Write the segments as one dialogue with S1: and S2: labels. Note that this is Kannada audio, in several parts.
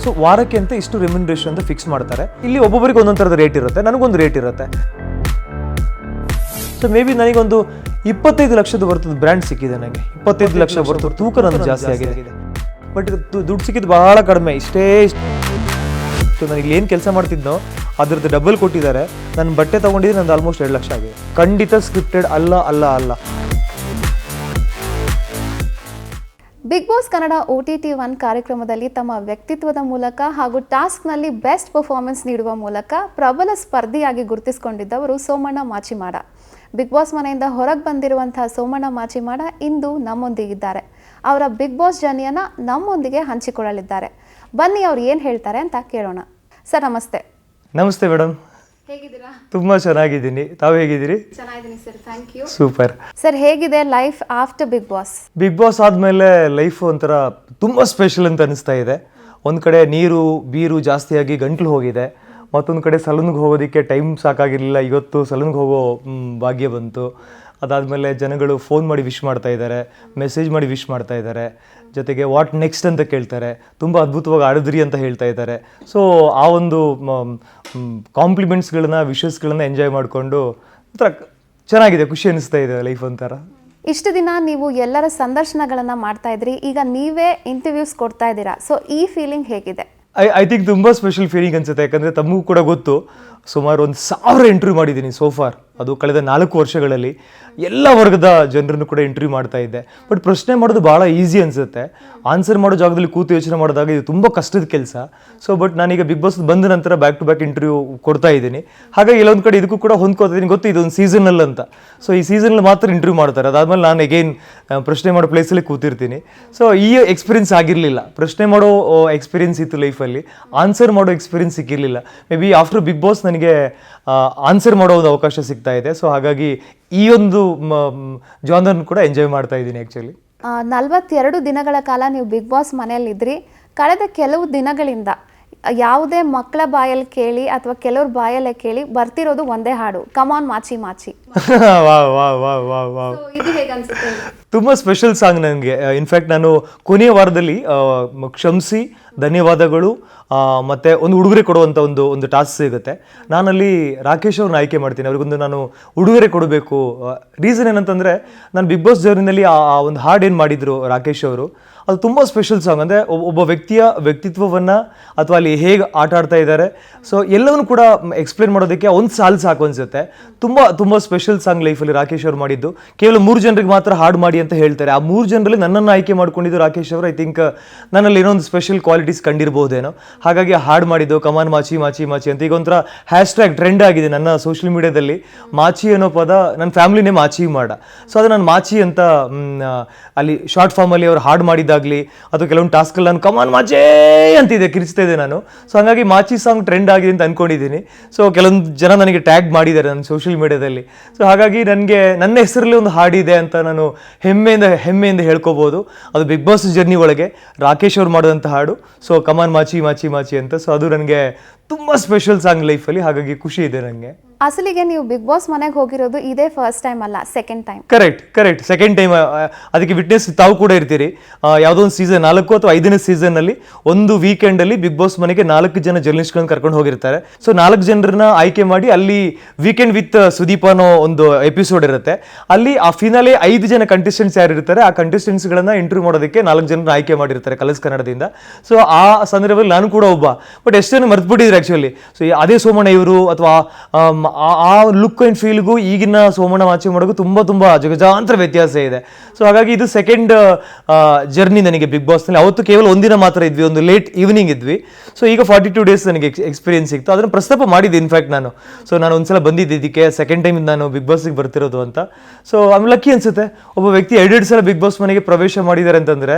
S1: ಸೊ ವಾರಕ್ಕೆ ಅಂತ ಇಷ್ಟು ರೆಮ್ಯುನರೇಷನ್ ಅಂತ ಫಿಕ್ಸ್ ಮಾಡ್ತಾರೆ. ಇಲ್ಲಿ ಒಬ್ಬೊಬ್ಬರಿಗೆ ಒಂದೊಂದು ಥರದ ರೇಟ್ ಇರುತ್ತೆ, ನನಗೊಂದು ರೇಟ್ ಇರುತ್ತೆ. ಸೊ ಮೇ ಬಿ ನನಗೊಂದು 25 ಲಕ್ಷದ ಬರ್ತದ ಬ್ರ್ಯಾಂಡ್ ಸಿಕ್ಕಿದೆ. ನನಗೆ 25 ಲಕ್ಷ ಬರ್ತದೆ, ತೂಕ ನನಗೆ ಜಾಸ್ತಿ ಆಗಿದೆ. ಬಟ್ ದುಡ್ಡು ಸಿಕ್ಕಿದ್ದು ಬಹಳ ಕಡಿಮೆ, ಇಷ್ಟೇ. ನಾನು ಇಲ್ಲಿ ಏನು ಕೆಲಸ ಮಾಡ್ತಿದ್ನೋ ಅದ್ರದ್ದು ಡಬಲ್ ಕೊಟ್ಟಿದ್ದಾರೆ. ನನ್ನ ಬಟ್ಟೆ ತೊಗೊಂಡಿದ್ದು ನಂದು ಆಲ್ಮೋಸ್ಟ್ 2 ಲಕ್ಷ ಆಗಿದೆ. ಖಂಡಿತ ಸ್ಕ್ರಿಪ್ಟೆಡ್ ಅಲ್ಲ.
S2: ಬಿಗ್ ಬಾಸ್ ಕನ್ನಡ OTT 1 ಕಾರ್ಯಕ್ರಮದಲ್ಲಿ ತಮ್ಮ ವ್ಯಕ್ತಿತ್ವದ ಮೂಲಕ ಹಾಗೂ ಟಾಸ್ಕ್ನಲ್ಲಿ ಬೆಸ್ಟ್ ಪರ್ಫಾರ್ಮೆನ್ಸ್ ನೀಡುವ ಮೂಲಕ ಪ್ರಬಲ ಸ್ಪರ್ಧಿಯಾಗಿ ಗುರುತಿಸಿಕೊಂಡಿದ್ದವರು ಸೋಮಣ್ಣ ಮಾಚಿಮಾಡ. ಬಿಗ್ ಬಾಸ್ ಮನೆಯಿಂದ ಹೊರಗೆ ಬಂದಿರುವಂತಹ ಸೋಮಣ್ಣ ಮಾಚಿಮಾಡ ಇಂದು ನಮ್ಮೊಂದಿಗಿದ್ದಾರೆ. ಅವರ ಬಿಗ್ ಬಾಸ್ ಜರ್ನಿಯನ್ನು ನಮ್ಮೊಂದಿಗೆ ಹಂಚಿಕೊಳ್ಳಲಿದ್ದಾರೆ. ಬನ್ನಿ ಅವ್ರು ಏನು ಹೇಳ್ತಾರೆ ಅಂತ ಕೇಳೋಣ. ಸರ್ ನಮಸ್ತೆ.
S1: ನಮಸ್ತೆ ಮೇಡಮ್,
S2: ಹೇಗಿದ್ದೀರಾ?
S1: ತುಂಬ ಚೆನ್ನಾಗಿದ್ದೀನಿ, ತಾವು ಹೇಗಿದ್ದೀರಿ?
S2: ಚೆನ್ನಾಗಿದ್ದೀನಿ sir, thank you.
S1: Super.
S2: Sir ಹೇಗಿದೆ life after Bigg Boss?
S1: Bigg Boss ಆದಮೇಲೆ ಲೈಫ್ ಒಂಥರ ತುಂಬ ಸ್ಪೆಷಲ್ ಅಂತ ಅನಿಸ್ತಾ ಇದೆ. ಒಂದು ಕಡೆ ನೀರು ಬೀರು ಜಾಸ್ತಿಯಾಗಿ ಗಂಟ್ಲು ಹೋಗಿದೆ, ಮತ್ತೊಂದು ಕಡೆ ಸಲೂನ್ಗೆ ಹೋಗೋದಕ್ಕೆ ಟೈಮ್ ಸಾಕಾಗಿರಲಿಲ್ಲ. ಇವತ್ತು ಸಲೂನ್ಗೆ ಹೋಗೋ ಭಾಗ್ಯ ಬಂತು. ಅದಾದಮೇಲೆ ಜನಗಳು ಫೋನ್ ಮಾಡಿ ವಿಶ್ ಮಾಡ್ತಾ ಇದ್ದಾರೆ, ಮೆಸೇಜ್ ಮಾಡಿ ವಿಶ್ ಮಾಡ್ತಾ ಇದ್ದಾರೆ, ಜೊತೆಗೆ ವಾಟ್ ನೆಕ್ಸ್ಟ್ ಅಂತ ಕೇಳ್ತಾರೆ, ತುಂಬ ಅದ್ಭುತವಾಗಿ ಆಡಿದ್ರಿ ಅಂತ ಹೇಳ್ತಾ ಇದ್ದಾರೆ. ಸೊ ಆ ಒಂದು ಕಾಂಪ್ಲಿಮೆಂಟ್ಸ್ಗಳನ್ನ ವಿಶಸ್ಗಳನ್ನ ಎಂಜಾಯ್ ಮಾಡಿಕೊಂಡು ಒಂಥರ ಚೆನ್ನಾಗಿದೆ, ಖುಷಿ ಅನಿಸ್ತಾ ಇದೆ ಲೈಫ್ ಒಂಥರ.
S2: ಇಷ್ಟು ದಿನ ನೀವು ಎಲ್ಲರ ಸಂದರ್ಶನಗಳನ್ನು ಮಾಡ್ತಾ ಇದ್ರಿ, ಈಗ ನೀವೇ ಇಂಟರ್ವ್ಯೂಸ್ ಕೊಡ್ತಾ ಇದ್ದೀರಾ. ಸೊ ಈ ಫೀಲಿಂಗ್ ಹೇಗಿದೆ?
S1: ಐ ಥಿಂಕ್ ತುಂಬ ಸ್ಪೆಷಲ್ ಫೀಲಿಂಗ್ ಅನಿಸುತ್ತೆ. ಯಾಕಂದರೆ ತಮಗೂ ಕೂಡ ಗೊತ್ತು, ಸುಮಾರು 1000 ಇಂಟರ್ವ್ಯೂ ಮಾಡಿದ್ದೀನಿ ಸೋಫಾರ್. ಅದು ಕಳೆದ 4 ವರ್ಷಗಳಲ್ಲಿ ಎಲ್ಲ ವರ್ಗದ ಜನರನ್ನು ಕೂಡ ಇಂಟರ್ವ್ಯೂ ಮಾಡ್ತಾ ಇದ್ದೆ. ಬಟ್ ಪ್ರಶ್ನೆ ಮಾಡೋದು ಭಾಳ ಈಸಿ ಅನಿಸುತ್ತೆ, ಆನ್ಸರ್ ಮಾಡೋ ಜಾಗದಲ್ಲಿ ಕೂತು ಯೋಚನೆ ಮಾಡಿದಾಗ ಇದು ತುಂಬ ಕಷ್ಟದ ಕೆಲಸ. ಸೊ ಬಟ್ ನಾನೀಗ ಬಿಗ್ ಬಾಸ್ ಬಂದ ನಂತರ ಬ್ಯಾಕ್ ಟು ಬ್ಯಾಕ್ ಇಂಟರ್ವ್ಯೂ ಕೊಡ್ತಾ ಇದ್ದೀನಿ. ಹಾಗಾಗಿ ಎಲ್ಲೊಂದು ಕಡೆ ಇದಕ್ಕೂ ಕೂಡ ಹೊಂದ್ಕೋತಾ ಇದ್ದೀನಿ. ಗೊತ್ತು ಇದೊಂದು ಸೀಸನಲ್ ಅಂತ. ಸೊ ಈ ಸೀಸನಲ್ಲಿ ಮಾತ್ರ ಇಂಟರ್ವ್ಯೂ ಮಾಡ್ತಾರೆ, ಅದಾದಮೇಲೆ ನಾನು ಅಗೈನ್ ಪ್ರಶ್ನೆ ಮಾಡೋ ಪ್ಲೇಸಲ್ಲಿ ಕೂತಿರ್ತೀನಿ. ಸೊ ಈ ಎಕ್ಸ್ಪೀರಿಯನ್ಸ್ ಆಗಿರಲಿಲ್ಲ. ಪ್ರಶ್ನೆ ಮಾಡೋ ಎಕ್ಸ್ಪೀರಿಯನ್ಸ್ ಇತ್ತು ಲೈಫಲ್ಲಿ, ಆನ್ಸರ್ ಮಾಡೋ ಎಕ್ಸ್ಪೀರಿಯನ್ಸ್ ಸಿಕ್ಕಿರಲಿಲ್ಲ. May be after Bigg Boss ನನಗೆ ಆನ್ಸರ್ ಮಾಡೋ ಒಂದು ಅವಕಾಶ ಸಿಗ್ತಾ ಇದೆ. ಸೊ ಹಾಗಾಗಿ ಈ ಒಂದು ಜಾನರ್ನ ಕೂಡ ಎಂಜಾಯ್ ಮಾಡ್ತಾ ಇದ್ದೀನಿ. ಆ್ಯಕ್ಚುಲಿ
S2: 42 ದಿನಗಳ ಕಾಲ ನೀವು ಬಿಗ್ ಬಾಸ್ ಮನೆಯಲ್ಲಿದ್ರಿ. ಕಳೆದ ಕೆಲವು ದಿನಗಳಿಂದ ಯಾವುದೇ ಮಕ್ಕಳ ಬಾಯಲ್ಲಿ ಕೇಳಿ ಅಥವಾ ಕೆಲವ್ರ ಬಾಯಲ್ಲೇ ಕೇಳಿ ಬರ್ತಿರೋದು ಒಂದೇ ಹಾಡು, ಕಮಾನ್ ಮಾಚಿ ಮಾಚಿ. ಇದು ಹೇಗೆ ಅನ್ಸುತ್ತೆ?
S1: ತುಂಬ ಸ್ಪೆಷಲ್ ಸಾಂಗ್ ನನಗೆ. ಇನ್ಫ್ಯಾಕ್ಟ್ ನಾನು ಕೊನೆಯ ವಾರದಲ್ಲಿ ಕ್ಷಮಿಸಿ, ಧನ್ಯವಾದಗಳು ಮತ್ತು ಒಂದು ಉಡುಗೊರೆ ಕೊಡುವಂಥ ಒಂದು ಟಾಸ್ಕ್ ಸಿಗುತ್ತೆ. ನಾನಲ್ಲಿ ರಾಕೇಶ್ ಅವ್ರನ್ನ ಆಯ್ಕೆ ಮಾಡ್ತೀನಿ. ಅವ್ರಿಗೊಂದು ನಾನು ಉಡುಗೊರೆ ಕೊಡಬೇಕು. ರೀಸನ್ ಏನಂತಂದರೆ, ನಾನು ಬಿಗ್ ಬಾಸ್ ಜರ್ನಿನಲ್ಲಿ ಆ ಒಂದು ಹಾಡು ಏನು ಮಾಡಿದರು ರಾಕೇಶ್ ಅವರು, ಅದು ತುಂಬ ಸ್ಪೆಷಲ್ ಸಾಂಗ್. ಅಂದರೆ ಒಬ್ಬ ವ್ಯಕ್ತಿಯ ವ್ಯಕ್ತಿತ್ವವನ್ನು ಅಥವಾ ಅಲ್ಲಿ ಹೇಗೆ ಆಟ ಆಡ್ತಾ ಇದ್ದಾರೆ, ಸೊ ಎಲ್ಲವನ್ನೂ ಕೂಡ ಎಕ್ಸ್ಪ್ಲೇನ್ ಮಾಡೋದಕ್ಕೆ ಒಂದು ಸಾಲು ಸಾಕು ಅನಿಸುತ್ತೆ. ತುಂಬ ಸ್ಪೆಷಲ್ ಸಾಂಗ್ ಲೈಫಲ್ಲಿ ರಾಕೇಶ್ ಅವರು ಮಾಡಿದ್ದು. ಕೇವಲ 3 ಜನರಿಗೆ ಮಾತ್ರ ಹಾಡು ಮಾಡಿ ಅಂತ ಹೇಳ್ತಾರೆ. ಆ 3 ಜನರಲ್ಲಿ ನನ್ನನ್ನು ಆಯ್ಕೆ ಮಾಡ್ಕೊಂಡಿದ್ದು ರಾಕೇಶ್ ಅವರು. ಐ ಥಿಂಕ್ ನನ್ನಲ್ಲಿ ಏನೋ ಒಂದು ಸ್ಪೆಷಲ್ ಕ್ವಾಲಿಟೀಸ್ ಕಂಡಿರ್ಬೋದೇನೋ. ಹಾಗಾಗಿ ಹಾಡು ಮಾಡಿದ್ದು ಕಮಾನ್ ಮಾಚಿ ಮಾಚಿ ಮಾಚಿ ಅಂತ. ಈಗ ಒಂಥರ ಹ್ಯಾಶ್ಟ್ಯಾಗ್ ಟ್ರೆಂಡ್ ಆಗಿದೆ ನನ್ನ ಸೋಷಿಯಲ್ ಮೀಡಿಯಾದಲ್ಲಿ. ಮಾಚಿ ಅನ್ನೋ ಪದ ನನ್ನ ಫ್ಯಾಮಿಲಿನೇ ಮಾಚಿ ಮಾಡ. ಸೊ ಅದು ನಾನು ಮಾಚಿ ಅಂತ ಅಲ್ಲಿ ಶಾರ್ಟ್ ಫಾರ್ಮಲ್ಲಿ ಅವ್ರು ಹಾಡು ಮಾಡಿದ್ದಾಗಲಿ ಅಥವಾ ಕೆಲವೊಂದು ಟಾಸ್ಕಲ್ಲಿ ನಾನು ಕಮಾನ್ ಮಾಚೇ ಅಂತಿದೆ, ಕಿರಿಸ್ತಾ ಇದೆ ನಾನು. ಸೊ ಹಾಗಾಗಿ ಮಾಚಿ ಸಾಂಗ್ ಟ್ರೆಂಡ್ ಆಗಿದೆ ಅಂತ ಅಂದ್ಕೊಂಡಿದ್ದೀನಿ. ಸೊ ಕೆಲವೊಂದು ಜನ ನನಗೆ ಟ್ಯಾಗ್ ಮಾಡಿದ್ದಾರೆ ನನ್ನ ಸೋಷಿಯಲ್ ಮೀಡಿಯಾದಲ್ಲಿ. ಸೊ ಹಾಗಾಗಿ ನನಗೆ ನನ್ನ ಹೆಸರಲ್ಲಿ ಒಂದು ಹಾಡಿದೆ ಅಂತ ನಾನು ಹೆಮ್ಮೆಯಿಂದ ಹೇಳ್ಕೋಬೋದು. ಅದು ಬಿಗ್ ಬಾಸ್ ಜರ್ನಿ ಒಳಗೆ ರಾಕೇಶ್ ಅವ್ರು ಮಾಡೋದಂಥ ಹಾಡು. ಸೊ ಕಮಾನ್ ಮಾಚಿ ಮಾಚಿ ಮಾಚಿ ಅಂತ. ಸೊ ಅದು ನನಗೆ ತುಂಬ ಸ್ಪೆಷಲ್ ಸಾಂಗ್ ಲೈಫಲ್ಲಿ. ಹಾಗಾಗಿ ಖುಷಿ ಇದೆ ನನಗೆ.
S2: ಅಸಲಿಗೆ ನೀವು ಬಿಗ್ ಬಾಸ್ ಮನೆಗೆ ಹೋಗಿರೋದು ಇದೇ ಫಸ್ಟ್ ಟೈಮ್ ಅಲ್ಲ, second time.
S1: Correct second time. ಅದಕ್ಕೆ ವಿಟ್ನೆಸ್ ತಾವು ಕೂಡ ಇರ್ತೀರಿ. ಯಾವುದೋ ಒಂದು ಸೀಸನ್ 4 ಅಥವಾ 5ನೇ ಸೀಸನ್ನಲ್ಲಿ ಒಂದು ವೀಕೆಂಡಲ್ಲಿ ಬಿಗ್ ಬಾಸ್ ಮನೆಗೆ 4 ಜನ ಜರ್ನಲಿಸ್ಟ್ಗಳನ್ನು ಕರ್ಕೊಂಡು ಹೋಗಿರ್ತಾರೆ. ಸೊ 4 ಜನರನ್ನ ಆಯ್ಕೆ ಮಾಡಿ ಅಲ್ಲಿ ವೀಕೆಂಡ್ ವಿತ್ ಸುದೀಪ್ ಅನ್ನೋ ಒಂದು ಎಪಿಸೋಡ್ ಇರುತ್ತೆ. ಅಲ್ಲಿ ಆ ಫಿನಾಲೆ 5 ಜನ ಕಂಟೆಸ್ಟೆಂಟ್ಸ್ ಯಾರು ಇರ್ತಾರೆ, ಆ ಕಂಟೆಸ್ಟೆಂಟ್ಸ್ಗಳನ್ನ ಇಂಟರ್ವ್ಯೂ ಮಾಡೋದಕ್ಕೆ 4 ಜನರನ್ನ ಆಯ್ಕೆ ಮಾಡಿರ್ತಾರೆ ಕಲರ್ಸ್ ಕನ್ನಡದಿಂದ. ಸೊ ಆ ಸಂದರ್ಭದಲ್ಲಿ ನಾನು ಕೂಡ ಒಬ್ಬ. ಬಟ್ ಎಷ್ಟೇನು ಮರ್ತ್ಬಿಟ್ಟಿದ್ರು ಆ್ಯಕ್ಚುಲಿ. ಸೊ ಅದೇ ಸೋಮಣ್ಣ ಇವರು ಅಥವಾ ಆ ಲುಕ್ ಆ್ಯಂಡ್ ಫೀಲ್ಗೂ ಈಗಿನ ಸೋಮಣ್ಣ ಮಾಚಿ ಮಾಡೋಕ್ಕೂ ತುಂಬ ಜಗಜಾಂತರ ವ್ಯತ್ಯಾಸ ಇದೆ. ಸೊ ಹಾಗಾಗಿ ಇದು ಸೆಕೆಂಡ್ ಜರ್ನಿ ನನಗೆ ಬಿಗ್ ಬಾಸ್ನಲ್ಲಿ. ಅವತ್ತು ಕೇವಲ ಒಂದಿನ ಮಾತ್ರ ಇದ್ವಿ, ಒಂದು ಲೇಟ್ ಈವ್ನಿಂಗ್ ಇದ್ವಿ. ಸೊ ಈಗ 42 ಡೇಸ್ ನನಗೆ ಎಕ್ಸ್ಪೀರಿಯನ್ಸ್ ಸಿಕ್ತು. ಅದನ್ನು ಪ್ರಸ್ತಾಪ ಮಾಡಿದ್ದೆ ಇನ್ಫ್ಯಾಕ್ಟ್ ನಾನು. ಸೊ ನಾನು ಒಂದ್ಸಲ ಬಂದಿದ್ದೆ ಇದಕ್ಕೆ, ಸೆಕೆಂಡ್ ಟೈಮ್ ನಾನು ಬಿಗ್ ಬಾಸ್ಗೆ ಬರ್ತಿರೋದು ಅಂತ. ಸೊ ಆಮೇಲೆ ಲಕ್ಕಿ ಅನ್ಸುತ್ತೆ, ಒಬ್ಬ ವ್ಯಕ್ತಿ 2 ಸಲ ಬಿಗ್ ಬಾಸ್ ಮನೆಗೆ ಪ್ರವೇಶ ಮಾಡಿದ್ದಾರೆ ಅಂತಂದರೆ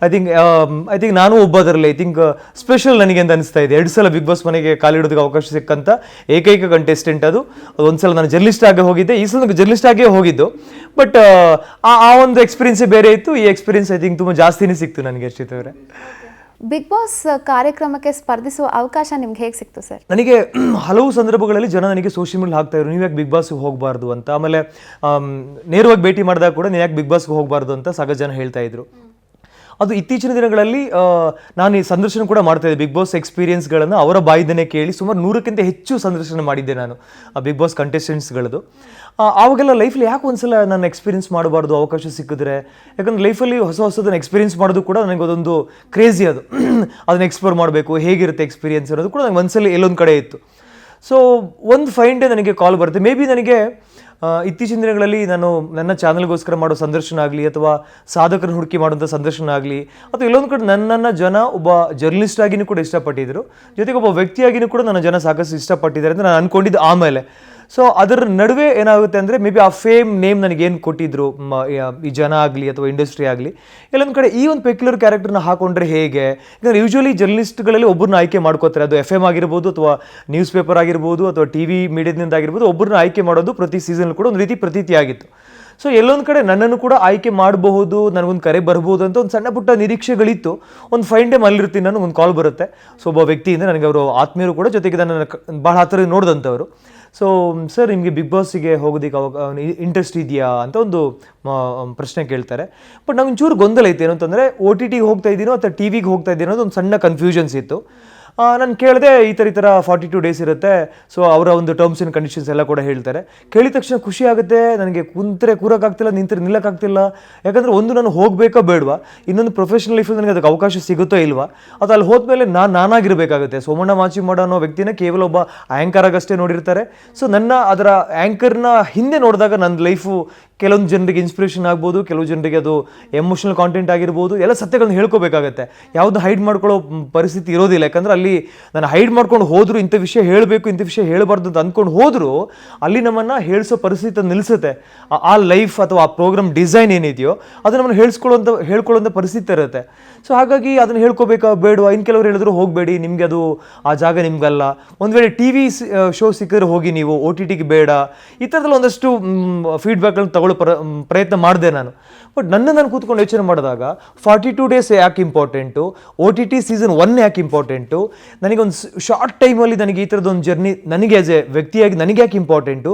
S1: ಐ ಥಿಂಕ್ ನಾನು ಒಬ್ಬ ಅದರಲ್ಲಿ ಐ ಥಿಂಕ್ ಸ್ಪೆಷಲ್ ನನಗೆ ಅಂತ ಅನಿಸ್ತಾ ಇದೆ. 2 ಸಲ ಬಿಗ್ ಬಾಸ್ ಮನೆಗೆ ಕಾಲಿಡೋದಕ್ಕೆ ಅವಕಾಶ ಸಿಕ್ಕಂತ ಏಕೈಕ ಕಂಟೆಸ್ಟೆಂಟ್ ಅದು. ಒಂದ್ಸಲ ನಾನು ಜರ್ನಲಿಸ್ಟ್ ಆಗಿ ಹೋಗಿದ್ದೆ, ಈ ಸಲ ಜರ್ನಲಿಸ್ಟ್ ಆಗೇ ಹೋಗಿದ್ದು. ಬಟ್ ಆ ಒಂದು ಎಕ್ಸ್ಪೀರಿಯನ್ಸೇ ಬೇರೆ ಇತ್ತು. ಈ ಎಕ್ಸ್ಪೀರಿಯನ್ಸ್ ಐ ಥಿಂಕ್ ತುಂಬ ಜಾಸ್ತಿನೇ ಸಿಕ್ತು ನನಗೆ. ಅರ್ಷಿತ್ ಅವರೇ,
S2: ಬಿಗ್ ಬಾಸ್ ಕಾರ್ಯಕ್ರಮಕ್ಕೆ ಸ್ಪರ್ಧಿಸುವ ಅವಕಾಶ ನಿಮ್ಗೆ ಹೇಗೆ ಸಿಕ್ತು ಸರ್?
S1: ನನಗೆ ಹಲವು ಸಂದರ್ಭಗಳಲ್ಲಿ ಜನ ನನಗೆ ಸೋಷಿಯಲ್ ಮೀಡಿಯಾ ಹಾಕ್ತಾ ಇದ್ರು, ನೀವು ಯಾಕೆ ಬಿಗ್ ಬಾಸ್ಗೆ ಹೋಗಬಾರ್ದು ಅಂತ. ಆಮೇಲೆ ನೇರವಾಗಿ ಭೇಟಿ ಮಾಡಿದಾಗ ಕೂಡ ನೀವು ಯಾಕೆ ಬಿಗ್ ಬಾಸ್ಗೆ ಹೋಗಬಾರ್ದು ಅಂತ ಸಾಕಷ್ಟು ಜನ ಹೇಳ್ತಾ ಇದ್ರು. ಅದು ಇತ್ತೀಚಿನ ದಿನಗಳಲ್ಲಿ ನಾನು ಈ ಸಂದರ್ಶನ ಕೂಡ ಮಾಡ್ತಾ ಇದ್ದೆ. ಬಿಗ್ ಬಾಸ್ ಎಕ್ಸ್ಪೀರಿಯನ್ಸ್ಗಳನ್ನು ಅವರ ಬಾಯಿದನೇ ಕೇಳಿ ಸುಮಾರು 100ಕ್ಕಿಂತ ಹೆಚ್ಚು ಸಂದರ್ಶನ ಮಾಡಿದ್ದೆ ನಾನು ಬಿಗ್ ಬಾಸ್ ಕಂಟೆಸ್ಟೆಂಟ್ಸ್ಗಳದ್ದು. ಆವಾಗೆಲ್ಲ ಲೈಫಲ್ಲಿ ಯಾಕೆ ಒಂದ್ಸಲ ನಾನು ಎಕ್ಸ್ಪೀರಿಯನ್ಸ್ ಮಾಡಬಾರ್ದು, ಅವಕಾಶ ಸಿಕ್ಕಿದ್ರೆ. ಯಾಕಂದ್ರೆ ಲೈಫಲ್ಲಿ ಹೊಸದನ್ನು ಎಕ್ಸ್ಪೀರಿಯನ್ಸ್ ಮಾಡೋದು ಕೂಡ ನನಗೆ ಅದೊಂದು ಕ್ರೇಜಿ, ಅದು ಅದನ್ನ ಎಕ್ಸ್ಪ್ಲೋರ್ ಮಾಡಬೇಕು, ಹೇಗಿರುತ್ತೆ ಎಕ್ಸ್ಪೀರಿಯನ್ಸ್ ಅನ್ನೋದು ಕೂಡ ನನಗೆ ಮನಸ್ಸಲ್ಲಿ ಎಲ್ಲೊಂದು ಕಡೆ ಇತ್ತು. ಸೊ ಒಂದು ಫೈನ್ ಡೇ ನನಗೆ ಕಾಲ್ ಬರುತ್ತೆ. ಮೇ ಬಿ ನನಗೆ ಇತ್ತೀಚಿನ ದಿನಗಳಲ್ಲಿ ನಾನು ನನ್ನ ಚಾನಲ್ಗೋಸ್ಕರ ಮಾಡೋ ಸಂದರ್ಶನ ಆಗಲಿ, ಅಥವಾ ಸಾಧಕರನ್ನು ಹುಡುಕಿ ಮಾಡುವಂಥ ಸಂದರ್ಶನ ಆಗಲಿ, ಅಥವಾ ಎಲ್ಲೊಂದು ಕಡೆ ನನ್ನನ್ನು ಜನ ಒಬ್ಬ ಜರ್ನಲಿಸ್ಟ್ ಆಗಿನೂ ಕೂಡ ಇಷ್ಟಪಟ್ಟಿದ್ದರು, ಜೊತೆಗೆ ಒಬ್ಬ ವ್ಯಕ್ತಿಯಾಗಿನೂ ಕೂಡ ನನ್ನ ಜನ ಸಾಕಷ್ಟು ಇಷ್ಟಪಟ್ಟಿದ್ದಾರೆ ಅಂತ ನಾನು ಅಂದ್ಕೊಂಡಿದ್ದು ಆಮೇಲೆ. ಸೊ ಅದರ ನಡುವೆ ಏನಾಗುತ್ತೆ ಅಂದರೆ, ಮೇ ಬಿ ಆ ಫೇಮ್ ನೇಮ್ ನನಗೇನು ಕೊಟ್ಟಿದ್ರು ಈ ಜನ ಆಗಲಿ ಅಥವಾ ಇಂಡಸ್ಟ್ರಿ ಆಗಲಿ, ಎಲ್ಲೊಂದು ಕಡೆ ಈ ಒಂದು ಪರ್ಟಿಕ್ಯುಲರ್ ಕ್ಯಾರೆಕ್ಟರ್ನ ಹಾಕೊಂಡ್ರೆ ಹೇಗೆ. ಯಾಕಂದರೆ ಯೂಶ್ವಲಿ ಜರ್ನಲಿಸ್ಟ್ಗಳಲ್ಲಿ ಒಬ್ಬರನ್ನ ಆಯ್ಕೆ ಮಾಡ್ಕೋತಾರೆ, ಅದು FM ಆಗಿರ್ಬೋದು, ಅಥವಾ ನ್ಯೂಸ್ ಪೇಪರ್ ಆಗಿರ್ಬೋದು, ಅಥವಾ TV ಮೀಡಿಯಾದಿಂದ ಆಗಿರ್ಬೋದು, ಒಬ್ಬರನ್ನ ಆಯ್ಕೆ ಮಾಡೋದು ಪ್ರತಿ ಸೀಸನ್ ಕೂಡ ಒಂದು ರೀತಿ ಪ್ರತೀತಿ ಆಗಿತ್ತು. ಸೊ ಎಲ್ಲೊಂದು ಕಡೆ ನನ್ನನ್ನು ಕೂಡ ಆಯ್ಕೆ ಮಾಡಬಹುದು, ನನಗೊಂದು ಕರೆ ಬರ್ಬೋದು ಅಂತ ಒಂದು ಸಣ್ಣ ಪುಟ್ಟ ನಿರೀಕ್ಷೆಗಳಿತ್ತು. ಒಂದು ಫೈನ್ ಡೇ ಮಲ್ಲಿರ್ತೀನಿ, ನಾನು ಒಂದು ಕಾಲ್ ಬರುತ್ತೆ. ಸೊ ಒಬ್ಬ ವ್ಯಕ್ತಿಯಿಂದ, ನನಗೆ ಅವರು ಆತ್ಮೀಯರು ಕೂಡ, ಜೊತೆಗೆ ನನ್ನ ಭಾಳ ಹತ್ತಿರ ನೋಡಿದಂಥವ್ರು. ಸೊ ಸರ್, ನಿಮಗೆ ಬಿಗ್ ಬಾಸಿಗೆ ಹೋಗೋದಕ್ಕೆ ಇಂಟ್ರೆಸ್ಟ್ ಇದೆಯಾ ಅಂತ ಒಂದು ಪ್ರಶ್ನೆ ಕೇಳ್ತಾರೆ. ಬಟ್ ನಂಗೆ ಒಂಚೂರು ಗೊಂದಲ ಐತೆ. ಏನು ಅಂತಂದರೆ, OTTಗೆ ಹೋಗ್ತಾ ಇದ್ದೀನೋ ಅಥವಾ TVಗೆ ಹೋಗ್ತಾ ಇದ್ದೀನೋ ಅನ್ನೋದು ಒಂದು ಸಣ್ಣ ಕನ್ಫ್ಯೂಷನ್ಸ್ ಇತ್ತು. ನಾನು ಕೇಳಿದೆ, ಈ ಥರ 42 ಡೇಸ್ ಇರುತ್ತೆ, ಸೊ ಅವರ ಒಂದು ಟರ್ಮ್ಸ್ ಆ್ಯಂಡ್ ಕಂಡೀಷನ್ಸ್ ಎಲ್ಲ ಕೂಡ ಹೇಳ್ತಾರೆ. ಕೇಳಿದ ತಕ್ಷಣ ಖುಷಿ ಆಗುತ್ತೆ ನನಗೆ. ಕೂರೋಕ್ಕಾಗ್ತಿಲ್ಲ, ನಿಲ್ಲಕ್ಕಾಗ್ತಿಲ್ಲ. ಯಾಕಂದರೆ ಒಂದು ನಾನು ಹೋಗಬೇಕಾ ಬೇಡವಾ, ಇನ್ನೊಂದು ಪ್ರೊಫೆಷನಲ್ ಲೈಫಲ್ಲಿ ನನಗೆ ಅದಕ್ಕೆ ಅವಕಾಶ ಸಿಗುತ್ತೋ ಇಲ್ವಾ, ಅದು ಅಲ್ಲಿ ಹೋದ್ಮೇಲೆ ನಾನಾಗಿರಬೇಕಾಗುತ್ತೆ. ಸೋಮಣ್ಣ ಮಾಚಿಮಾಡ ಅನ್ನೋ ವ್ಯಕ್ತಿನ ಕೇವಲ ಒಬ್ಬ ಆ್ಯಂಕರ್ ಆಗಷ್ಟೇ ನೋಡಿರ್ತಾರೆ. ಸೊ ಅದರ ಆ್ಯಂಕರ್ನ ಹಿಂದೆ ನೋಡಿದಾಗ ನನ್ನ ಲೈಫು ಕೆಲವೊಂದು ಜನರಿಗೆ ಇನ್ಸ್ಪಿರೇಷನ್ ಆಗ್ಬೋದು, ಕೆಲವು ಜನರಿಗೆ ಅದು ಎಮೋಷನಲ್ ಕಾಂಟೆಂಟ್ ಆಗಿರ್ಬೋದು, ಎಲ್ಲ ಸತ್ಯಗಳನ್ನ ಹೇಳ್ಕೋಬೇಕಾಗತ್ತೆ. ಯಾವುದು ಹೈಡ್ ಮಾಡ್ಕೊಳ್ಳೋ ಪರಿಸ್ಥಿತಿ ಇರೋದಿಲ್ಲ. ಯಾಕಂದರೆ ಅಲ್ಲಿ ನಾನು ಹೈಡ್ ಮಾಡ್ಕೊಂಡು ಹೋದರೂ, ಇಂಥ ವಿಷಯ ಹೇಳಬೇಕು, ಇಂಥ ವಿಷಯ ಹೇಳಬಾರ್ದು ಅಂತ ಅಂದ್ಕೊಂಡು ಹೋದರೂ, ಅಲ್ಲಿ ನಮ್ಮನ್ನು ಹೇಳಿಸೋ ಪರಿಸ್ಥಿತಿ ನಿಲ್ಲಿಸುತ್ತೆ. ಆ ಲೈಫ್ ಅಥವಾ ಆ ಪ್ರೋಗ್ರಾಮ್ ಡಿಸೈನ್ ಏನಿದೆಯೋ ಅದು ನಮ್ಮನ್ನು ಹೇಳ್ಕೊಳ್ಳೋಂಥ ಪರಿಸ್ಥಿತಿ ಇರುತ್ತೆ. ಸೊ ಹಾಗಾಗಿ ಅದನ್ನು ಹೇಳ್ಕೋಬೇಕಾ ಬೇಡವಾ. ಇನ್ನು ಕೆಲವರು ಹೇಳಿದ್ರು, ಹೋಗಬೇಡಿ, ನಿಮಗೆ ಅದು ಆ ಜಾಗ ನಿಮಗಲ್ಲ. ಒಂದು ವೇಳೆ TV ಶೋ ಸಿಕ್ಕಿದ್ರೆ ಹೋಗಿ, ನೀವು OTTಗೆ ಬೇಡ. ಈ ಥರದಲ್ಲಿ ಒಂದಷ್ಟು ಫೀಡ್ಬ್ಯಾಕ್ಗಳನ್ನ ತಗೊಳ್ಳೋ ಪ್ರಯತ್ನ ಮಾಡಿದೆ ನಾನು. ಬಟ್ ನಾನು ಕೂತ್ಕೊಂಡು ಯೋಚನೆ ಮಾಡಿದಾಗ, 42 ಡೇಸ್ ಯಾಕೆ ಇಂಪಾರ್ಟೆಂಟು, OTT ಸೀಸನ್ 1 ಯಾಕೆ ಇಂಪಾರ್ಟೆಂಟು, ನನಗೊಂದು ಶಾರ್ಟ್ ಟೈಮಲ್ಲಿ ನನಗೆ ಈ ಥರದೊಂದು ಜರ್ನಿ ನನಗೆ ಆ್ಯಸ್ ಎ ವ್ಯಕ್ತಿಯಾಗಿ ನನಗೆ ಯಾಕೆ ಇಂಪಾರ್ಟೆಂಟು,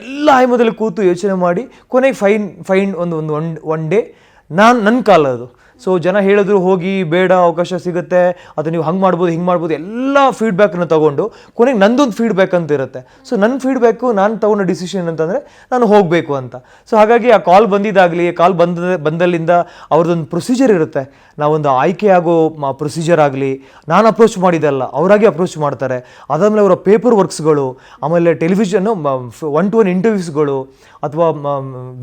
S1: ಎಲ್ಲ ಆಯಮದಲ್ಲಿ ಕೂತು ಯೋಚನೆ ಮಾಡಿ ಕೊನೆಗೆ ಫೈನ್ ಒನ್ ಡೇ ನನ್ನ ಕಾಲ ಅದು. ಸೊ ಜನ ಹೇಳಿದ್ರು, ಹೋಗಿ, ಬೇಡ, ಅವಕಾಶ ಸಿಗುತ್ತೆ, ಅದು ನೀವು ಹಂಗೆ ಮಾಡ್ಬೋದು, ಹಿಂಗೆ ಮಾಡ್ಬೋದು, ಎಲ್ಲ ಫೀಡ್ಬ್ಯಾಕನ್ನು ತೊಗೊಂಡು ಕೊನೆಗೆ ನಂದೊಂದು ಫೀಡ್ಬ್ಯಾಕ್ ಅಂತ ಇರುತ್ತೆ. ಸೊ ನನ್ನ ಫೀಡ್ಬ್ಯಾಕು, ನಾನು ತೊಗೊಂಡ ಡಿಸಿಷನ್ ಅಂತಂದರೆ ನಾನು ಹೋಗಬೇಕು ಅಂತ. ಸೊ ಹಾಗಾಗಿ ಆ ಕಾಲ್ ಬಂದಿದ್ದಾಗಲಿ, ಬಂದಲ್ಲಿಂದ ಅವ್ರದ್ದೊಂದು ಪ್ರೊಸೀಜರ್ ಇರುತ್ತೆ. ನಾವೊಂದು ಆಯ್ಕೆ ಆಗೋ ಪ್ರೊಸೀಜರ್ ಆಗಲಿ, ನಾನು ಅಪ್ರೋಚ್ ಮಾಡಿದ್ದಲ್ಲ, ಅವರಾಗಿ ಅಪ್ರೋಚ್ ಮಾಡ್ತಾರೆ. ಅದಾದಮೇಲೆ ಅವರ ಪೇಪರ್ ವರ್ಕ್ಸ್ಗಳು, ಆಮೇಲೆ ಟೆಲಿವಿಷನ್ನು 1-to-1 ಇಂಟರ್ವ್ಯೂಸ್ಗಳು, ಅಥವಾ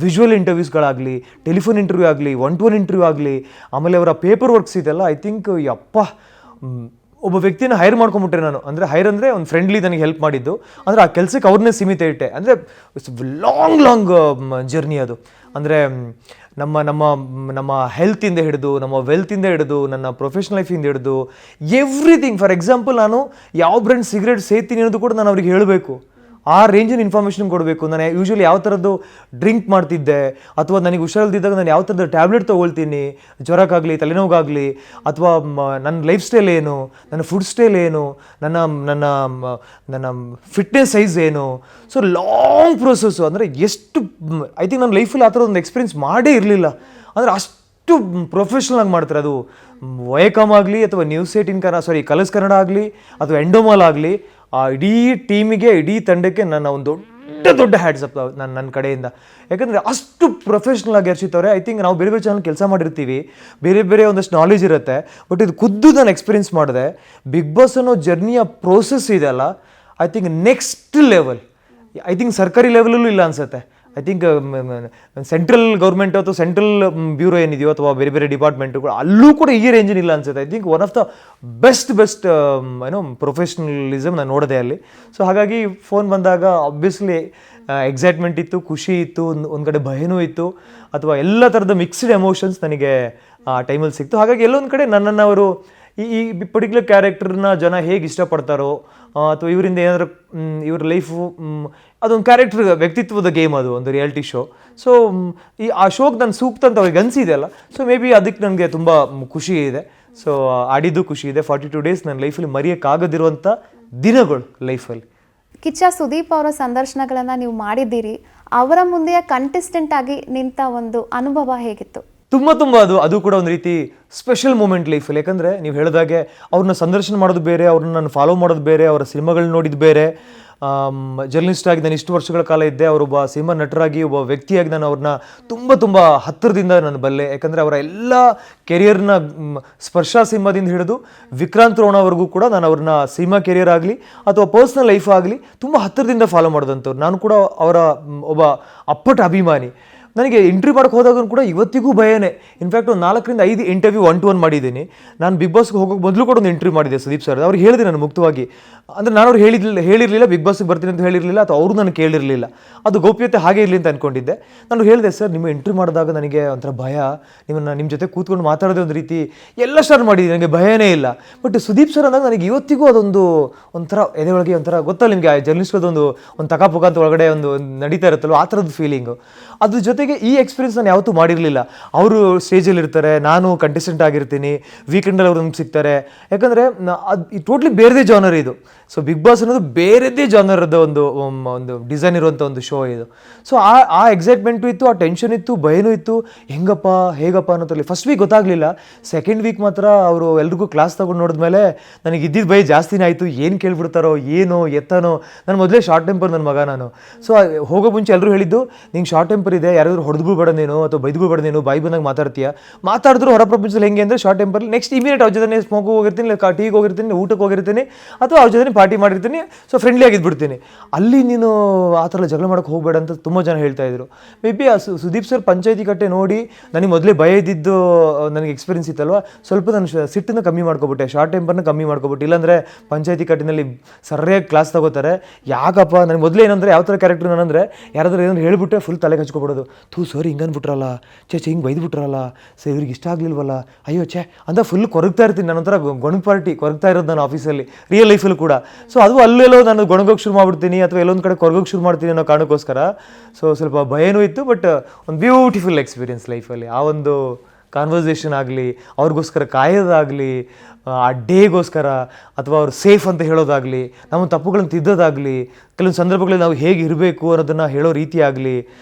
S1: ವಿಜುವಲ್ ಇಂಟರ್ವ್ಯೂಸ್ಗಳಾಗಲಿ, ಟೆಲಿಫೋನ್ ಇಂಟರ್ವ್ಯೂ ಆಗಲಿ, 1-to-1 ಇಂಟರ್ವ್ಯೂ ಆಗಲಿ, ಆಮೇಲೆ ಅವರ ಪೇಪರ್ ವರ್ಕ್ಸ್ ಇದೆಲ್ಲ. ಐ ಥಿಂಕ್ ಒಬ್ಬ ವ್ಯಕ್ತಿನ ಹೈರ್ ಮಾಡ್ಕೊಂಬಿಟ್ರೆ ನಾನು. ಅಂದರೆ ಹೈರ್ ಅಂದರೆ ಒಂದು ಫ್ರೆಂಡ್ಲಿ ನನಗೆ ಹೆಲ್ಪ್ ಮಾಡಿದ್ದು. ಅಂದರೆ ಆ ಕೆಲಸಕ್ಕೆ ಅವ್ರನ್ನೇ ಸೀಮಿತ ಇಟ್ಟೆ. ಅಂದರೆ ಲಾಂಗ್ ಜರ್ನಿ ಅದು. ಅಂದರೆ ನಮ್ಮ ನಮ್ಮ ನಮ್ಮ ಹೆಲ್ತಿಂದ ಹಿಡಿದು, ನಮ್ಮ ವೆಲ್ತಿಂದ ಹಿಡಿದು, ನನ್ನ ಪ್ರೊಫೆಷನಲ್ ಲೈಫಿಂದ ಹಿಡಿದು ಎವ್ರಿಥಿಂಗ್. ಫಾರ್ ಎಕ್ಸಾಂಪಲ್, ನಾನು ಯಾವ ಬ್ರ್ಯಾಂಡ್ ಸಿಗರೇಟ್ ಸೇತೀನಿ ಅನ್ನೋದು ಕೂಡ ನಾನು ಅವ್ರಿಗೆ ಹೇಳಬೇಕು. ಆ ರೇಂಜಿನ ಇನ್ಫಾರ್ಮೇಷನ್ ಕೊಡಬೇಕು. ನಾನು ಯೂಶ್ವಲಿ ಯಾವ ಥರದ್ದು ಡ್ರಿಂಕ್ ಮಾಡ್ತಿದ್ದೆ, ಅಥವಾ ನನಗೆ ಹುಷಾರಿಲ್ದಿದ್ದಾಗ ನಾನು ಯಾವ ಥರದ ಟ್ಯಾಬ್ಲೆಟ್ ತೊಗೊಳ್ತೀನಿ, ಜ್ವರಕ್ಕಾಗಲಿ, ತಲೆನೋವಾಗಲಿ, ಅಥವಾ ನನ್ನ ಲೈಫ್ ಸ್ಟೈಲ್ ಏನು, ನನ್ನ ಫುಡ್ ಸ್ಟೈಲ್ ಏನು, ನನ್ನ ನನ್ನ ಫಿಟ್ನೆಸ್ ಸೈಜ್ ಏನು. So long process. ಅಂದರೆ ಎಷ್ಟು, ಐ ಥಿಂಕ್ ನನ್ನ ಲೈಫಲ್ಲಿ ಆ ಥರ ಒಂದು ಎಕ್ಸ್ಪೀರಿಯನ್ಸ್ ಮಾಡೇ ಇರಲಿಲ್ಲ. ಅಂದರೆ ಅಷ್ಟು ಪ್ರೊಫೆಷ್ನಲ್ ಆಗಿ ಮಾಡ್ತಾರೆ. ಅದು ವಯಕಾಮ್ ಆಗಲಿ, ಅಥವಾ ನ್ಯೂಸ್ 18 ಕಲರ್ಸ್ ಕನ್ನಡ ಆಗಲಿ, ಅಥವಾ ಎಂಡೋಮಾಲ್ ಆಗಲಿ, ಆ ಇಡೀ ಟೀಮಿಗೆ, ಇಡೀ ತಂಡಕ್ಕೆ ನನ್ನ ಒಂದು ದೊಡ್ಡ ಹ್ಯಾಟ್ಸ್ ಅಪ್ ನನ್ನ ಕಡೆಯಿಂದ. ಯಾಕಂದರೆ ಅಷ್ಟು ಪ್ರೊಫೆಷ್ನಲ್ ಆಗಿ ಹರ್ಷಿತವ್ರೆ. ಐ ಥಿಂಕ್ ನಾವು ಬೇರೆ ಚಾನಲ್ ಕೆಲಸ ಮಾಡಿರ್ತೀವಿ, ಬೇರೆ ಒಂದಷ್ಟು ನಾಲೆಜ್ ಇರುತ್ತೆ. ಬಟ್ ಇದು ಖುದ್ದು ನಾನು ಎಕ್ಸ್ಪೀರಿಯನ್ಸ್ ಮಾಡಿದೆ. ಬಿಗ್ ಬಾಸ್ ಅನ್ನೋ ಜರ್ನಿಯ ಪ್ರೋಸೆಸ್ ಇದೆಯಲ್ಲ, I think next level. I think ಸರ್ಕಾರಿ ಲೆವೆಲಲ್ಲೂ ಇಲ್ಲ ಅನ್ಸುತ್ತೆ. ಐ ಥಿಂಕ್ ಸೆಂಟ್ರಲ್ ಗೌರ್ಮೆಂಟ್ ಅಥವಾ ಸೆಂಟ್ರಲ್ ಬ್ಯೂರೋ ಏನಿದೆಯೋ, ಅಥವಾ ಬೇರೆ ಡಿಪಾರ್ಟ್ಮೆಂಟ್ಗಳು, ಅಲ್ಲೂ ಕೂಡ ಈ ರೇಂಜಿನ ಇಲ್ಲ ಅನ್ಸುತ್ತೆ. I think one of the best professionalism ನಾನು ನೋಡಿದೆ ಅಲ್ಲಿ. ಸೊ ಹಾಗಾಗಿ ಫೋನ್ ಬಂದಾಗ ಆಬ್ವಿಯಸ್ಲಿ ಎಕ್ಸೈಟ್ಮೆಂಟ್ ಇತ್ತು, ಖುಷಿ ಇತ್ತು, ಒಂದು ಕಡೆ ಭಯನೂ ಇತ್ತು, ಅಥವಾ ಎಲ್ಲ ಥರದ ಮಿಕ್ಸ್ಡ್ ಎಮೋಷನ್ಸ್ ನನಗೆ ಆ ಟೈಮಲ್ಲಿ ಸಿಕ್ತು. ಹಾಗಾಗಿ ಎಲ್ಲೊಂದು ಕಡೆ ನನ್ನನ್ನು ಅವರು ಈ ಪರ್ಟಿಕ್ಯುಲರ್ ಕ್ಯಾರೆಕ್ಟರ್ನ ಜನ ಹೇಗೆ ಇಷ್ಟಪಡ್ತಾರೋ, ಅಥವಾ ಇವರಿಂದ ಏನಾದರೂ ಇವ್ರ ಲೈಫು, ಅದೊಂದು ಕ್ಯಾರೆಕ್ಟರ್ ವ್ಯಕ್ತಿತ್ವದ ಗೇಮ್, ಅದು ಒಂದು ರಿಯಾಲಿಟಿ ಶೋ. ಸೊ ಆ ಶೋಗೆ ನಾನು ಸೂಕ್ತ ಅಂತ ಅವ್ರಿಗೆ ಅನಿಸಿದೆಯಲ್ಲ. ಸೊ ಮೇ ಬಿ ಅದಕ್ಕೆ ನನಗೆ ತುಂಬ ಖುಷಿ ಇದೆ. ಸೊ ಆಡಿದ್ದು ಖುಷಿ ಇದೆ. 42 ಡೇಸ್ ನನ್ನ ಲೈಫಲ್ಲಿ ಮರೆಯೋಕ್ಕಾಗದಿರುವಂಥ ದಿನಗಳು ಲೈಫಲ್ಲಿ.
S2: ಕಿಚ್ಚ ಸುದೀಪ್ ಅವರ ಸಂದರ್ಶನಗಳನ್ನು ನೀವು ಮಾಡಿದ್ದೀರಿ. ಅವರ ಮುಂದೆಯ ಕಂಟೆಸ್ಟೆಂಟ್ ಆಗಿ ನಿಂತ ಒಂದು ಅನುಭವ ಹೇಗಿತ್ತು?
S1: ತುಂಬ ಅದು ಕೂಡ ಒಂದು ರೀತಿ ಸ್ಪೆಷಲ್ ಮೂಮೆಂಟ್ ಲೈಫಲ್ಲಿ. ಯಾಕಂದರೆ ನೀವು ಹೇಳಿದಾಗೆ ಅವ್ರನ್ನ ಸಂದರ್ಶನ ಮಾಡೋದು ಬೇರೆ, ಅವ್ರನ್ನ ನಾನು ಫಾಲೋ ಮಾಡೋದು ಬೇರೆ, ಅವರ ಸಿನಿಮಾಗಳನ್ನ ನೋಡಿದ್ದು ಬೇರೆ. ಜರ್ನಲಿಸ್ಟ್ ಆಗಿ ನಾನು ಇಷ್ಟು ವರ್ಷಗಳ ಕಾಲ ಇದ್ದೆ, ಅವರೊಬ್ಬ ಸಿನಿಮಾ ನಟರಾಗಿ ಒಬ್ಬ ವ್ಯಕ್ತಿಯಾಗಿ ನಾನು ಅವ್ರನ್ನ ತುಂಬ ಹತ್ತಿರದಿಂದ ನಾನು ಬಲ್ಲೆ. ಯಾಕಂದರೆ ಅವರ ಎಲ್ಲ ಕೆರಿಯರ್ನ ಸ್ಪರ್ಶ ಸಿನಿಮಾದಿಂದ ಹಿಡಿದು ವಿಕ್ರಾಂತ್ ರೋಣವರೆಗೂ ಕೂಡ ನಾನು ಅವ್ರನ್ನ ಸಿನಿಮಾ ಕೆರಿಯರ್ ಆಗಲಿ ಅಥವಾ ಪರ್ಸ್ನಲ್ ಲೈಫ್ ಆಗಲಿ ತುಂಬ ಹತ್ತಿರದಿಂದ ಫಾಲೋ ಮಾಡೋದಂಥವ್ರು. ನಾನು ಕೂಡ ಅವರ ಒಬ್ಬ ಅಪ್ಪಟ ಅಭಿಮಾನಿ. ನನಗೆ ಇಂಟರ್ವ್ಯೂ ಮಾಡೋಕ್ಕೆ ಹೋದಾಗ ಕೂಡ ಇವತ್ತಿಗೂ ಭಯನೇ. ಇನ್ಫ್ಯಾಕ್ಟ್ ಒಂದು 4ರಿಂದ 5 ಇಂಟರ್ವ್ಯೂ 1-to-1 ಮಾಡಿದ್ದೀನಿ. ನಾನು ಬಿಗ್ ಬಾಸ್ಗೆ ಹೋಗೋಕೆ ಮೊದಲು ಕೂಡ ಒಂದು ಇಂಟರ್ವ್ಯೂ ಮಾಡಿದ್ದೆ ಸುದೀಪ್ ಸರ್. ಅವ್ರಿಗೆ ಹೇಳಿದೆ ನಾನು ಮುಕ್ತವಾಗಿ, ಅಂದರೆ ನಾನು ಅವ್ರು ಹೇಳಿರಲಿಲ್ಲ ಬಿಗ್ ಬಾಸ್ಗೆ ಬರ್ತೀನಿ ಅಂತ ಹೇಳಿರಲಿಲ್ಲ, ಅಥವಾ ಅವರು ನನಗೆ ಕೇಳಿರಲಿಲ್ಲ. ಅದು ಗೌಪ್ಯತೆ ಹಾಗೆ ಇರಲಿ ಅಂತ ಅಂದ್ಕೊಂಡಿದ್ದೆ. ನಾನು ಹೇಳಿದೆ, ಸರ್ ನಿಮ್ಮ ಇಂಟರ್ವ್ಯೂ ಮಾಡಿದಾಗ ನನಗೆ ಒಂಥರ ಭಯ, ನಿಮ್ಮ ಜೊತೆ ಕೂತ್ಕೊಂಡು ಮಾತಾಡೋದೇ ಒಂದು ರೀತಿ ಎಲ್ಲ ಸ್ಟಾರ್ಟ್ ಮಾಡಿದ್ದೀನಿ, ನನಗೆ ಭಯನೇ ಇಲ್ಲ. ಬಟ್ ಸುದೀಪ್ ಸರ್ ಅಂದಾಗ ನನಗೆ ಇವತ್ತಿಗೂ ಅದೊಂದು ಒಂಥರ ಎದೆ ಒಳಗೆ ಒಂಥರ ಗೊತ್ತಲ್ಲ ನಿಮಗೆ, ಜರ್ನಲಿಸ್ಟ್ಗಳದೊಂದು ತಕಾಪುಕ ಅಂತ ಒಳಗಡೆ ಒಂದು ನಡೀತಾ ಇರುತ್ತಲ್ವ, ಆ ಥರದ್ದು ಫೀಲಿಂಗು. ಅದ್ರ ಜೊತೆಗೆ ಈ ಎಕ್ಸ್ಪೀರಿಯನ್ಸ್ ನಾನು ಯಾವತ್ತೂ ಮಾಡಿರಲಿಲ್ಲ. ಅವರು ಸ್ಟೇಜಲ್ಲಿ ಇರ್ತಾರೆ, ನಾನು ಕಂಟೆಸ್ಟೆಂಟ್ ಆಗಿರ್ತೀನಿ, ವೀಕೆಂಡಲ್ಲಿ ಅವ್ರು ನಮ್ಗೆ ಸಿಗ್ತಾರೆ. ಯಾಕಂದರೆ ಅದು ಟೋಟ್ಲಿ ಬೇರೆದೇ ಜಾನರ್ ಇದು. ಸೊ ಬಿಗ್ ಬಾಸ್ ಅನ್ನೋದು ಬೇರೆದೇ ಜಾನರ್ದ ಒಂದು ಡಿಸೈನ್ ಇರುವಂಥ ಒಂದು ಶೋ ಇದು. ಸೊ ಆ ಎಕ್ಸೈಟ್ಮೆಂಟು ಇತ್ತು, ಆ ಟೆನ್ಷನ್ ಇತ್ತು, ಭಯನೂ ಇತ್ತು, ಹೇಗಪ್ಪ ಅನ್ನೋದ್ರಲ್ಲಿ. ಫಸ್ಟ್ ವೀಕ್ ಗೊತ್ತಾಗಲಿಲ್ಲ. ಸೆಕೆಂಡ್ ವೀಕ್ ಮಾತ್ರ ಅವರು ಎಲ್ರಿಗೂ ಕ್ಲಾಸ್ ತೊಗೊಂಡು ನೋಡಿದ್ಮೇಲೆ ನನಗೆ ಇದ್ದಿದ್ದು ಭಯ ಜಾಸ್ತಿನೇ ಆಯಿತು. ಏನು ಕೇಳ್ಬಿಡ್ತಾರೋ ಏನೋ ಎತ್ತನೋ. ನಾನು ಮೊದಲೇ ಶಾರ್ಟ್ ಟೆಂಪರ್ ನನ್ನ ಮಗ ನಾನು. ಸೊ ಹೋಗೋ ಮುಂಚೆ ಎಲ್ಲರೂ ಹೇಳಿದ್ದು, ನಿಂಗೆ ಶಾರ್ಟ್ ಟೆಂಪರ್ ಇದೆ, ಯಾರಾದರೂ ಹೊಡೆದ್ಬಿಡ್ಬೇಡನೇನೋ ಅಥವಾ ಬೈದ್ಬಿಡ್ಬೇಡನೇನೋ, ಬಾಯಿ ಬಂದಾಗ ಮಾತಾಡಿದ್ರು ಹೊರ ಪ್ರಪಂಚದಲ್ಲಿ ಹೆಂಗೆ ಅಂದರೆ ಶಾರ್ಟ್ ಟೆಂಪರ್. ನೆಕ್ಸ್ಟ್ ಇಮಿಡಿಯೇಟ್ ಅವ್ರ ಜೊತೆ ಸ್ಮೋಕ್ ಹೋಗಿರ್ತೀನಿ, ಇಲ್ಲ ಟೀಗೆ ಹೋಗಿರ್ತೀನಿ, ಊಟಕ್ಕೆ ಹೋಗಿರ್ತೀನಿ, ಅಥವಾ ಅವ್ರ ಜೊತೆ ಪಾರ್ಟಿ ಮಾಡಿರ್ತೀನಿ. ಸೊ ಫ್ರೆಂಡ್ಲಿ ಆಗಿದ್ಬಿಡ್ತೀನಿ. ಅಲ್ಲಿ ನೀನು ಆ ಥರ ಜಗಳ ಮಾಡೋಕ್ಕೆ ಹೋಗಬೇಡ ಅಂತ ತುಂಬ ಜನ ಹೇಳ್ತಾ ಇದ್ರು. ಮೇ ಬಿ ಸುದೀಪ್ ಸರ್ ಪಂಚಾಯತಿ ಕಟ್ಟೆ ನೋಡಿ ನನಗೆ ಮೊದಲೇ ಭಯ ಇದ್ದಿದ್ದು, ನನಗೆ ಎಕ್ಸ್ಪೀರಿಯನ್ಸ್ ಇತ್ತಲ್ವ, ಸ್ವಲ್ಪ ನಾನು ಸಿಟ್ಟನ್ನು ಕಮ್ಮಿ ಮಾಡ್ಕೊಬಿಟ್ಟೆ, ಶಾರ್ಟ್ ಟೆಂಪರ್ನ ಕಮ್ಮಿ ಮಾಡ್ಕೊಬಿಟ್ಟು. ಇಲ್ಲಾಂದರೆ ಪಂಚಾಯತಿ ಕಟ್ಟಿನಲ್ಲಿ ಸರಿಯಾಗಿ ಕ್ಲಾಸ್ ತಗೋತಾರೆ. ಯಾಕಪ್ಪ ನನಗೆ ಮೊದಲೇ ಏನಂದರೆ ಯಾವ ಥರ ಕ್ಯಾರೆಕ್ಟರ್ ನಾನಂದರೆ, ಯಾರಾದರೂ ಏನಾದ್ರು ಹೇಳ್ಬಿಟ್ಟೆ ಫುಲ್ ತಲೆಗೆ ಹಚ್ಕೊಬಿಡೋದು. ಸರ್ ಹಿಂಗೆ ಅಂದ್ಬಿಟ್ರಲ್ಲ, ಹಿಂಗೆ ಬೈದ್ಬಿಟ್ರಲ್ಲ, ಸರ್ ಇವ್ರಿಗೆ ಇಷ್ಟ ಆಗಲಿಲ್ವಲ್ಲ, ಅಯ್ಯೋ ಅಂತ ಫುಲ್ ಕೊರಗ್ತಾ ಇರ್ತೀನಿ. ನಾನು ಒಂಥರ ಕೊರಗ್ತಾ ಇರೋದು ನಾನು ಆಫೀಸಲ್ಲಿ, ರಿಯಲ್ ಲೈಫಲ್ಲಿ ಕೂಡ. ಸೊ ಅದು ಅಲ್ಲೆಲ್ಲೋ ನಾನು ಗೊಣಗೋಗಿ ಶುರು ಮಾಡ್ಬಿಡ್ತೀನಿ, ಅಥವಾ ಎಲ್ಲೊಂದು ಕಡೆ ಕೊರಗೋಗಿ ಶುರು ಮಾಡ್ತೀನಿ ಅನ್ನೋ ಕಾರಣಕ್ಕೋಸ್ಕರ. ಸೊ ಸ್ವಲ್ಪ ಭಯನೂ ಇತ್ತು, ಬಟ್ ಒಂದು ಬ್ಯೂಟಿಫುಲ್ ಎಕ್ಸ್ಪೀರಿಯನ್ಸ್ ಲೈಫಲ್ಲಿ. ಆ ಒಂದು ಕಾನ್ವರ್ಸೇಷನ್ ಆಗಲಿ, ಅವ್ರಿಗೋಸ್ಕರ ಕಾಯೋದಾಗಲಿ, ಆ ಡೇಗೋಸ್ಕರ, ಅಥವಾ ಅವ್ರು ಸೇಫ್ ಅಂತ ಹೇಳೋದಾಗಲಿ, ನಮ್ಮ ತಪ್ಪುಗಳನ್ನು ತಿದ್ದೋದಾಗಲಿ, ಕೆಲವೊಂದು ಸಂದರ್ಭಗಳಲ್ಲಿ ನಾವು ಹೇಗೆ ಇರಬೇಕು ಅನ್ನೋದನ್ನು ಹೇಳೋ ರೀತಿ ಆಗಲಿ.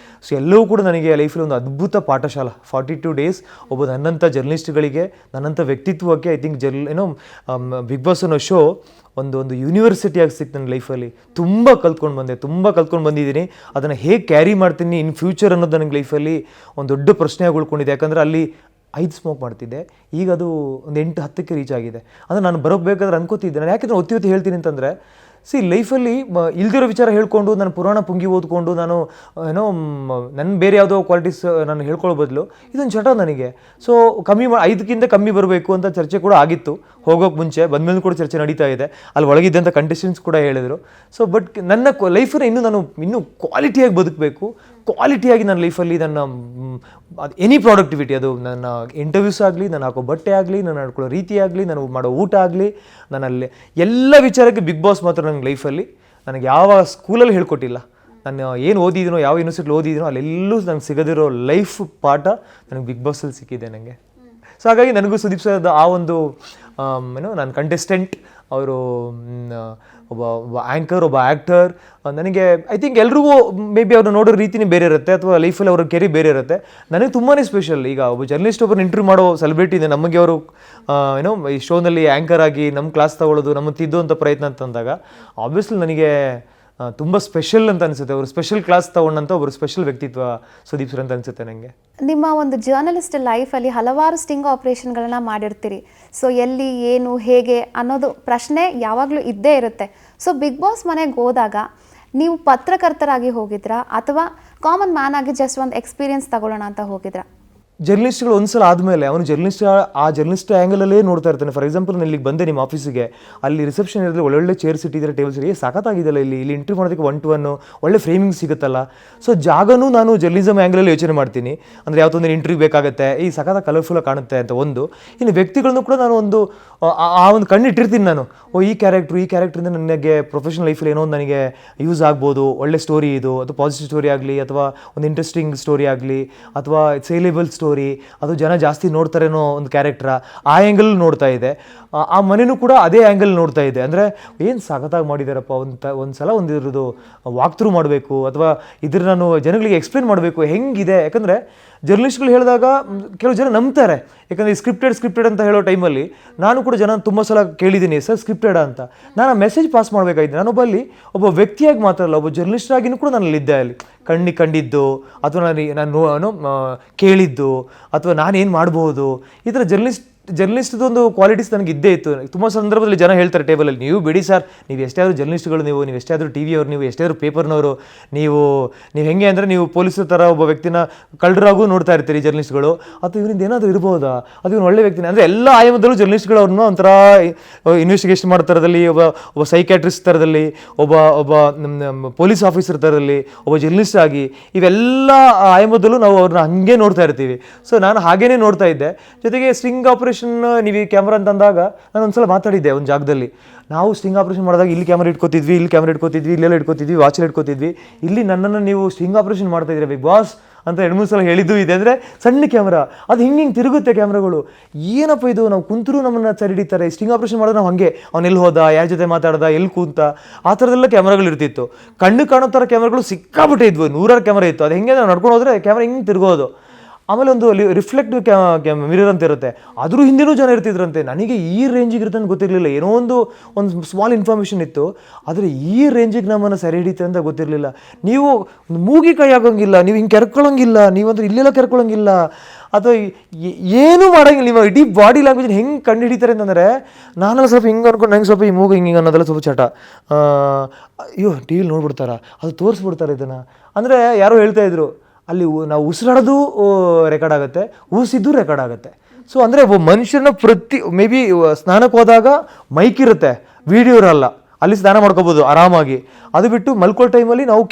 S1: ಸೊ ಎಲ್ಲವೂ ಕೂಡ ನನಗೆ ಲೈಫಲ್ಲಿ ಒಂದು ಅದ್ಭುತ ಪಾಠಶಾಲಾ. 42 ಡೇಸ್ ಒಬ್ಬ ನನ್ನಂಥ ಜರ್ನಲಿಸ್ಟ್ಗಳಿಗೆ, ನನ್ನಂಥ ವ್ಯಕ್ತಿತ್ವಕ್ಕೆ, ಐ ಥಿಂಕ್ ಬಿಗ್ ಬಾಸ್ ಅನ್ನೋ ಶೋ ಒಂದು ಯೂನಿವರ್ಸಿಟಿಯಾಗಿ ಸಿಕ್ತು ನನ್ನ ಲೈಫಲ್ಲಿ. ತುಂಬ ಕಲ್ತ್ಕೊಂಡು ಬಂದಿದ್ದೀನಿ. ಅದನ್ನು ಹೇಗೆ ಕ್ಯಾರಿ ಮಾಡ್ತೀನಿ ಇನ್ ಫ್ಯೂಚರ್ ಅನ್ನೋದು ನನಗೆ ಲೈಫಲ್ಲಿ ಒಂದು ದೊಡ್ಡ ಪ್ರಶ್ನೆಯಾಗಿ ಉಳ್ಕೊಂಡಿದೆ. ಯಾಕಂದರೆ ಅಲ್ಲಿ 5 ಸ್ಮೋಕ್ ಮಾಡ್ತಿದ್ದೆ, ಈಗ ಅದು ಒಂದು 8-10ಕ್ಕೆ ರೀಚ್ ಆಗಿದೆ. ಅಂದರೆ ನಾನು ಬರೋಬೇಕಾದ್ರೆ ಅನ್ಕೋತಿದ್ದೆ. ನಾನು ಯಾಕೆ ಒತ್ತಿ ಹೇಳ್ತೀನಿ ಅಂತಂದರೆ, ಲೈಫಲ್ಲಿ ಇಲ್ದಿರೋ ವಿಚಾರ ಹೇಳ್ಕೊಂಡು, ನಾನು ಪುರಾಣ ಪುಂಗಿ ಓದ್ಕೊಂಡು, ನಾನು ನನ್ನ ಬೇರೆ ಯಾವುದೋ ಕ್ವಾಲಿಟೀಸ್ ನಾನು ಹೇಳ್ಕೊಳ್ಳೋ ಬದಲು ಇದೊಂದು ಚಟ ನನಗೆ. ಸೊ 5ಕ್ಕಿಂತ ಕಮ್ಮಿ ಬರಬೇಕು ಅಂತ ಚರ್ಚೆ ಕೂಡ ಆಗಿತ್ತು ಹೋಗೋಕೆ ಮುಂಚೆ. ಬಂದಮೇಲೆ ಕೂಡ ಚರ್ಚೆ ನಡೀತಾ ಇದೆ. ಅಲ್ಲಿ ಒಳಗಿದ್ದಂಥ ಕಂಟೆಸ್ಟೆಂಟ್ಸ್ ಕೂಡ ಹೇಳಿದರು. ಸೊ ಬಟ್ ನನ್ನ ಲೈಫನ್ನು ಇನ್ನೂ ಕ್ವಾಲಿಟಿಯಾಗಿ ಬದುಕಬೇಕು. ಕ್ವಾಲಿಟಿಯಾಗಿ ನನ್ನ ಲೈಫಲ್ಲಿ ನನ್ನ ಎನಿ ಪ್ರಾಡಕ್ಟಿವಿಟಿ, ಅದು ನನ್ನ ಇಂಟರ್ವ್ಯೂಸ್ ಆಗಲಿ, ನಾನು ಹಾಕೋ ಬಟ್ಟೆ ಆಗಲಿ, ನಾನು ನಡ್ಕೊಳ್ಳೋ ರೀತಿ ಆಗಲಿ, ನಾನು ಮಾಡೋ ಊಟ ಆಗಲಿ, ನನ್ನಲ್ಲಿ ಎಲ್ಲ ವಿಚಾರಕ್ಕೆ ಬಿಗ್ ಬಾಸ್ ಮಾತ್ರ ನನ್ನ ಲೈಫಲ್ಲಿ ನನಗೆ ಯಾವ ಸ್ಕೂಲಲ್ಲಿ ಹೇಳ್ಕೊಟ್ಟಿಲ್ಲ. ನಾನು ಏನು ಓದಿದ್ದೀನೋ, ಯಾವ ಯೂನಿವರ್ಸಿಟಿಲಿ ಓದಿದ್ದೀನೋ, ಅಲ್ಲೆಲ್ಲೂ ನನಗೆ ಸಿಗದಿರೋ ಲೈಫ್ ಪಾಠ ನನಗೆ ಬಿಗ್ ಬಾಸಲ್ಲಿ ಸಿಕ್ಕಿದೆ ನನಗೆ. ಸೊ ಹಾಗಾಗಿ ನನಗೂ ಸುದೀಪ್ ಸರ್ ಆ ಒಂದು ನಾನು ಕಂಟೆಸ್ಟೆಂಟ್, ಅವರು ಒಬ್ಬ ಆ್ಯಂಕರ್, ಒಬ್ಬ ಆ್ಯಕ್ಟರ್. ನನಗೆ ಐ ಥಿಂಕ್ ಎಲ್ರಿಗೂ ಮೇ ಬಿ ಅವ್ರನ್ನ ನೋಡೋ ರೀತಿನೇ ಬೇರೆ ಇರುತ್ತೆ, ಅಥವಾ ಲೈಫಲ್ಲಿ ಅವ್ರ ಕೆರಿ ಬೇರೆ ಇರುತ್ತೆ. ನನಗೆ ತುಂಬಾ ಸ್ಪೆಷಲ್. ಈಗ ಒಬ್ಬ ಜರ್ನಲಿಸ್ಟ್ ಒಬ್ಬರು ಇಂಟರ್ವ್ಯೂ ಮಾಡೋ ಸೆಲೆಬ್ರಿಟಿ ಇದೆ, ನಮಗೆ ಅವರು ಈ ಶೋನಲ್ಲಿ ಆ್ಯಂಕರ್ ಆಗಿ ನಮ್ಮ ಕ್ಲಾಸ್ ತಗೊಳ್ಳೋದು, ನಮ್ಮ ತಿದ್ದುವಂಥ ಪ್ರಯತ್ನ ಅಂತಂದಾಗ ಆಬ್ವಿಯಸ್ಲಿ ನನಗೆ ತುಂಬ ಸ್ಪೆಷಲ್ ಅಂತ ಅನಿಸುತ್ತೆ. ಅವರು ಸ್ಪೆಷಲ್ ಕ್ಲಾಸ್ ತಗೊಂಡಂಥ ಒಬ್ಬರು ಸ್ಪೆಷಲ್ ವ್ಯಕ್ತಿತ್ವ ಸುದೀಪ್ ಸರ್ ಅಂತ ಅನಿಸುತ್ತೆ ನನಗೆ.
S2: ನಿಮ್ಮ ಒಂದು ಜರ್ನಲಿಸ್ಟ್ ಲೈಫಲ್ಲಿ ಹಲವಾರು ಸ್ಟಿಂಗ್ ಆಪ್ರೇಷನ್ಗಳನ್ನ ಮಾಡಿರ್ತೀರಿ. ಸೊ ಎಲ್ಲಿ, ಏನು, ಹೇಗೆ ಅನ್ನೋದು ಪ್ರಶ್ನೆ ಯಾವಾಗಲೂ ಇದ್ದೇ ಇರುತ್ತೆ. ಸೊ ಬಿಗ್ ಬಾಸ್ ಮನೆಗೆ ಹೋದಾಗ ನೀವು ಪತ್ರಕರ್ತರಾಗಿ ಹೋಗಿದ್ರಾ, ಅಥವಾ ಕಾಮನ್ ಮ್ಯಾನ್ ಆಗಿ ಜಸ್ಟ್ ಒಂದು ಎಕ್ಸ್ಪೀರಿಯನ್ಸ್ ತಗೊಳ್ಳೋಣ ಅಂತ ಹೋಗಿದ್ರಾ?
S1: ಜರ್ನಲಿಸ್ಟ್ಗಳು ಒಂದ್ಸಲ ಆದಮೇಲೆ ಅವನು ಜರ್ನಲಿಸ್ಟ್ ಆ್ಯಂಗಲಲ್ಲೇ ನೋಡ್ತಾ ಇರ್ತಾನೆ. ಫಾರ್ ಎಕ್ಸಾಂಪಲ್ ನಾನು ಇಲ್ಲಿಗೆ ಬಂದೆ ನಿಮ್ಮ ಆಫೀಸಿಗೆ, ಅಲ್ಲಿ ರಿಸೆಪ್ಷನ್ ಇರಲಿ, ಒಳ್ಳೊಳ್ಳೆ ಚೇರ್ಸ್ ಇಟ್ಟಿದ್ದಾರೆ, ಟೇಬಲ್ಸ್ ಇರಿ, ಸಾಕತ್ತಾಗಿದೆಯಲ್ಲ ಇಲ್ಲಿ ಇಂಟರ್ವ್ಯೂ ಮಾಡೋದಕ್ಕೆ 1-to-1 ಒಳ್ಳೆ ಫ್ರೇಮಿಂಗ್ ಸಿಗುತ್ತಲ್ಲ. ಸೊ ಜಾಗನೂ ನಾನು ಜರ್ನಲಿಸಮ್ ಆ್ಯಂಗಲಲ್ಲಿ ಯೋಚನೆ ಮಾಡ್ತೀನಿ. ಅಂದರೆ ಯಾವತ್ತೊಂದು ಇಂಟರ್ವ್ಯೂ ಬೇಕಾಗುತ್ತೆ, ಈ ಸಖತ್ತಾಗಿ ಕಲರ್ಫುಲ್ಲಾಗಿ ಕಾಣುತ್ತೆ ಅಂತ ಒಂದು. ಇನ್ನು ವ್ಯಕ್ತಿಗಳನ್ನು ಕೂಡ ನಾನು ಆ ಒಂದು ಕಣ್ಣಿಟ್ಟಿರ್ತೀನಿ ನಾನು. ಈ ಕ್ಯಾರೆಕ್ಟ್ರಿಂದ ನನಗೆ ಪ್ರೊಫೆಷನಲ್ ಲೈಫಲ್ಲಿ ಏನೋ ಒಂದು ನನಗೆ ಯೂಸ್ ಆಗ್ಬೋದು, ಒಳ್ಳೆ ಸ್ಟೋರಿ ಇದು, ಅಥವಾ ಪಾಸಿಟಿವ್ ಸ್ಟೋರಿ ಆಗಲಿ, ಅಥವಾ ಒಂದು ಇಂಟ್ರೆಸ್ಟಿಂಗ್ ಸ್ಟೋರಿ ಆಗಲಿ, ಅಥವಾ ಸೇಲೇಬಲ್ ಸ್ಟೋರಿ ಸ್ಟೋರಿ, ಅದು ಜನ ಜಾಸ್ತಿ ನೋಡ್ತಾರೇನೋ ಒಂದು ಕ್ಯಾರೆಕ್ಟ್ರ, ಆ ಆ್ಯಂಗಲ್ ನೋಡ್ತಾ ಇದೆ. ಆ ಮನೆಯೂ ಕೂಡ ಅದೇ ಆ್ಯಂಗಲ್ ನೋಡ್ತಾ ಇದೆ. ಅಂದರೆ ಏನು ಸಖತ್ತಾಗಿ ಮಾಡಿದ್ದಾರಪ್ಪ, ಒಂದು ಸಲ ಇದ್ರದ್ದು ವಾಕ್ ಥ್ರೂ ಮಾಡಬೇಕು, ಅಥವಾ ಇದ್ರ ನಾನು ಜನಗಳಿಗೆ ಎಕ್ಸ್ಪ್ಲೇನ್ ಮಾಡಬೇಕು ಹೆಂಗಿದೆ. ಯಾಕಂದರೆ ಜರ್ನಲಿಸ್ಟ್ಗಳು ಹೇಳಿದಾಗ ಕೆಲವು ಜನ ನಂಬ್ತಾರೆ. ಯಾಕಂದರೆ ಸ್ಕ್ರಿಪ್ಟೆಡ್ ಅಂತ ಹೇಳೋ ಟೈಮಲ್ಲಿ ನಾನು ಕೂಡ ಜನ ತುಂಬ ಸಲ ಕೇಳಿದ್ದೀನಿ, ಸರ್ ಸ್ಕ್ರಿಪ್ಟೆಡಾ ಅಂತ. ನಾನು ಆ ಮೆಸೇಜ್ ಪಾಸ್ ಮಾಡಬೇಕಾಗಿದೆ. ಒಬ್ಬ ವ್ಯಕ್ತಿಯಾಗಿ ಮಾತ್ರಲ್ಲ, ಒಬ್ಬ ಜರ್ನಲಿಸ್ಟ್ ಆಗಿನೂ ಕೂಡ ನಾನಲ್ಲಿದ್ದೆ. ಅಲ್ಲಿ ಕಂಡಿದ್ದು, ಅಥವಾ ನಾನು ಕೇಳಿದ್ದು, ಅಥವಾ ನಾನೇನು ಮಾಡ್ಬೋದು, ಈ ಥರ ಜರ್ನಲಿಸ್ಟ್ದು ಒಂದು ಕ್ವಾಲಿಟೀಸ್ ನನಗೆ ಇದ್ದೇ ಇತ್ತು. ತುಂಬ ಸಂದರ್ಭದಲ್ಲಿ ಜನ ಹೇಳ್ತಾರೆ ಟೇಬಲಲ್ಲಿ, ನೀವು ಬಿಡಿ ಸರ್, ನೀವು ಎಷ್ಟಾದರೂ ಜರ್ನಲಿಸ್ಟ್ಗಳು, ನೀವು ಎಷ್ಟಾದರೂ ಟಿ ವಿಯವರು, ನೀವು ಎಷ್ಟಾದರೂ ಪೇಪರ್ನವರು, ನೀವು ಹೆಂಗೆ ಅಂದರೆ ನೀವು ಪೊಲೀಸರ ಥರ ಒಬ್ಬ ವ್ಯಕ್ತಿನ ಕಳ್ಳರಾಗೂ ನೋಡ್ತಾ ಇರ್ತೀರಿ ಜರ್ನಲಿಸ್ಟ್ಗಳು, ಅಥವಾ ಇವರಿಂದ ಏನಾದರೂ ಇರ್ಬೋದಾ, ಅದು ಇವನು ಒಳ್ಳೆ ವ್ಯಕ್ತಿನ. ಅಂದರೆ ಎಲ್ಲ ಆಯಾಮದಲ್ಲೂ ಜರ್ನಲಿಸ್ಟ್ಗಳು ಅವ್ರನ್ನ ಒಂಥರ ಇನ್ವೆಸ್ಟಿಗೇಷನ್ ಮಾಡೋ ಥರದಲ್ಲಿ, ಒಬ್ಬ ಸೈಕ್ಯಾಟ್ರಿಸ್ಟ್ ಥರದಲ್ಲಿ, ಒಬ್ಬ ಪೊಲೀಸ್ ಆಫೀಸರ್ ಥರದಲ್ಲಿ, ಒಬ್ಬ ಜರ್ನಲಿಸ್ಟ್ ಆಗಿ, ಇವೆಲ್ಲ ಆಯಾಮದಲ್ಲೂ ನಾವು ಅವ್ರನ್ನ ಹಾಗೆ ನೋಡ್ತಾ ಇರ್ತೀವಿ. ಸೊ ನಾನು ಹಾಗೇನೇ ನೋಡ್ತಾ ಇದ್ದೆ. ಜೊತೆಗೆ ಸ್ಟಿಂಗ್ ಆಪರೇಷನ್, ನೀವು ಈ ಕ್ಯಾಮ್ರಾ ಅಂತ ಅಂದಾಗ ನಾನು ಒಂದ್ಸಲ ಮಾತಾಡಿದ್ದೆ ಒಂದು ಜಾಗದಲ್ಲಿ. ನಾವು ಸ್ಟಿಂಗ್ ಆಪರೇಷನ್ ಮಾಡಿದಾಗ ಇಲ್ಲಿ ಕ್ಯಾಮ್ರಾ ಇಟ್ಕೋತಿದ್ವಿ, ಇಲ್ಲೆಲ್ಲ ಇಟ್ಕೋತಿದ್ವಿ, ವಾಚಲ್ಲಿ ಇಟ್ಕೋತಿದ್ವಿ. ಇಲ್ಲಿ ನನ್ನನ್ನು ನೀವು ಸ್ಟಿಂಗ್ ಆಪರೇಷನ್ ಮಾಡ್ತಾ ಇದ್ದೀರಾ ಬಿಗ್ ಬಾಸ್ ಅಂತ 2-3 ಸಲ ಹೇಳಿದ್ದು ಇದೆ. ಅಂದರೆ ಸಣ್ಣ ಕ್ಯಾಮ್ರಾ, ಅದು ಹಿಂಗೆ ತಿರುಗುತ್ತೆ ಕ್ಯಾಮ್ರಾಗಳು. ಏನಪ್ಪ ಇದು, ನಾವು ಕುಂತರೂ ನಮ್ಮನ್ನು ಸರಿ ಹಿಡಿತಾರೆ. ಸ್ಟಿಂಗ್ ಆಪರೇಷನ್ ಮಾಡಿದ್ರೆ ನಾವು ಹಾಗೆ, ಅವ್ನು ಎಲ್ಲಿ ಹೋದ, ಯಾರ ಜೊತೆ ಮಾತಾಡ್ದ, ಎಲ್ಲಿ ಕೂತ, ಆ ಥರದ್ದೆಲ್ಲ ಕ್ಯಾಮ್ರಾಗಳು ಇರ್ತಿತ್ತು. ಕಣ್ಣು ಕಾಣೋ ಥರ ಕ್ಯಾಮ್ರಾಗಳು ಸಿಕ್ಕಾಬಿಟ್ಟೆ ಇದ್ವು, 100 ಕ್ಯಾಮ್ರಾ ಇತ್ತು. ಅದು ಹೆಂಗೆ ನಾವು ನಡ್ಕೊಂಡು ಹೋದರೆ ಕ್ಯಾಮ್ರಾ ಹಿಂಗೆ ತಿರುಗೋದು. ಆಮೇಲೆ ಒಂದು ರಿಫ್ಲೆಕ್ಟಿವ್ ಮಿರರ್ ಅಂತ ಇರುತ್ತೆ, ಅದ್ರ ಹಿಂದೆನೂ ಜನ ಇರ್ತಿದ್ರಂತೆ. ನನಗೆ ಈ ರೇಂಜಿಗೆ ಇರುತ್ತೆ ಅಂತ ಗೊತ್ತಿರಲಿಲ್ಲ. ಏನೋ ಒಂದು ಸ್ಮಾಲ್ ಇನ್ಫಾರ್ಮೇಷನ್ ಇತ್ತು, ಆದರೆ ಈ ರೇಂಜಿಗೆ ನಮ್ಮನ್ನು ಸೆರೆ ಹಿಡಿತೆ ಅಂತ ಗೊತ್ತಿರಲಿಲ್ಲ. ನೀವು ಮೂಗಿ ಕೈ ಆಗೋಂಗಿಲ್ಲ, ನೀವು ಹಿಂಗೆ ಕೆರ್ಕೊಳ್ಳೋಂಗಿಲ್ಲ, ನೀವಂದ್ರೆ ಇಲ್ಲೆಲ್ಲ ಕೆರ್ಕೊಳ್ಳೋಂಗಿಲ್ಲ, ಅಥವಾ ಏನೂ ಮಾಡೋಂಗಿಲ್ಲ. ನೀವು ಇಡೀ ಬಾಡಿ ಲ್ಯಾಂಗ್ವೇಜ್ ಹೆಂಗೆ ಕಂಡು ಹಿಡಿತಾರೆ ಅಂತಂದರೆ, ನಾನೆಲ್ಲ ಸ್ವಲ್ಪ ಹಿಂಗೆ ಅನ್ಕೊಂಡು ನಂಗೆ ಸ್ವಲ್ಪ ಈ ಮೂಗು ಹಿಂಗೆ ಅನ್ನೋದೆಲ್ಲ ಸ್ವಲ್ಪ ಚಟ. ಅಯ್ಯೋ ಟಿ ವಿಲಿ ನೋಡ್ಬಿಡ್ತಾರ, ಅದು ತೋರಿಸ್ಬಿಡ್ತಾರೆ ಇದನ್ನು. ಅಂದರೆ ಯಾರೋ ಹೇಳ್ತಾ ಇದ್ರು, ಅಲ್ಲಿ ನಾವು ಉಸಿರಾಡೋದು ರೆಕಾರ್ಡ್ ಆಗುತ್ತೆ, ಊಸಿದ್ದು ರೆಕಾರ್ಡ್ ಆಗುತ್ತೆ. ಸೊ ಅಂದರೆ ಒಬ್ಬ ಮನುಷ್ಯನ ಮೇ ಬಿ ಸ್ನಾನಕ್ಕೆ ಹೋದಾಗ ಮೈಕ್ ಇರುತ್ತೆ, ವಿಡಿಯೋ ಇರಲ್ಲ, ಅಲ್ಲಿ ಸ್ನಾನ ಮಾಡ್ಕೋಬೋದು ಆರಾಮಾಗಿ. ಅದು ಬಿಟ್ಟು ಮಲ್ಕೊಳ್ಳೋ ಟೈಮಲ್ಲಿ ನಾವು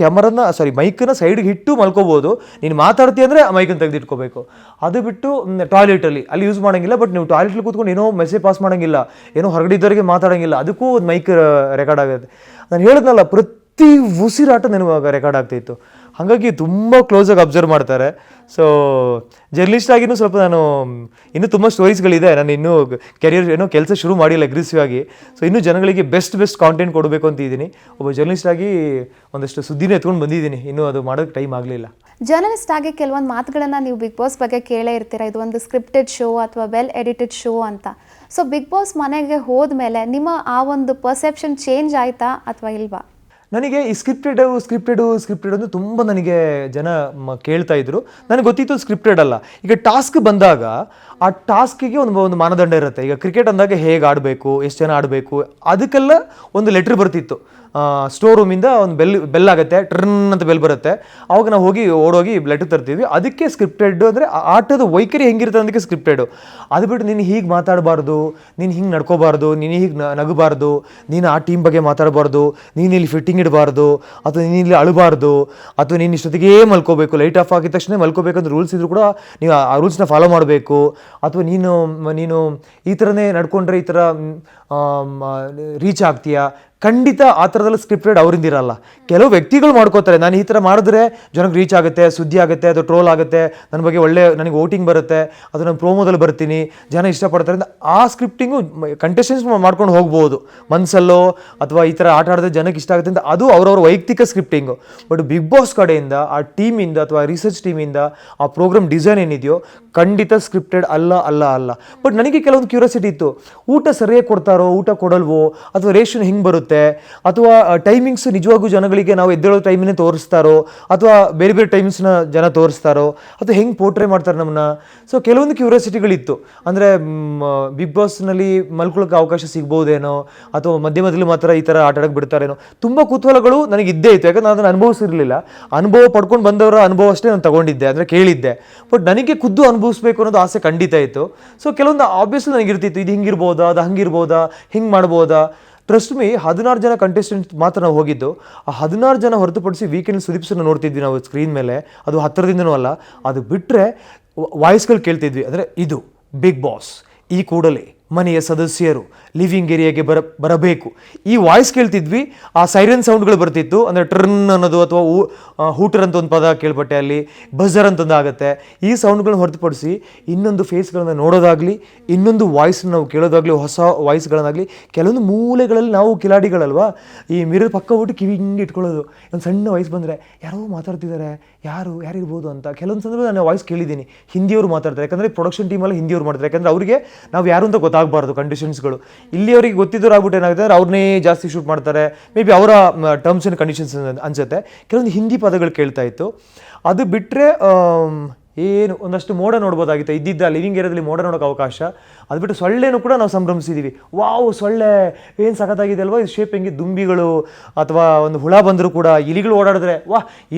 S1: ಮೈಕನ್ನು ಸೈಡ್ಗೆ ಇಟ್ಟು ಮಲ್ಕೋಬೋದು. ನೀನು ಮಾತಾಡ್ತೀಯ ಅಂದರೆ ಆ ಮೈಕನ್ನು ತೆಗೆದಿಟ್ಕೋಬೇಕು. ಅದು ಬಿಟ್ಟು ಟಾಯ್ಲೆಟಲ್ಲಿ ಅಲ್ಲಿ ಯೂಸ್ ಮಾಡೋಂಗಿಲ್ಲ. ಬಟ್ ನೀವು ಟಾಯ್ಲೆಟಲ್ಲಿ ಕೂತ್ಕೊಂಡು ಏನೋ ಮೆಸೇಜ್ ಪಾಸ್ ಮಾಡೋಂಗಿಲ್ಲ, ಏನೋ ಹೊರಗಡಿದ್ದವರಿಗೆ ಮಾತಾಡೋಂಗಿಲ್ಲ, ಅದಕ್ಕೂ ಒಂದು ಮೈಕ್ ರೆಕಾರ್ಡ್ ಆಗುತ್ತೆ. ನಾನು ಹೇಳಿದ್ನಲ್ಲ, ಪ್ರತಿ ಉಸಿರಾಟ ನನಗೆ ರೆಕಾರ್ಡ್ ಆಗ್ತಾಯಿತ್ತು. ಹಾಗಾಗಿ ತುಂಬ ಕ್ಲೋಸಾಗಿ ಅಬ್ಸರ್ವ್ ಮಾಡ್ತಾರೆ. ಸೊ ಜರ್ನಲಿಸ್ಟ್ ಆಗಿನೂ ಸ್ವಲ್ಪ ನಾನು ಇನ್ನೂ ತುಂಬ ಸ್ಟೋರೀಸ್ಗಳಿದೆ. ನಾನು ಇನ್ನೂ ಕೆಲಸ ಶುರು ಮಾಡಿಲ್ಲ ಅಗ್ರೆಸಿವ್ ಆಗಿ. ಸೊ ಇನ್ನೂ ಜನಗಳಿಗೆ ಬೆಸ್ಟ್ ಕಾಂಟೆಂಟ್ ಕೊಡಬೇಕು ಅಂತ ಇದ್ದೀನಿ. ಒಬ್ಬ ಜರ್ನಲಿಸ್ಟ್ ಆಗಿ ಒಂದಷ್ಟು ಸುದ್ದಿನೇ ಎತ್ಕೊಂಡು ಬಂದಿದ್ದೀನಿ, ಇನ್ನೂ ಅದು ಮಾಡೋಕ್ಕೆ ಟೈಮ್ ಆಗಲಿಲ್ಲ.
S2: ಜರ್ನಲಿಸ್ಟ್ ಆಗಿ ಕೆಲವೊಂದು ಮಾತುಗಳನ್ನು ನೀವು ಬಿಗ್ ಬಾಸ್ ಬಗ್ಗೆ ಕೇಳೇ ಇರ್ತೀರ, ಇದು ಒಂದು ಸ್ಕ್ರಿಪ್ಟೆಡ್ ಶೋ ಅಥವಾ ವೆಲ್ ಎಡಿಟೆಡ್ ಶೋ ಅಂತ. ಸೊ ಬಿಗ್ ಬಾಸ್ ಮನೆಗೆ ಹೋದ್ಮೇಲೆ ನಿಮ್ಮ ಆ ಒಂದು ಪರ್ಸೆಪ್ಷನ್ ಚೇಂಜ್ ಆಯಿತಾ ಅಥವಾ ಇಲ್ವಾ?
S1: ನನಗೆ ಈ ಸ್ಕ್ರಿಪ್ಟೆಡ್ ಅಂದರೆ ತುಂಬ ನನಗೆ ಜನ ಕೇಳ್ತಾ ಇದ್ರು. ನನಗೆ ಗೊತ್ತಿತ್ತು ಸ್ಕ್ರಿಪ್ಟೆಡ್ ಅಲ್ಲ. ಈಗ ಟಾಸ್ಕ್ ಬಂದಾಗ ಆ ಟಾಸ್ಕಿಗೆ ಒಂದು ಮಾನದಂಡ ಇರುತ್ತೆ. ಈಗ ಕ್ರಿಕೆಟ್ ಅಂದಾಗ ಹೇಗೆ ಆಡಬೇಕು, ಎಷ್ಟು ಜನ ಆಡಬೇಕು, ಅದಕ್ಕೆಲ್ಲ ಒಂದು ಲೆಟ್ರ್ ಬರ್ತಿತ್ತು. ಸ್ಟೋರ್ ರೂಮಿಂದ ಒಂದು ಬೆಲ್ ಆಗುತ್ತೆ, ಟ್ರನ್ ಅಂತ ಬೆಲ್ ಬರುತ್ತೆ. ಅವಾಗ ನಾವು ಓಡೋಗಿ ಲೆಟ್ರ್ ತರ್ತೀವಿ. ಅದಕ್ಕೆ ಸ್ಕ್ರಿಪ್ಟೆಡ್ ಅಂದರೆ ಆಟದ ವೈಖರಿ ಹೆಂಗಿರುತ್ತೆ ಅದಕ್ಕೆ ಸ್ಕ್ರಿಪ್ಟೆಡು. ಅದು ಬಿಟ್ಟು ನೀನು ಹೀಗೆ ಮಾತಾಡಬಾರ್ದು, ನೀನು ಹಿಂಗೆ ನಡ್ಕೋಬಾರ್ದು, ನೀನು ಹೀಗೆ ನಗಬಾರ್ದು, ನೀನು ಆ ಟೀಮ್ ಬಗ್ಗೆ ಮಾತಾಡಬಾರ್ದು, ನೀನು ಇಲ್ಲಿ ಫಿಟ್ಟಿಂಗ್ ಇಡಬಾರ್ದು, ಅಥವಾ ನೀನು ಇಲ್ಲಿ ಅಳಬಾರ್ದು, ಅಥವಾ ನೀನು ಇಷ್ಟೊತ್ತಿಗೆ ಮಲ್ಕೋಬೇಕು, ಲೈಟ್ ಆಫ್ ಆಗಿದ ತಕ್ಷಣ ಮಲ್ಕೋಬೇಕಂತ ರೂಲ್ಸ್ ಇದ್ರು ಕೂಡ ನೀವು ಆ ರೂಲ್ಸ್ನ ಫಾಲೋ ಮಾಡಬೇಕು. ಅಥವಾ ನೀನು ಈ ಥರನೇ ನಡ್ಕೊಂಡ್ರೆ ಈ ಥರ ರೀಚ್ ಆಗ್ತೀಯಾ. ಖಂಡಿತ ಆ ಥರದಲ್ಲಿ ಸ್ಕ್ರಿಪ್ಟೆಡ್ ಅವರಿಂದಿರಲ್ಲ. ಕೆಲವು ವ್ಯಕ್ತಿಗಳು ಮಾಡ್ಕೋತಾರೆ, ನಾನು ಈ ಥರ ಮಾಡಿದ್ರೆ ಜನಕ್ಕೆ ರೀಚ್ ಆಗುತ್ತೆ, ಸುದ್ದಿ ಆಗುತ್ತೆ, ಅದು ಟ್ರೋಲ್ ಆಗುತ್ತೆ, ನನ್ನ ಬಗ್ಗೆ ನನಗೆ ವೋಟಿಂಗ್ ಬರುತ್ತೆ, ಅದು ನಾನು ಪ್ರೋಮೋದಲ್ಲಿ ಬರ್ತೀನಿ, ಜನ ಇಷ್ಟಪಡ್ತಾರೆ ಅಂತ ಆ ಸ್ಕ್ರಿಪ್ಟಿಂಗು ಕಂಟೆಸ್ಟೆಂಟ್ಸ್ ಮಾಡ್ಕೊಂಡು ಹೋಗ್ಬೋದು ಮನಸ್ಸಲ್ಲೋ, ಅಥವಾ ಈ ಥರ ಆಟ ಆಡಿದ್ರೆ ಜನಕ್ಕೆ ಇಷ್ಟ ಆಗುತ್ತೆ ಅಂತ. ಅದು ಅವರವ್ರ ವೈಯಕ್ತಿಕ ಸ್ಕ್ರಿಪ್ಟಿಂಗು. ಬಟ್ ಬಿಗ್ ಬಾಸ್ ಕಡೆಯಿಂದ, ಆ ಟೀಮಿಂದ ಅಥವಾ ರಿಸರ್ಚ್ ಟೀಮಿಂದ ಆ ಪ್ರೋಗ್ರಾಮ್ ಡಿಸೈನ್ ಏನಿದೆಯೋ ಖಂಡಿತ ಸ್ಕ್ರಿಪ್ಟೆಡ್ ಅಲ್ಲ. ಬಟ್ ನನಗೆ ಕೆಲವೊಂದು ಕ್ಯೂರಿಯಾಸಿಟಿ ಇತ್ತು, ಊಟ ಸರಿಯಾಗಿ ಕೊಡ್ತಾರೋ, ಊಟ ಕೊಡಲ್ವೋ, ಅಥವಾ ರೇಷನ್ ಹಿಂಗೆ ಬರುತ್ತೆ, ಅಥವಾ ಟೈಮಿಂಗ್ಸ್ ನಿಜವಾಗೂ ಜನಗಳಿಗೆ ನಾವು ಎದ್ದೇಳೋ ಟೈಮನ್ನೇ ತೋರಿಸ್ತಾರೋ, ಅಥವಾ ಬೇರೆ ಟೈಮ್ಸ್ನ ಜನ ತೋರಿಸ್ತಾರೋ, ಅಥವಾ ಹೆಂಗೆ ಪೋರ್ಟ್ರೇ ಮಾಡ್ತಾರೆ ನಮ್ಮನ್ನ. ಸೊ ಕೆಲವೊಂದು ಕ್ಯೂರಿಯಾಸಿಟಿಗಳಿತ್ತು. ಅಂದರೆ ಬಿಗ್ ಬಾಸ್ನಲ್ಲಿ ಮಲ್ಕೊಳ್ಳೋಕೆ ಅವಕಾಶ ಸಿಗ್ಬೋದೇನೋ, ಅಥವಾ ಮಧ್ಯದಲ್ಲಿ ಮಾತ್ರ ಈ ಥರ ಆಟ ಆಡೋಕ್ಕೆ ಬಿಡ್ತಾರೇನೋ, ತುಂಬ ಕುತೂಹಲಗಳು ನನಗೆ ಇದ್ದೇ ಇತ್ತು. ಯಾಕಂದ್ರೆ ನಾನು ಅದನ್ನು ಅನುಭವಿಸಿರಲಿಲ್ಲ. ಅನುಭವ ಪಡ್ಕೊಂಡು ಬಂದವರ ಅನುಭವ ಅಷ್ಟೇ ನಾನು ತಗೊಂಡಿದ್ದೆ, ಅಂದರೆ ಕೇಳಿದ್ದೆ. ಬಟ್ ನನಗೆ ಖುದ್ದು ಅನುಭವಿಸ್ಬೇಕು ಅನ್ನೋದು ಆಸೆ ಖಂಡಿತ ಇತ್ತು. ಸೊ ಕೆಲವೊಂದು ಆಬ್ವಿಯಸ್ಲಿ ನನಗೆ ಇರ್ತಿತ್ತು, ಇದು ಹಿಂಗಿರ್ಬೋದಾ, ಅದು ಹಂಗಿರ್ಬೋದಾ, ಹಿಂಗೆ ಮಾಡ್ಬೋದಾ. ಟ್ರಸ್ಟ್ ಮೀ, 16 ಜನ ಕಂಟೆಸ್ಟೆಂಟ್ ಮಾತ್ರ ನಾವು ಹೋಗಿದ್ದು. ಆ 16 ಜನ ಹೊರತುಪಡಿಸಿ ವೀಕೆಂಡ್ ಸುದೀಪ್ ಸರ್ನ ನೋಡ್ತಿದ್ವಿ ನಾವು ಸ್ಕ್ರೀನ್ ಮೇಲೆ, ಅದು ಹತ್ತಿರದಿಂದನೂ ಅಲ್ಲ. ಅದು ಬಿಟ್ಟರೆ ವಾಯ್ಸ್ಗಳು ಕೇಳ್ತಿದ್ವಿ. ಅಂದರೆ ಇದು ಬಿಗ್ ಬಾಸ್, ಈ ಕೂಡಲೇ ಮನೆಯ ಸದಸ್ಯರು ಲಿವಿಂಗ್ ಏರಿಯಾಗೆ ಬರಬೇಕು. ಈ ವಾಯ್ಸ್ ಕೇಳ್ತಿದ್ವಿ, ಆ ಸೈರನ್ ಸೌಂಡ್ಗಳು ಬರ್ತಿತ್ತು, ಅಂದರೆ ಟ್ರನ್ ಅನ್ನೋದು ಅಥವಾ ಹೂಟರ್ ಅಂತ ಒಂದು ಪದ ಕೇಳ್ಪಟ್ಟೆ, ಅಲ್ಲಿ ಬಜರ್ ಅಂತ ಒಂದು ಆಗುತ್ತೆ. ಈ ಸೌಂಡ್ಗಳನ್ನ ಹೊರತುಪಡಿಸಿ ಇನ್ನೊಂದು ಫೇಸ್ಗಳನ್ನ ನೋಡೋದಾಗಲಿ, ಇನ್ನೊಂದು ವಾಯ್ಸ್ನ ನಾವು ಕೇಳೋದಾಗಲಿ, ಹೊಸ ವಾಯ್ಸ್ಗಳನ್ನಾಗಲಿ, ಕೆಲವೊಂದು ಮೂಲೆಗಳಲ್ಲಿ ನಾವು ಕಿಲಾಡಿಗಳಲ್ವಾ, ಈ ಮಿರರ್ ಪಕ್ಕ ಬಿಟ್ಟು ಕಿವಿ ಹಿಂಗೆ ಇಟ್ಕೊಳ್ಳೋದು. ಒಂದು ಸಣ್ಣ ವಾಯ್ಸ್ ಬಂದರೆ ಯಾರೋ ಮಾತಾಡ್ತಿದ್ದಾರೆ, ಯಾರಿರ್ಬೋದು ಅಂತ. ಕೆಲವೊಂದು ಸಂದರ್ಭ ನಾನು ವಾಯ್ಸ್ ಕೇಳಿದ್ದೀನಿ, ಹಿಂದಿಯವರು ಮಾತಾಡ್ತಾರೆ, ಯಾಕಂದರೆ ಪ್ರೊಡಕ್ಷನ್ ಟೀಮಲ್ಲಿ ಹಿಂದಿಯವರು ಮಾಡ್ತಾರೆ, ಯಾಕಂದರೆ ಅವರಿಗೆ ನಾವು ಯಾರು ಅಂತ ಗೊತ್ತಾಗಬಾರ್ದು ಕಂಡೀಷನ್ಸ್ಗಳು. ಇಲ್ಲಿ ಅವರಿಗೆ ಗೊತ್ತಿದ್ದವ್ರು ಆಗ್ಬಿಟ್ಟು ಏನಾಗುತ್ತೆ ಅಂದರೆ ಅವ್ರನ್ನೇ ಜಾಸ್ತಿ ಶೂಟ್ ಮಾಡ್ತಾರೆ, ಮೇ ಬಿ ಅವರ ಟರ್ಮ್ಸ್ ಆ್ಯಂಡ್ ಕಂಡೀಷನ್ಸ್ ಅನ್ಸುತ್ತೆ. ಕೆಲವೊಂದು ಹಿಂದಿ ಪದಗಳು ಕೇಳ್ತಾ ಇತ್ತು. ಅದು ಬಿಟ್ಟರೆ ಏನು ಒಂದಷ್ಟು ಮೋಡ ನೋಡ್ಬೋದಾಗಿತ್ತು, ಇದ್ದಿದ್ದ ಲಿವಿಂಗ್ ಏರಿಯಾದಲ್ಲಿ ಮೋಡ ನೋಡೋಕೆ ಅವಕಾಶ. ಅದು ಬಿಟ್ಟು ಸೊಳ್ಳೆನೂ ಕೂಡ ನಾವು ಸಂಭ್ರಮಿಸಿದ್ದೀವಿ. ವಾವ್, ಸೊಳ್ಳೆ ಏನು ಸಖತ್ತಾಗಿದೆ ಅಲ್ವಾ, ಇದು ಶೇಪ್ ಹೆಂಗೆ, ದುಂಬಿಗಳು ಅಥವಾ ಒಂದು ಹುಳ ಬಂದರೂ ಕೂಡ, ಇಲಿಗಳು ಓಡಾಡಿದ್ರೆ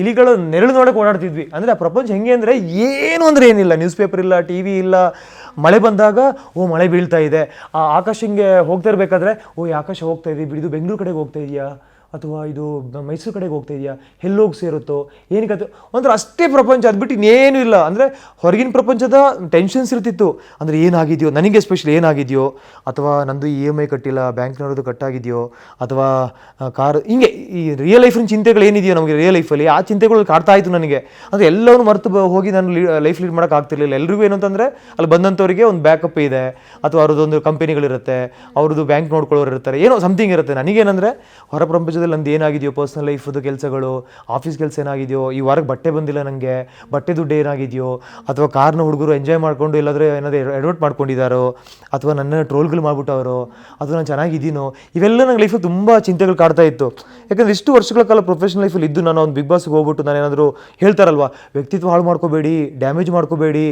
S1: ಇಲಿಗಳು ನೆರಳು ನೋಡೋಕೆ ಓಡಾಡ್ತಿದ್ವಿ. ಅಂದರೆ ಆ ಪ್ರಪಂಚ ಹೆಂಗೆ ಅಂದರೆ ಏನು ಅಂದರೆ ಏನಿಲ್ಲ, ನ್ಯೂಸ್ ಪೇಪರ್ ಇಲ್ಲ, ಟಿ ವಿ ಇಲ್ಲ. ಮಳೆ ಬಂದಾಗ ಮಳೆ ಬೀಳ್ತಾ ಇದೆ, ಆ ಆಕಾಶ ಹಿಂಗೆ ಹೋಗ್ತಾ ಇರಬೇಕಾದ್ರೆ ಈ ಆಕಾಶ ಹೋಗ್ತಾ ಇದೆ, ಇದು ಬೆಂಗಳೂರು ಕಡೆಗೆ ಹೋಗ್ತಾ ಇದೆಯಾ ಅಥವಾ ಇದು ಮೈಸೂರು ಕಡೆಗೆ ಹೋಗ್ತಾ ಇದೆಯಾ, ಎಲ್ಲೋಗಿ ಸೇರುತ್ತೋ ಏನಕ್ಕೆ, ಒಂಥರ ಅಷ್ಟೇ ಪ್ರಪಂಚ. ಅದು ಬಿಟ್ಟು ಇನ್ನೇನು ಇಲ್ಲ. ಅಂದರೆ ಹೊರಗಿನ ಪ್ರಪಂಚದ ಟೆನ್ಷನ್ಸ್ ಇರ್ತಿತ್ತು, ಅಂದರೆ ಏನಾಗಿದೆಯೋ ನನಗೆ ಎಸ್ಪೆಷಲಿ, ಏನಾಗಿದೆಯೋ ಅಥವಾ ನಂದು EMI ಕಟ್ಟಿಲ್ಲ, ಬ್ಯಾಂಕ್ನವ್ರದ್ದು ಕಟ್ಟಾಗಿದೆಯೋ, ಅಥವಾ ಕಾರ್, ಹಿಂಗೆ ಈ ರಿಯಲ್ ಲೈಫಿನ ಚಿಂತೆಗಳು ಏನಿದೆಯೋ ನಮಗೆ ರಿಯಲ್ ಲೈಫಲ್ಲಿ, ಆ ಚಿಂತೆಗಳು ಕಾಡ್ತಾ ಇತ್ತು ನನಗೆ. ಅಂದರೆ ಎಲ್ಲವನ್ನೂ ಮರೆತು ಹೋಗಿ ನಾನು ಲೈಫ್ ಲೀಡ್ ಮಾಡೋಕೆ ಆಗ್ತಿರ್ಲಿಲ್ಲ. ಎಲ್ರಿಗೂ ಏನು ಅಂತಂದರೆ ಅಲ್ಲಿ ಬಂದಂಥವ್ರಿಗೆ ಒಂದು ಬ್ಯಾಕಪ್ ಇದೆ, ಅಥವಾ ಅವ್ರದ್ದೊಂದು ಕಂಪನಿಗಳಿರುತ್ತೆ, ಅವ್ರದ್ದು ಬ್ಯಾಂಕ್ ನೋಡ್ಕೊಳ್ಳೋರು ಇರ್ತಾರೆ, ಏನೋ ಸಮಥಿಂಗ್ ಇರುತ್ತೆ. ನನಗೇನಂದರೆ ಹೊರ ಪ್ರಪಂಚದಲ್ಲಿ ನಂದು ಏನಾಗಿದೆಯೋ, ಪರ್ಸ್ನಲ್ ಲೈಫ್ದು ಕೆಲಸಗಳು, ಆಫೀಸ್ ಕೆಲಸ ಏನಾಗಿದೆಯೋ, ಈ ವಾರಕ್ಕೆ ಬಟ್ಟೆ ಬಂದಿಲ್ಲ ನನಗೆ, ಬಟ್ಟೆ ದುಡ್ಡು ಏನಾಗಿದೆಯೋ, ಅಥವಾ ಕಾರ್ನ ಹುಡುಗರು ಎಂಜಾಯ್ ಮಾಡಿಕೊಂಡು ಎಲ್ಲಾದರೂ ಏನಾದರೂ ಎಡವಟ್ ಮಾಡ್ಕೊಂಡಿದ್ದಾರೋ, ಅಥವಾ ನನ್ನ ಟ್ರೋಲ್ಗಳು ಮಾಡ್ಬಿಟ್ಟವರು, ಅಥವಾ ನಾನು ಚೆನ್ನಾಗಿದ್ದೀನೋ, ಇವೆಲ್ಲ ನಂಗೆ ಲೈಫಲ್ಲಿ ತುಂಬ ಚಿಂತೆಗಳು ಕಾಡ್ತಾ ಇತ್ತು. ಯಾಕಂದರೆ ಇಷ್ಟು ವರ್ಷಗಳ ಕಾಲ ಪ್ರೊಫೆಷನಲ್ ಲೈಫಲ್ಲಿ ಇದ್ದು ನಾನು ಒಂದು ಬಿಗ್ ಬಾಸ್ಗೆ ಹೋಗ್ಬಿಟ್ಟು ನಾನು ಏನಾದರೂ ಹೇಳ್ತಾರಲ್ವ, ವ್ಯಕ್ತಿತ್ವ ಹಾಳು ಮಾಡ್ಕೋಬೇಡಿ, ಡ್ಯಾಮೇಜ್ ಮಾಡ್ಕೋಬೇಡಿ,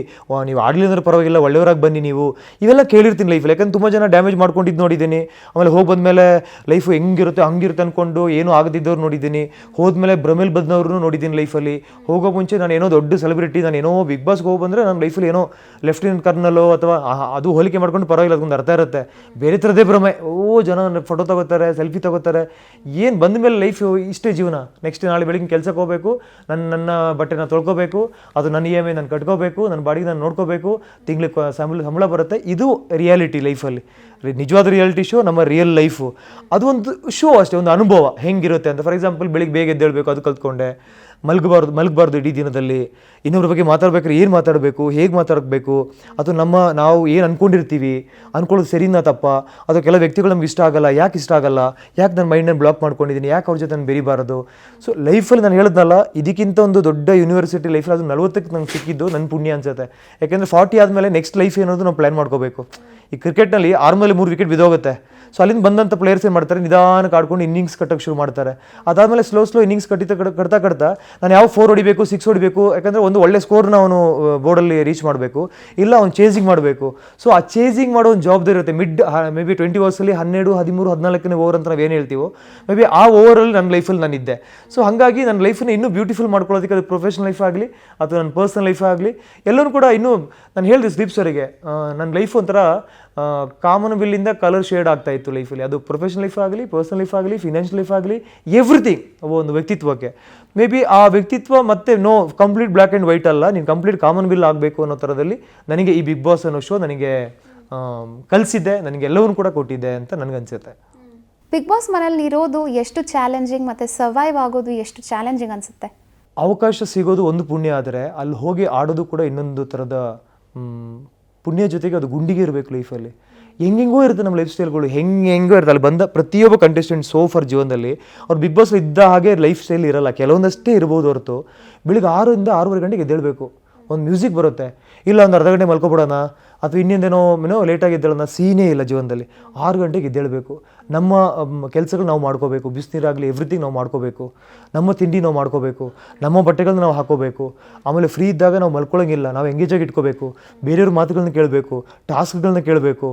S1: ನೀವು ಆಡಲಿಲ್ಲ ಅಂದ್ರೆ ಪರವಾಗಿಲ್ಲ, ಒಳ್ಳೆಯವರಾಗಿ ಬನ್ನಿ ನೀವು, ಇವೆಲ್ಲ ಕೇಳಿರ್ತೀನಿ ಲೈಫಲ್ಲಿ. ಯಾಕಂದ್ರೆ ತುಂಬ ಜನ ಡ್ಯಾಮೇಜ್ ಮಾಡ್ಕೊಂಡಿದ್ದು ನೋಡಿದ್ದೀನಿ. ಆಮೇಲೆ ಹೋಗಿ ಬಂದಮೇಲೆ ಲೈಫು ಹೆಂಗಿರುತ್ತೆ ಹಂಗಿರುತ್ತೆ ಅಂದ್ಕೊಂಡು ಏನೂ ಆಗದಿದ್ದವ್ರು ನೋಡಿದ್ದೀನಿ. ಹೋದ್ಮೇಲೆ ಭ್ರಮೇಲ್ ಬಂದವ್ರು ನೋಡಿದ್ದೀನಿ ಲೈಫಲ್ಲಿ. ಹೋಗೋ ಮುಂಚೆ ನಾನು ಏನೋ ದೊಡ್ಡ ಸೆಲೆಬ್ರಿಟಿ, ನಾನು ಏನೋ ಬಿಗ್ ಬಾಸ್ಗೆ ಹೋಗಿ ಬಂದರೆ ನನ್ನ ಲೈಫಲ್ಲಿ ಏನೋ ಲೆಫ್ಟಿನೆಂಟ್ ಕರ್ನಲ್ಲೋ ಅಥವಾ ಅದು ಹೋಲಿಕೆ ಮಾಡ್ಕೊಂಡು ಪರವಾಗಿಲ್ಲ, ಅದೊಂದು ಅರ್ಥ ಇರುತ್ತೆ. ಬೇರೆ ಥರದೇ ಭ್ರಮೆ, ಜನ ಫೋಟೋ ತಗೋತಾರೆ, ಸೆಲ್ಫಿ ತಗೋತಾರೆ, ಏನು ಬಂದ ಮೇಲೆ ಲೈಫ್ ಇಷ್ಟೇ ಜೀವನ. ನೆಕ್ಸ್ಟ್ ನಾಳೆ ಬೆಳಿಗ್ಗೆ ಕೆಲಸಕ್ಕೆ ಹೋಗಬೇಕು, ನನ್ನ ಬಟ್ಟೆನ ತೊಳ್ಕೊಬೇಕು, ಅದು ನನ್ನ EMI ನಾನು ಕಟ್ಕೋಬೇಕು, ನನ್ನ ಬಾಡಿಗೆ ನಾನು ನೋಡ್ಕೋಬೇಕು, ತಿಂಗಳಿಗೆ ಸಂಬಳ ಬರುತ್ತೆ. ಇದು ರಿಯಾಲಿಟಿ ಲೈಫಲ್ಲಿ. ನಿಜವಾದ ರಿಯಾಲಿಟಿ ಶೋ ನಮ್ಮ ರಿಯಲ್ ಲೈಫು. ಅದು ಒಂದು ಶೋ ಅಷ್ಟೇ, ಒಂದು ಅನುಭವ ಹೆಂಗಿರುತ್ತೆ ಅಂತ. ಫಾರ್ ಎಕ್ಸಾಂಪಲ್ ಬೆಳಿಗ್ಗೆ ಬೇಗ ಎದ್ದೇಳಬೇಕು, ಅದು ಕಲ್ತ್ಕೊಂಡೆ. ಮಲಗಬಾರ್ದು ಇಡೀ ದಿನದಲ್ಲಿ. ಇನ್ನೊಬ್ಬರ ಬಗ್ಗೆ ಮಾತಾಡ್ಬೇಕಾದ್ರೆ ಏನು ಮಾತಾಡಬೇಕು, ಹೇಗೆ ಮಾತಾಡಬೇಕು, ಅದು ನಾವು ಏನು ಅಂದ್ಕೊಂಡಿರ್ತೀವಿ, ಅಂದ್ಕೊಳ್ಳೋದು ಸರಿನಾ ತಪ್ಪ, ಅಥವಾ ಕೆಲವು ವ್ಯಕ್ತಿಗಳು ನಮ್ಗೆ ಇಷ್ಟ ಆಗಲ್ಲ, ಯಾಕೆ ಇಷ್ಟ ಆಗಲ್ಲ, ಯಾಕೆ ನನ್ನ ಮೈಂಡನ್ನ ಬ್ಲಾಕ್ ಮಾಡ್ಕೊಂಡಿದ್ದೀನಿ, ಯಾಕೆ ಅವ್ರ ಜೊತೆ ನಾನು ಬೆರಿಬಾರದು. ಸೊ ಲೈಫಲ್ಲಿ ನಾನು ಹೇಳಿದ್ನಲ್ಲ, ಇದಕ್ಕಿಂತ ಒಂದು ದೊಡ್ಡ ಯೂನಿವರ್ಸಿಟಿ ಲೈಫಲ್ಲಿ ಅದು 40ಕ್ಕೆ ನಂಗೆ ಸಿಕ್ಕಿದ್ದು ನನ್ನ ಪುಣ್ಯ ಅನ್ಸುತ್ತೆ. ಯಾಕೆಂದರೆ 40 ಆದಮೇಲೆ ನೆಕ್ಸ್ಟ್ ಲೈಫ್ ಏನೋದು ನಾವು ಪ್ಲ್ಯಾನ್ ಮಾಡ್ಕೋಬೇಕು. ಈ ಕ್ರಿಕೆಟ್ನಲ್ಲಿ 6 ಮೇಲೆ 3 ವಿಕೆಟ್ ಬಿದ್ದೋಗುತ್ತೆ. ಸೊ ಅಲ್ಲಿಂದ ಬಂದಂಥ ಪ್ಲೇಯರ್ಸ್ ಏನು ಮಾಡ್ತಾರೆ, ನಿಧಾನಕ್ಕೆ ಆಡ್ಕೊಂಡು ಇನ್ನಿಂಗ್ಸ್ ಕಟ್ಟೋಕ್ಕೆ ಶುರು ಮಾಡ್ತಾರೆ. ಅದಾದಮೇಲೆ ಸ್ಲೋ ಇನ್ನಿಂಗ್ಸ್ ಕಟ್ತಾ ನಾನು ಯಾವ 4 ಹೊಡಿಬೇಕು, 6 ಹೊಡಿಬೇಕು, ಯಾಕಂದರೆ ಒಂದು ಒಳ್ಳೆ ಸ್ಕೋರ್ನ ಅವನು ಬೋರ್ಡಲ್ಲಿ ರೀಚ್ ಮಾಡಬೇಕು, ಇಲ್ಲ ಅವ್ನು ಚೇಸಿಂಗ್ ಮಾಡಬೇಕು. ಸೊ ಆ ಚೇಸಿಂಗ್ ಮಾಡೋ ಒಂದು ಜವಾಬ್ದಾರಿ ಇರುತ್ತೆ. ಮೇ ಬಿ 20 ಓವರ್ಸಲ್ಲಿ 12, 13, 14ನೇ ಓವರ್ ಅಂತ ನಾವು ಏನು ಹೇಳ್ತೀವೋ, ಮೇ ಬಿ ಆ ಓವರಲ್ಲಿ ನನ್ನ ಲೈಫಲ್ಲಿ ನಾನಿದ್ದೆ. ಸೊ ಹಾಗಾಗಿ ನನ್ನ ಲೈಫನ್ನ ಇನ್ನೂ ಬ್ಯೂಟಿಫುಲ್ ಮಾಡ್ಕೊಳ್ಳೋದಕ್ಕೆ, ಅದು ಪ್ರೊಫೆಷನಲ್ ಲೈಫ್ ಆಗಲಿ ಅಥವಾ ನನ್ನ ಪರ್ಸನಲ್ ಲೈಫ್ ಆಗಲಿ, ಎಲ್ಲರೂ ಕೂಡ ಇನ್ನೂ ನಾನು ಹೇಳಿದೆ ಸ್ಲೀಪ್ ಸರಿಗೆ, ನನ್ನ ಲೈಫ್ ಒಂಥರ ಕಾಮನ್ ಬಿಲ್ಲಿಂದ ಕಲರ್ ಶೇಡ್ ಆಗ್ತಾ ಇತ್ತು ಲೈಫಲ್ಲಿ. ಅದು ಪ್ರೊಫೆಷನಲ್ ಲೈಫ್ ಆಗಲಿ, ಪರ್ಸನಲ್ ಲೈಫ್ ಆಗಲಿ, ಫಿನಾನ್ಷಿಯಲ್ ಲೈಫ್ ಆಗಲಿ, ಎವ್ರಿಥಿಂಗ್ ಒಂದು ವ್ಯಕ್ತಿತ್ವಕ್ಕೆ. ಮೇ ಬಿ ಆ ವ್ಯಕ್ತಿತ್ವ ಮತ್ತೆ ಕಂಪ್ಲೀಟ್ ಬ್ಲ್ಯಾಕ್ ಆ್ಯಂಡ್ ವೈಟ್ ಅಲ್ಲ, ನೀನು ಕಂಪ್ಲೀಟ್ ಕಾಮನ್ ಬಿಲ್ ಆಗಬೇಕು ಅನ್ನೋ ಥರದಲ್ಲಿ ನನಗೆ ಈ ಬಿಗ್ ಬಾಸ್ ಅನ್ನೋ ಶೋ ನನಗೆ ಕಲಿಸಿದ್ದೆ, ನನಗೆ ಎಲ್ಲವನ್ನೂ ಕೂಡ ಕೊಟ್ಟಿದ್ದೆ ಅಂತ ನನಗನ್ಸುತ್ತೆ.
S2: ಬಿಗ್ ಬಾಸ್ ಮನೇಲಿ ಇರೋದು ಎಷ್ಟು ಚಾಲೆಂಜಿಂಗ್ ಮತ್ತು ಸರ್ವೈವ್ ಆಗೋದು ಎಷ್ಟು ಚಾಲೆಂಜಿಂಗ್ ಅನಿಸುತ್ತೆ?
S1: ಅವಕಾಶ ಸಿಗೋದು ಒಂದು ಪುಣ್ಯ, ಆದರೆ ಅಲ್ಲಿ ಹೋಗಿ ಆಡೋದು ಕೂಡ ಇನ್ನೊಂದು ಥರದ ಪುಣ್ಯ. ಜೊತೆಗೆ ಅದು ಗುಂಡಿಗೆ ಇರಬೇಕು ಲೈಫಲ್ಲಿ. ಹೆಂಗೆಂಗೋ ಇರುತ್ತೆ ನಮ್ಮ ಲೈಫ್ ಸ್ಟೈಲ್ಗಳು, ಹೆಂಗೆಂಗೋ ಇರುತ್ತೆ. ಅಲ್ಲಿ ಬಂದ ಪ್ರತಿಯೊಬ್ಬ ಕಂಟೆಸ್ಟೆಂಟ್ ಸೋಫರ್ ಜೀವನದಲ್ಲಿ ಅವ್ರು ಬಿಗ್ ಬಾಸ್ ಇದ್ದ ಹಾಗೆ ಲೈಫ್ ಸ್ಟೈಲ್ ಇರಲ್ಲ, ಕೆಲವೊಂದಷ್ಟೇ ಇರ್ಬೋದು ಹೊರತು. ಬೆಳಿಗ್ಗೆ 6ರಿಂದ 6:30 ಗಂಟೆಗೆ ಎದ್ದೇಳಬೇಕು, ಒಂದು ಮ್ಯೂಸಿಕ್ ಬರುತ್ತೆ, ಇಲ್ಲ ಒಂದು ಅರ್ಧ ಗಂಟೆ ಮಲ್ಕೊಬಿಡೋಣ, ಅಥವಾ ಇನ್ನೊಂದೇನೋ ಲೇಟಾಗಿ ಎದ್ದೇಳೋಣ, ಸೀನೇ ಇಲ್ಲ ಜೀವನದಲ್ಲಿ. 6 ಗಂಟೆಗೆ ಎದ್ದೇಳಬೇಕು, ನಮ್ಮ ಕೆಲಸಗಳು ನಾವು ಮಾಡ್ಕೋಬೇಕು, ಬಿಸಿನೀರಾಗಲಿ ಎವ್ರಿಥಿಂಗ್ ನಾವು ಮಾಡ್ಕೋಬೇಕು, ನಮ್ಮ ತಿಂಡಿ ನಾವು ಮಾಡ್ಕೋಬೇಕು, ನಮ್ಮ ಬಟ್ಟೆಗಳನ್ನ ನಾವು ಹಾಕೋಬೇಕು. ಆಮೇಲೆ ಫ್ರೀ ಇದ್ದಾಗ ನಾವು ಮಲ್ಕೊಳ್ಳೋಂಗಿಲ್ಲ, ನಾವು ಎಂಗೇಜಾಗಿ ಇಟ್ಕೋಬೇಕು, ಬೇರೆಯವ್ರ ಮಾತುಗಳನ್ನ ಕೇಳಬೇಕು, ಟಾಸ್ಕ್ಗಳನ್ನ ಕೇಳಬೇಕು,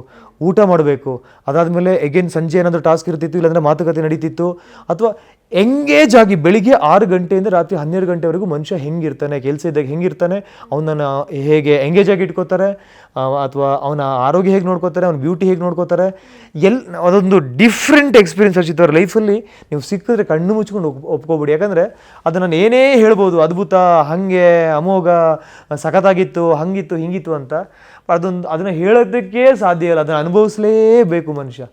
S1: ಊಟ ಮಾಡಬೇಕು. ಅದಾದಮೇಲೆ ಎಗೇನ್ ಸಂಜೆ ಏನಾದರೂ ಟಾಸ್ಕ್ ಇರ್ತಿತ್ತು, ಇಲ್ಲಾಂದರೆ ಮಾತುಕತೆ ನಡೀತಿತ್ತು, ಅಥವಾ ಎಂಗೇಜ್ ಆಗಿ ಬೆಳಿಗ್ಗೆ 6 ಗಂಟೆಯಿಂದ ರಾತ್ರಿ 12 ಗಂಟೆವರೆಗೂ ಮನುಷ್ಯ ಹೆಂಗಿರ್ತಾನೆ, ಕೆಲಸ ಇದ್ದಾಗ ಹೆಂಗಿರ್ತಾನೆ, ಅವನನ್ನು ಹೇಗೆ ಎಂಗೇಜ್ ಆಗಿ ಇಟ್ಕೋತಾರೆ, ಅಥವಾ ಅವನ ಆರೋಗ್ಯ ಹೇಗೆ ನೋಡ್ಕೋತಾರೆ, ಅವನ ಬ್ಯೂಟಿ ಹೇಗೆ ನೋಡ್ಕೋತಾರೆ, ಅದೊಂದು ಡಿಫ್ರೆಂಟ್ ಎಕ್ಸ್ಪೀರಿಯನ್ಸ್ ಅರ್ಚಿತ್ ಅವ್ರ ಲೈಫಲ್ಲಿ. ನೀವು ಸಿಕ್ಕಿದ್ರೆ ಕಣ್ಣು ಮುಚ್ಕೊಂಡು ಒಪ್ಕೊಬಿಡಿ. ಯಾಕಂದರೆ ಅದು ನಾನು ಏನೇ ಹೇಳ್ಬೋದು, ಅದ್ಭುತ, ಹಾಗೆ ಅಮೋಘ, ಸಖತ್ತಾಗಿತ್ತು, ಹಂಗಿತ್ತು ಹಿಂಗಿತ್ತು ಅಂತ. ಅದನ್ನು ಹೇಳೋದಕ್ಕೆ ಸಾಧ್ಯ ಇಲ್ಲ, ಅದನ್ನು ಅನುಭವಿಸಲೇಬೇಕು ಮನುಷ್ಯ.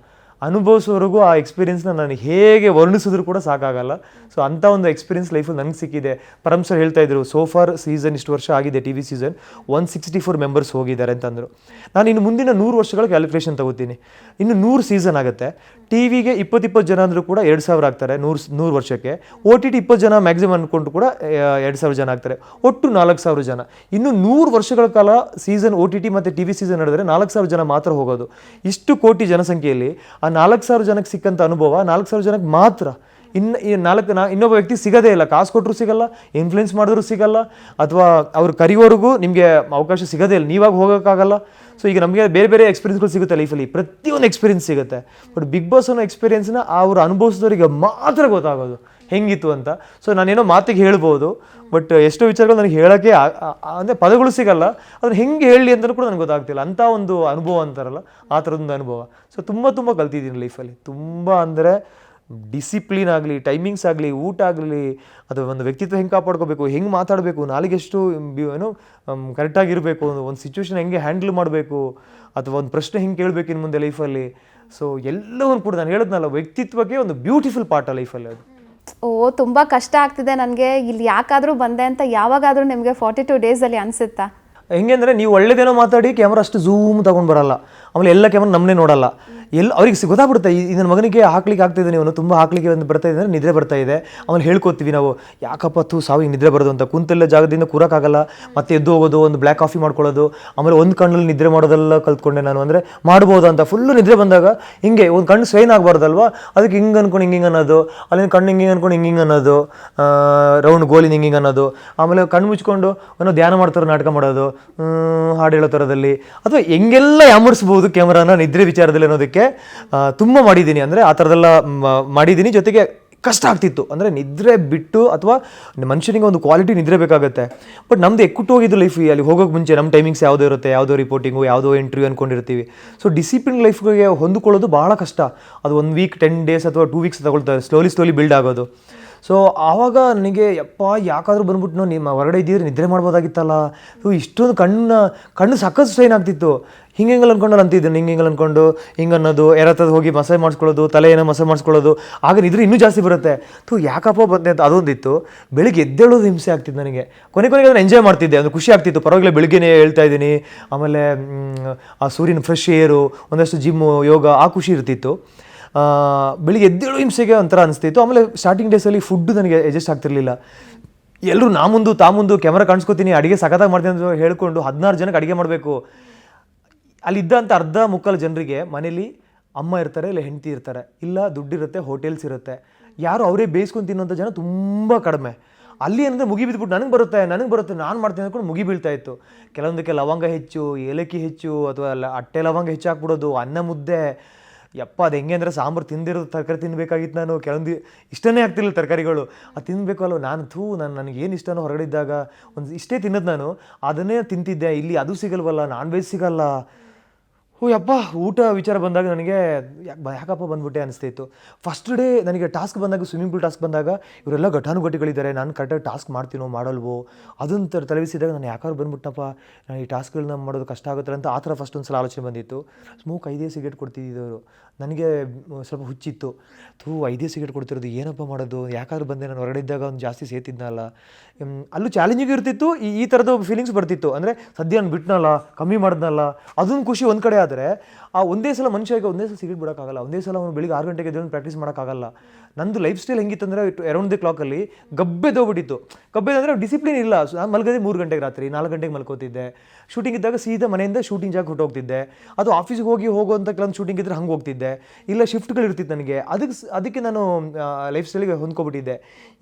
S1: ಅನುಭವಿಸೋವರೆಗೂ ಆ ಎಕ್ಸ್ಪೀರಿಯನ್ಸ್ನ ನಾನು ಹೇಗೆ ವರ್ಣಿಸಿದ್ರು ಕೂಡ ಸಾಕಾಗಲ್ಲ. ಸೊ ಅಂಥ ಒಂದು ಎಕ್ಸ್ಪೀರಿಯನ್ಸ್ ಲೈಫಲ್ಲಿ ನನಗೆ ಸಿಕ್ಕಿದೆ. ಪರಮ್ ಸರ್ ಹೇಳ್ತಾ ಇದ್ರು, ಸೋಫಾರ್ ಸೀಸನ್ ಇಷ್ಟು ವರ್ಷ ಆಗಿದೆ, ಟಿ ವಿ ಸೀಸನ್ 164 ಮೆಂಬರ್ಸ್ ಹೋಗಿದ್ದಾರೆ ಅಂತಂದರು. ನಾನು ಇನ್ನು ಮುಂದಿನ 100 ವರ್ಷಗಳ ಕ್ಯಾಲ್ಕುಲೇಷನ್ ತಗೋತೀನಿ. ಇನ್ನು 100 ಸೀಸನ್ ಆಗುತ್ತೆ. ಟಿ ವಿಗೆ 20 ಜನ ಅಂದರೂ ಕೂಡ 2000 ಆಗ್ತಾರೆ 100 ವರ್ಷಕ್ಕೆ. OTT 20 ಜನ ಮ್ಯಾಕ್ಸಿಮಮ್ ಅಂದ್ಕೊಂಡು ಕೂಡ 2000 ಜನ ಆಗ್ತಾರೆ. ಒಟ್ಟು 4000 ಜನ. ಇನ್ನು 100 ವರ್ಷಗಳ ಕಾಲ ಸೀಸನ್ OTT ಮತ್ತು ಟಿ ವಿ ಸೀಸನ್ ನಡೆದರೆ 4000 ಜನ ಮಾತ್ರ ಹೋಗೋದು. ಇಷ್ಟು ಕೋಟಿ ಜನಸಂಖ್ಯೆಯಲ್ಲಿ ಆ 4000 ಜನಕ್ಕೆ ಸಿಕ್ಕಂಥ ಅನುಭವ 4000 ಜನಕ್ಕೆ ಮಾತ್ರ. ಇನ್ನೊಬ್ಬ ವ್ಯಕ್ತಿ ಸಿಗೋದೇ ಇಲ್ಲ. ಕಾಸು ಕೊಟ್ಟರು ಸಿಗಲ್ಲ, ಇನ್ಫ್ಲುಯೆನ್ಸ್ ಮಾಡಿದ್ರು ಸಿಗಲ್ಲ, ಅಥವಾ ಅವ್ರು ಕರಿಯೋವರೆಗೂ ನಿಮಗೆ ಅವಕಾಶ ಸಿಗೋದೇ ಇಲ್ಲ, ನೀವಾಗ ಹೋಗೋಕ್ಕಾಗಲ್ಲ. ಸೊ ಈಗ ನಮಗೆ ಬೇರೆ ಬೇರೆ ಎಕ್ಸ್ಪೀರಿಯನ್ಸ್ಗಳು ಸಿಗುತ್ತೆ ಲೈಫಲ್ಲಿ, ಪ್ರತಿಯೊಂದು ಎಕ್ಸ್ಪೀರಿಯನ್ಸ್ ಸಿಗುತ್ತೆ. ಬಟ್ ಬಿಗ್ ಬಾಸ್ ಅನ್ನೋ ಎಕ್ಸ್ಪೀರಿಯನ್ಸ್ನ ಅವ್ರು ಅನುಭವಿಸಿದವರಿಗೆ ಮಾತ್ರ ಗೊತ್ತಾಗೋದು ಹೆಂಗಿತ್ತು ಅಂತ. ಸೊ ನಾನೇನೋ ಮಾತಿಗೆ ಹೇಳ್ಬೋದು, ಬಟ್ ಎಷ್ಟೋ ವಿಚಾರಗಳು ನನಗೆ ಹೇಳೋಕ್ಕೆ ಅಂದರೆ ಪದಗಳು ಸಿಗಲ್ಲ. ಅದನ್ನು ಹೆಂಗೆ ಹೇಳಲಿ ಅಂತಲೂ ಕೂಡ ನನಗೆ ಗೊತ್ತಾಗ್ತಿಲ್ಲ. ಅಂಥ ಒಂದು ಅನುಭವ ಅಂತಾರಲ್ಲ, ಆ ಥರದೊಂದು ಅನುಭವ. ಸೊ ತುಂಬ ಕಲ್ತಿದ್ದೀನಿ ಲೈಫಲ್ಲಿ. ತುಂಬ ಅಂದರೆ ಡಿಸಿಪ್ಲಿನ್ ಆಗಲಿ, ಟೈಮಿಂಗ್ಸ್ ಆಗಲಿ, ಊಟ ಆಗಲಿ, ಅಥವಾ ಒಂದು ವ್ಯಕ್ತಿತ್ವ ಹೆಂಗೆ ಕಾಪಾಡ್ಕೋಬೇಕು, ಹೆಂಗೆ ಮಾತಾಡಬೇಕು, ನಾಲಿಗೆಷ್ಟು ಏನೋ ಕರೆಕ್ಟಾಗಿರಬೇಕು, ಒಂದು ಸಿಚುವೇಶನ್ ಹೆಂಗೆ ಹ್ಯಾಂಡಲ್ ಮಾಡಬೇಕು, ಅಥವಾ ಒಂದು ಪ್ರಶ್ನೆ ಹೆಂಗೆ ಕೇಳಬೇಕು ಇನ್ನು ಮುಂದೆ ಲೈಫಲ್ಲಿ. ಸೊ ಎಲ್ಲವನ್ನು ಕೂಡ ನಾನು ಹೇಳಿದ್ನಲ್ಲ, ವ್ಯಕ್ತಿತ್ವಕ್ಕೆ ಒಂದು ಬ್ಯೂಟಿಫುಲ್ ಪಾರ್ಟ್ ಲೈಫಲ್ಲಿ ಅದು.
S2: ತುಂಬ ಕಷ್ಟ ಆಗ್ತಿದೆ ನನಗೆ, ಇಲ್ಲಿ ಯಾಕಾದರೂ ಬಂದೆ ಅಂತ ಯಾವಾಗಾದರೂ ನಿಮಗೆ 42 ಡೇಸಲ್ಲಿ ಅನಿಸುತ್ತಾ?
S1: ಹೆಂಗೆ ಅಂದರೆ, ನೀವು ಒಳ್ಳೇದೇನೋ ಮಾತಾಡಿ ಕ್ಯಾಮ್ರಾ ಅಷ್ಟು ಝೂಮ್ ತೊಗೊಂಡು ಬರಲ್ಲ, ಆಮೇಲೆ ಎಲ್ಲ ಕ್ಯಾಮ್ರಾ ನಮ್ಮನ್ನೇ ನೋಡಲ್ಲ. ಅವ್ರಿಗೆ ಗೊತ್ತಾಗ್ಬಿಡುತ್ತೆ, ನನ್ನ ಮಗನಿಗೆ ಹಾಕ್ಲಿಕ್ಕೆ ಆಗ್ತಾಯಿದೆ, ನೀವು ತುಂಬ ಹಾಕ್ಲಿಕ್ಕೆ ಒಂದು ಬರ್ತಾ ಇದೆ ಅಂದರೆ ನಿದ್ರೆ ಬರ್ತಾ ಇದೆ. ಆಮೇಲೆ ಹೇಳ್ಕೊತೀವಿ ನಾವು, ಯಾಕಪ್ಪ ಸಾವಿಗೆ ನಿದ್ರೆ ಬರೋದು ಅಂತ. ಕುಂತೆಲ್ಲ ಜಾಗದಿಂದ ಕೂರೋಕ್ಕಾಗಲ್ಲ, ಮತ್ತೆ ಎದ್ದು ಹೋಗೋದು, ಒಂದು ಬ್ಲ್ಯಾಕ್ ಕಾಫಿ ಮಾಡ್ಕೊಳ್ಳೋದು, ಆಮೇಲೆ ಒಂದು ಕಣ್ಣಲ್ಲಿ ನಿದ್ರೆ ಮಾಡೋದೆಲ್ಲ ಕಲ್ತ್ಕೊಂಡೆ ನಾನು. ಅಂದರೆ ಮಾಡ್ಬೋದು ಅಂತ ಫುಲ್ಲು ನಿದ್ರೆ ಬಂದಾಗ ಹಿಂಗೆ ಒಂದು ಕಣ್ಣು ಸ್ಟ್ರೈನ್ ಆಗಬಾರ್ದಲ್ವ, ಅದಕ್ಕೆ ಹಿಂಗೆ ಅನ್ಕೊಂಡು ಹಿಂಗೆ ಅನ್ನೋದು, ಅಲ್ಲಿಂದ ಕಣ್ಣು ಹಿಂಗೆ ಅನ್ಕೊಂಡು ಹಿಂಗೆ ಅನ್ನೋದು, ರೌಂಡ್ ಗೋಲಿನ ಹಿಂಗೆ ಅನ್ನೋದು, ಆಮೇಲೆ ಕಣ್ಣು ಮುಚ್ಕೊಂಡು ಏನೋ ಧ್ಯಾನ ಮಾಡ್ತಾರೆ, ನಾಟಕ ಮಾಡೋದು, ಹಾಡು ಹೇಳೋ ಥರದಲ್ಲಿ, ಅಥವಾ ಹೆಂಗೆಲ್ಲ ಯಾಮರ್ಸ್ಬೋದು ಕ್ಯಾಮ್ರಾನ ನಿದ್ರೆ ವಿಚಾರದಲ್ಲಿ ಅನ್ನೋದಕ್ಕೆ ತುಂಬ ಮಾಡಿದ್ದೀನಿ. ಅಂದರೆ ಆ ಥರದ್ದೆಲ್ಲ ಮಾಡಿದ್ದೀನಿ. ಜೊತೆಗೆ ಕಷ್ಟ ಆಗ್ತಿತ್ತು, ಅಂದರೆ ನಿದ್ರೆ ಬಿಟ್ಟು, ಅಥವಾ ಮನುಷ್ಯನಿಗೆ ಒಂದು ಕ್ವಾಲಿಟಿ ನಿದ್ರೆ ಬೇಕಾಗುತ್ತೆ. ಬಟ್ ನಮ್ಮದು ಎಕ್ಕುಟ್ಟು ಹೋಗಿದ್ದು ಲೈಫ್. ಅಲ್ಲಿ ಹೋಗೋಕ್ಕೆ ಮುಂಚೆ ನಮ್ಮ ಟೈಮಿಂಗ್ಸ್ ಯಾವುದೋ ಇರುತ್ತೆ, ಯಾವುದೋ ರಿಪೋರ್ಟಿಂಗು, ಯಾವುದೋ ಇಂಟರ್ವ್ಯೂ ಅಂದ್ಕೊಂಡಿರ್ತೀವಿ. ಸೊ ಡಿಸಿಪ್ಲಿನ್ ಲೈಫ್ಗೆ ಹೊಂದಿಕೊಳ್ಳೋದು ಭಾಳ ಕಷ್ಟ. ಅದು 1 ವೀಕ್ 10 ಡೇಸ್ ಅಥವಾ 2 ವೀಕ್ಸ್ ತಗೊಳ್ತಾರೆ, ಸ್ಲೋಲಿ ಬಿಲ್ಡ್ ಆಗೋದು. ಸೊ ಆವಾಗ ನನಗೆ ಯಾಕಾದರೂ ಬಂದ್ಬಿಟ್ಟು ನಿಮ್ಮ ಹೊರಗಡೆ ಇದ್ದಿದ್ರೆ ನಿದ್ರೆ ಮಾಡ್ಬೋದಾಗಿತ್ತಲ್ಲ. ಇಷ್ಟೊಂದು ಕಣ್ಣು ಸಖತ್ ಸ್ಟ್ರೈನ್ ಆಗ್ತಿತ್ತು. ಹಿಂಗೆಲ್ಲ ಅನ್ಕೊಂಡು ಅಂತಿದ್ದೆ, ಹಿಂಗೆ ಅನ್ಕೊಂಡು ಹಿಂಗೆ ಅನ್ನೋದು, ಯಾರತ್ರ ಹೋಗಿ ಮಸಾಜ್ ಮಾಡಿಸ್ಕೊಳ್ಳೋದು, ತಲೆ ಏನೋ ಮಸಾಜ್ ಮಾಡಿಸ್ಕೊಳ್ಳೋದು, ಆಗ ನಿದ್ರೆ ಇನ್ನೂ ಜಾಸ್ತಿ ಬರುತ್ತೆ. ಯಾಕಪ್ಪ ಬಂದೆ ಅಂತ ಅದೊಂದಿತ್ತು. ಬೆಳಿಗ್ಗೆ ಎದ್ದೇಳೋದು ಹಿಂಸೆ ಆಗ್ತಿತ್ತು ನನಗೆ. ಕೊನೆಗೆ ಅದನ್ನು ಎಂಜಾಯ್ ಮಾಡ್ತಿದ್ದೆ, ಅದು ಖುಷಿ ಆಗ್ತಿತ್ತು. ಪರವಾಗಿಲ್ಲ, ಬೆಳಿಗ್ಗೆನೇ ಹೇಳ್ತಾ ಇದ್ದೀನಿ. ಆಮೇಲೆ ಆ ಸೂರ್ಯನ ಫ್ರೆಶ್ ಏರು, ಒಂದಷ್ಟು ಜಿಮ್ಮು, ಯೋಗ, ಆ ಖುಷಿ ಇರ್ತಿತ್ತು. ಬೆಳಿಗ್ಗೆ ಎದ್ದೇಳೋ ಹಿಂಸೆಗೆ ಒಂಥರ ಅನಿಸ್ತಿತ್ತು. ಆಮೇಲೆ ಸ್ಟಾರ್ಟಿಂಗ್ ಡೇಸಲ್ಲಿ ಫುಡ್ಡು ನನಗೆ ಅಡ್ಜಸ್ಟ್ ಆಗ್ತಿರ್ಲಿಲ್ಲ. ಎಲ್ಲರೂ ತಾ ಮುಂದು ಕ್ಯಾಮ್ರಾ ಕಾಣಿಸ್ಕೊತೀನಿ, ಅಡುಗೆ ಸಖತ್ತಾಗಿ ಮಾಡ್ತೀನಿ ಅಂತ ಹೇಳ್ಕೊಂಡು 16 ಜನಕ್ಕೆ ಅಡುಗೆ ಮಾಡಬೇಕು. ಅಲ್ಲಿದ್ದಂಥ ಅರ್ಧ ಮುಕ್ಕಾಲು ಜನರಿಗೆ ಮನೇಲಿ ಅಮ್ಮ ಇರ್ತಾರೆ, ಇಲ್ಲ ಹೆಂಡತಿ ಇರ್ತಾರೆ, ಇಲ್ಲ ದುಡ್ಡಿರುತ್ತೆ, ಹೋಟೆಲ್ಸ್ ಇರುತ್ತೆ. ಯಾರು ಅವರೇ ಬೇಯಿಸ್ಕೊಂಡು ತಿನ್ನೋಂಥ ಜನ ತುಂಬ ಕಡಿಮೆ. ಅಲ್ಲಿ ಅಂದರೆ ಮುಗಿ ಬಿದ್ದುಬಿಟ್ಟು ನನಗೆ ಬರುತ್ತೆ ನಾನು ಮಾಡ್ತೀನಿ ಅಂದ್ಕೊಂಡು ಮುಗಿ ಬೀಳ್ತಾ ಇತ್ತು. ಕೆಲವೊಂದಕ್ಕೆ ಲವಂಗ ಹೆಚ್ಚು, ಏಲಕ್ಕಿ ಹೆಚ್ಚು, ಅಥವಾ ಅಟ್ಟೆ ಲವಂಗ ಹೆಚ್ಚು ಹಾಕ್ಬಿಡೋದು, ಅನ್ನ ಮುದ್ದೆ. ಅದು ಹೆಂಗೆ ಅಂದರೆ, ಸಾಂಬಾರು ತಿಂದಿರೋದು ತರಕಾರಿ ತಿನ್ನಬೇಕಾಗಿತ್ತು ನಾನು. ಕೆಲವೊಂದು ಇಷ್ಟನೇ ಆಗ್ತಿರಲಿಲ್ಲ ತರಕಾರಿಗಳು, ಅದು ತಿನ್ನಬೇಕು ಅಲ್ಲೋ. ನನಗೇನು ಇಷ್ಟನೋ ಹೊರಗಡೆ ಇದ್ದಾಗ ಒಂದು ಇಷ್ಟೇ ತಿನ್ನೋದು, ನಾನು ಅದನ್ನೇ ತಿಂತಿದ್ದೆ. ಇಲ್ಲಿ ಅದು ಸಿಗಲ್ವಲ್ಲ, ನಾನ್ ವೆಜ್ ಸಿಗಲ್ಲ. ಊಟ ವಿಚಾರ ಬಂದಾಗ ನನಗೆ ಯಾಕಪ್ಪ ಬಂದ್ಬಿಟ್ಟೆ ಅನಿಸ್ತಿತ್ತು. ಫಸ್ಟ್ ಡೇ ನನಗೆ ಟಾಸ್ಕ್ ಬಂದಾಗ, ಸ್ವಿಮ್ಮಿಂಗ್ ಪೂಲ್ ಟಾಸ್ಕ್ ಬಂದಾಗ, ಇವರೆಲ್ಲ ಘಟಾನುಘಟಿಗಳಿದ್ದಾರೆ, ನಾನು ಕರೆಕ್ಟಾಗಿ ಟಾಸ್ಕ್ ಮಾಡ್ತೀನೋ ಮಾಡಲ್ವೋ ಅದನ್ನು ತಲೆಬಿಸಿದಾಗ ನಾನು ಯಾಕಾದ್ರು ಬಂದ್ಬಿಟ್ಟಪ್ಪ, ನಾನು ಈ ಟಾಸ್ಕ್ಗಳನ್ನ ಮಾಡೋದು ಕಷ್ಟ ಆಗುತ್ತೆ ಅಂತ ಆ ಥರ ಫಸ್ಟ್ ಒಂದು ಸಲ ಆಲೋಚನೆ ಬಂದಿತ್ತು. ಸ್ಮೋಕ್ 5 ಸಿಗರೇಟ್ ಕೊಡ್ತಿದ್ದವರು ನನಗೆ ಸ್ವಲ್ಪ ಹುಚ್ಚಿತ್ತು. 5 ಸಿಗರೇಟ್ ಕೊಡ್ತಿರೋದು ಏನಪ್ಪ ಮಾಡೋದು, ಯಾಕಾದ್ರೂ ಬಂದೆ, ನಾನು ಹೊರಗಡೆ ಇದ್ದಾಗ ಒಂದು ಜಾಸ್ತಿ ಸೇತಿದ್ನಲ್ಲ. ಅಲ್ಲೂ ಚಾಲೆಂಜಿಂಗ್ ಇರ್ತಿತ್ತು, ಈ ಥರದ ಫೀಲಿಂಗ್ಸ್ ಬರ್ತಿತ್ತು. ಅಂದರೆ ಸದ್ಯ ನಾನು ಬಿಟ್ನಲ್ಲ, ಕಮ್ಮಿ ಮಾಡಿದ್ನಲ್ಲ, ಅದೊಂದು ಖುಷಿ ಒಂದು ಕಡೆ. ಆದರೆ ಆ ಒಂದೇ ಸಲ ಮನುಷ್ಯಗೆ ಒಂದೇ ಸಲ ಸಿಗರೇಟ್ ಬಿಡೋಕ್ಕಾಗಲ್ಲ, ಒಂದೇ ಸಲ ಅವನು ಬೆಳಿಗ್ಗೆ 6 ಗಂಟೆಗೆ ಎದ್ದು ಪ್ರಾಕ್ಟೀಸ್ ಮಾಡೋಕ್ಕಾಗಲ್ಲ. ನಂದು ಲೈಫ್ ಸ್ಟೈಲ್ ಹೆಂಗಿತ್ತು ಅಂದರೆ, ಅರೌಂಡ್ ದಿ ಕ್ಲಾಕಲ್ಲಿ ಗಬ್ಬೆದೋಗ್ಬಿಟ್ಟಿತ್ತು. ಅಂದರೆ ಡಿಸಿಪ್ಲಿನ್ ಇಲ್ಲ. ನಾನು ಮಲಗದೆ 3 ಗಂಟೆಗೆ, ರಾತ್ರಿ 4 ಗಂಟೆಗೆ ಮಲ್ಕೋತಿದ್ದೆ. ಶೂಟಿಂಗ್ ಇದ್ದಾಗ ಸೀದಾ ಮನೆಯಿಂದ ಶೂಟಿಂಗ್ ಜಾಗ ಹೊರಟೋಗ್ತಿದ್ದೆ. ಅದು ಆಫೀಸ್ಗೆ ಹೋಗುವಂಥ ಕೆಲವೊಂದು ಶೂಟಿಂಗ್ ಇದ್ದರೆ ಹಂಗೆ ಹೋಗ್ತಿದ್ದೆ. ಹೊಂದ್ಕೊಬಿಟ್ಟಿದ್ದೆ, ಇಲ್ಲ ಶಿಫ್ಟ್ಗಳು ಇರ್ತಿತ್ತು ನನಗೆ, ಅದಕ್ಕೆ ನಾನು ಲೈಫ್ ಸ್ಟೈಲಿಗೆ ಹೊಂದ್ಕೊಬಿಟ್ಟಿದ್ದೆ.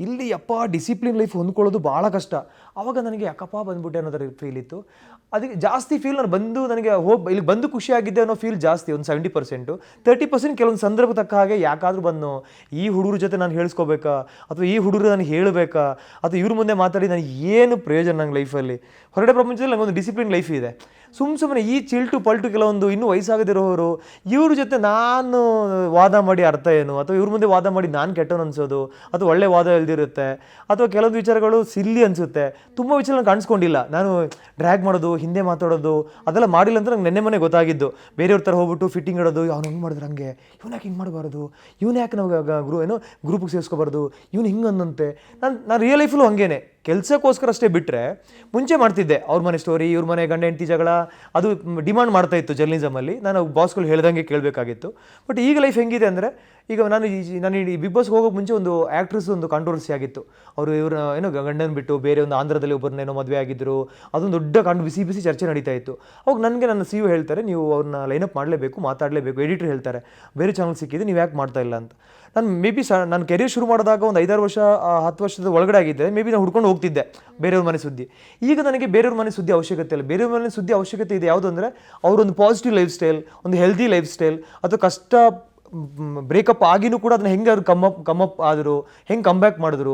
S1: ಇಲ್ಲಿ ಯಪ್ಪ ಡಿಸಿಪ್ಲಿನ್ ಲೈಫ್ ಹೊಂದ್ಕೊಳ್ಳೋದು ಭಾಳ ಕಷ್ಟ. ಆವಾಗ ನನಗೆ ಯಾಕಪ್ಪ ಬಂದ್ಬಿಟ್ಟೆ ಅನ್ನೋದರ ಫೀಲ್ ಇತ್ತು. ಅದಕ್ಕೆ ಜಾಸ್ತಿ ಫೀಲ್ ನಾನು ನನಗೆ ಇಲ್ಲಿ ಬಂದು ಖುಷಿಯಾಗಿದ್ದೆ ಅನ್ನೋ ಫೀಲ್ ಜಾಸ್ತಿ, ಒಂದು 70%. 30% ಕೆಲವೊಂದು ಸಂದರ್ಭ ತಕ್ಕ ಹಾಗೆ ಯಾಕಾದರೂ ಬಂದು ಈ ಹುಡುಗರ ಜೊತೆ ನಾನು ಹೇಳಿಸ್ಕೋಬೇಕಾ, ಅಥವಾ ಈ ಹುಡುಗರು ನನಗೆ ಹೇಳಬೇಕಾ, ಅಥವಾ ಇವ್ರ ಮುಂದೆ ಮಾತಾಡಿ ನನಗೆ ಏನು ಪ್ರಯೋಜನ ನಂಗೆ ಲೈಫಲ್ಲಿ. ಹೊರಗಡೆ ಪ್ರಪಂಚದಲ್ಲಿ ನನಗೊಂದು ಡಿಸಿಪ್ಲಿನ್ ಲೈಫ್ ಇದೆ. ಸುಮ್ಮನೆ ಈ ಚಿಲ್ಟು ಪಲ್ಟು ಕೆಲವೊಂದು ಇನ್ನೂ ವಯಸ್ಸಾಗದಿರೋರು ಇವ್ರ ಜೊತೆ ನಾನು ವಾದ ಮಾಡಿ ಅರ್ಥ ಏನು, ಅಥವಾ ಇವ್ರ ಮುಂದೆ ವಾದ ಮಾಡಿ ನಾನು ಕೆಟ್ಟವನು ಅನ್ಸೋದು, ಅಥವಾ ಒಳ್ಳೆ ವಾದ ಇಲ್ದಿರುತ್ತೆ, ಅಥವಾ ಕೆಲವೊಂದು ವಿಚಾರಗಳು ಸಿಲ್ಲಿ ಅನಿಸುತ್ತೆ. ತುಂಬ ವಿಚಾರ ನಾನು ಕಾಣಿಸ್ಕೊಂಡಿಲ್ಲ. ನಾನು ಡ್ರ್ಯಾಗ್ ಮಾಡೋದು, ಹಿಂದೆ ಮಾತಾಡೋದು ಅದೆಲ್ಲ ಮಾಡಿಲ್ಲ ಅಂತ ನಂಗೆ ನೆನ್ನೆ ಮನೆ ಗೊತ್ತಾಗಿದ್ದು. ಬೇರೆಯವ್ರ ಥರ ಹೋಗ್ಬಿಟ್ಟು ಫಿಟ್ಟಿಂಗ್ ಇಡೋದು, ಅವ್ನು ಹೆಂಗೆ ಮಾಡಿದ್ರೆ ಹಂಗೆ, ಇವ್ನು ಯಾಕೆ ಹಿಂಗೆ ಮಾಡಬಾರ್ದು, ಇವ್ನು ಯಾಕೆ ನಾವು ಗ್ರೂಪಿಗೆ ಸೇರಿಸ್ಕೋಬಾರ್ದು, ಇವ್ನು ಹಿಂಗೆ ಅನ್ನಂತೆ. ನಾನು ರಿಯಲ್ ಲೈಫಲ್ಲೂ ಹಂಗೇನೆ, ಕೆಲಸಕ್ಕೋಸ್ಕರ ಅಷ್ಟೇ ಬಿಟ್ಟರೆ ಮುಂಚೆ ಮಾಡ್ತಿದ್ದೆ. ಅವ್ರ ಮನೆ ಸ್ಟೋರಿ, ಇವ್ರ ಮನೆ ಗಂಡ ಹೆಂಡತಿ ಜಗಳ, ಅದು ಡಿಮಾಂಡ್ ಮಾಡ್ತಾ ಇತ್ತು ಜರ್ನಲಿಸಮಲ್ಲಿ. ನಾನು ಬಾಸ್ಗಳು ಹೇಳ್ದಂಗೆ ಕೇಳಬೇಕಾಗಿತ್ತು. ಬಟ್ ಈಗ ಲೈಫ್ ಹೆಂಗಿದೆ ಅಂದರೆ, ಈಗ ನಾನು ಈ ಬಿಗ್ ಬಾಸ್ಗೆ ಹೋಗೋಕೆ ಮುಂಚೆ ಒಂದು ಆ್ಯಕ್ಟ್ರೆಸ್ ಒಂದು ಕಾಂಟ್ರವರ್ಸಿ ಆಗಿತ್ತು. ಅವರು ಇವ್ರ ಗಂಡನ ಬಿಟ್ಟು ಬೇರೆ ಒಂದು ಆಂಧ್ರದಲ್ಲಿ ಒಬ್ಬರನ್ನೇನೋ ಮದುವೆ ಆಗಿದ್ದರು. ಅದೊಂದು ದೊಡ್ಡ ಬಿಸಿ ಚರ್ಚೆ ನಡೀತಾ ಇತ್ತು. ಅವಾಗ ನನಗೆ ನನ್ನ CEO ಹೇಳ್ತಾರೆ, ನೀವು ಅವ್ರನ್ನ ಲೈನಪ್ ಮಾಡಲೇಬೇಕು, ಮಾತಾಡಲೇಬೇಕು. ಎಡಿಟರ್ ಹೇಳ್ತಾರೆ, ಬೇರೆ ಚಾನಲ್ ಸಿಕ್ಕಿದೆ, ನೀವು ಯಾಕೆ ಮಾಡ್ತಾ ಇಲ್ಲ ಅಂತ. ನಾನು ನಾನು ಕೆರಿಯರ್ ಶುರು ಮಾಡಿದಾಗ ಒಂದು 5-6 ವರ್ಷ 10 ವರ್ಷದ ಒಳಗಡೆ ಆಗಿದ್ದೆ. ನಾನು ಹುಡ್ಕೊಂಡು ಹೋಗ್ತಿದ್ದೆ ಬೇರೆಯವ್ರ ಮನೆ ಸುದ್ದಿ. ಈಗ ನನಗೆ ಬೇರೆಯವ್ರ ಮನೆ ಸುದ್ದಿ ಅವಶ್ಯಕತೆ ಇಲ್ಲ. ಬೇರೆಯವ್ರ ಮನೆ ಸುದ್ದಿ ಅವಶ್ಯಕತೆ ಇದೆ ಯಾವುದು ಅಂದರೆ, ಅವರೊಂದು ಪಾಸಿಟಿವ್ ಲೈಫ್ ಸ್ಟೈಲ್, ಒಂದು ಹೆಲ್ದಿ ಲೈಫ್ ಸ್ಟೈಲ್, ಅಥವಾ ಕಷ್ಟ ಬ್ರೇಕಪ್ ಆಗಿನೂ ಕೂಡ ಅದನ್ನ ಹೆಂಗೆ ಅವ್ರು ಕಮ್ಮಪ್ ಆದರು, ಹೆಂಗೆ ಕಮ್ಬ್ಯಾಕ್ ಮಾಡಿದ್ರು,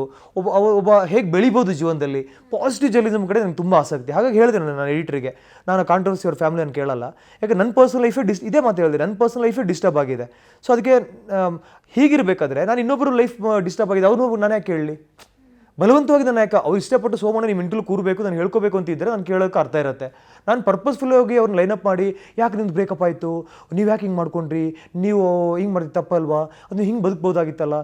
S1: ಒಬ್ಬ ಹೇಗೆ ಬೆಳಿಬೋದು ಜೀವನದಲ್ಲಿ, ಪಾಸಿಟಿವ್ ಜರ್ನಲಿಸಮ್ ಕಡೆ ನನಗೆ ತುಂಬ ಆಸಕ್ತಿ. ಹಾಗಾಗಿ ಹೇಳಿದೆ ನಾನು ಎಡಿಟ್ರಿಗೆ, ನಾನು ಕಾಂಟ್ರವರ್ಸಿ ಅವ್ರ ಫ್ಯಾಮಿಲಿ ನಾನು ಕೇಳಲ್ಲ. ಯಾಕೆ ನನ್ನ ಪರ್ಸನಲ್ ಲೈಫೇ ಇದೇ ಮಾತು ಹೇಳಿದೆ, ನನ್ನ ಪರ್ಸನಲ್ ಲೈಫೇ ಡಿಸ್ಟರ್ಬ್ ಆಗಿದೆ. ಸೊ ಅದಕ್ಕೆ ಹೀಗಿರಬೇಕಾದ್ರೆ ನಾನು ಇನ್ನೊಬ್ಬರು ಲೈಫ್ ಡಿಸ್ಟರ್ಬ್ ಆಗಿದೆ, ಅವ್ರನ್ನೂ ನಾನು ಯಾಕೆ ಕೇಳಲಿ, ಬಲವಂತವಾಗಿ ನಾನು ಯಾಕೆ, ಅವ್ರು ಇಷ್ಟಪಟ್ಟು ಸೋಮಣ್ಣ ನಿಮ್ಮ ಇಂಟರ್ವ್ಯೂ ಕೂರಬೇಕು, ನಾನು ಹೇಳ್ಕೋಬೇಕು ಅಂತಿದ್ದರೆ ನಾನು ಕೇಳೋಕ್ಕೆ ಅರ್ಥ ಇರುತ್ತೆ. ನಾನು ಪರ್ಪಸ್ಫುಲ್ ಹೋಗಿ ಅವ್ರನ್ನ ಲೈನಪ್ ಮಾಡಿ, ಯಾಕೆ ನಿಮ್ದು ಬ್ರೇಕಪ್ ಆಯಿತು, ನೀವು ಯಾಕೆ ಹಿಂಗೆ ಮಾಡ್ಕೊಂಡ್ರಿ, ನೀವು ಹಿಂಗೆ ಮಾಡಿದ್ದು ತಪ್ಪಲ್ವಾ, ಅದು ಹಿಂಗೆ ಬದುಕ್ಬೋದಾಗಿತ್ತಲ್ಲ.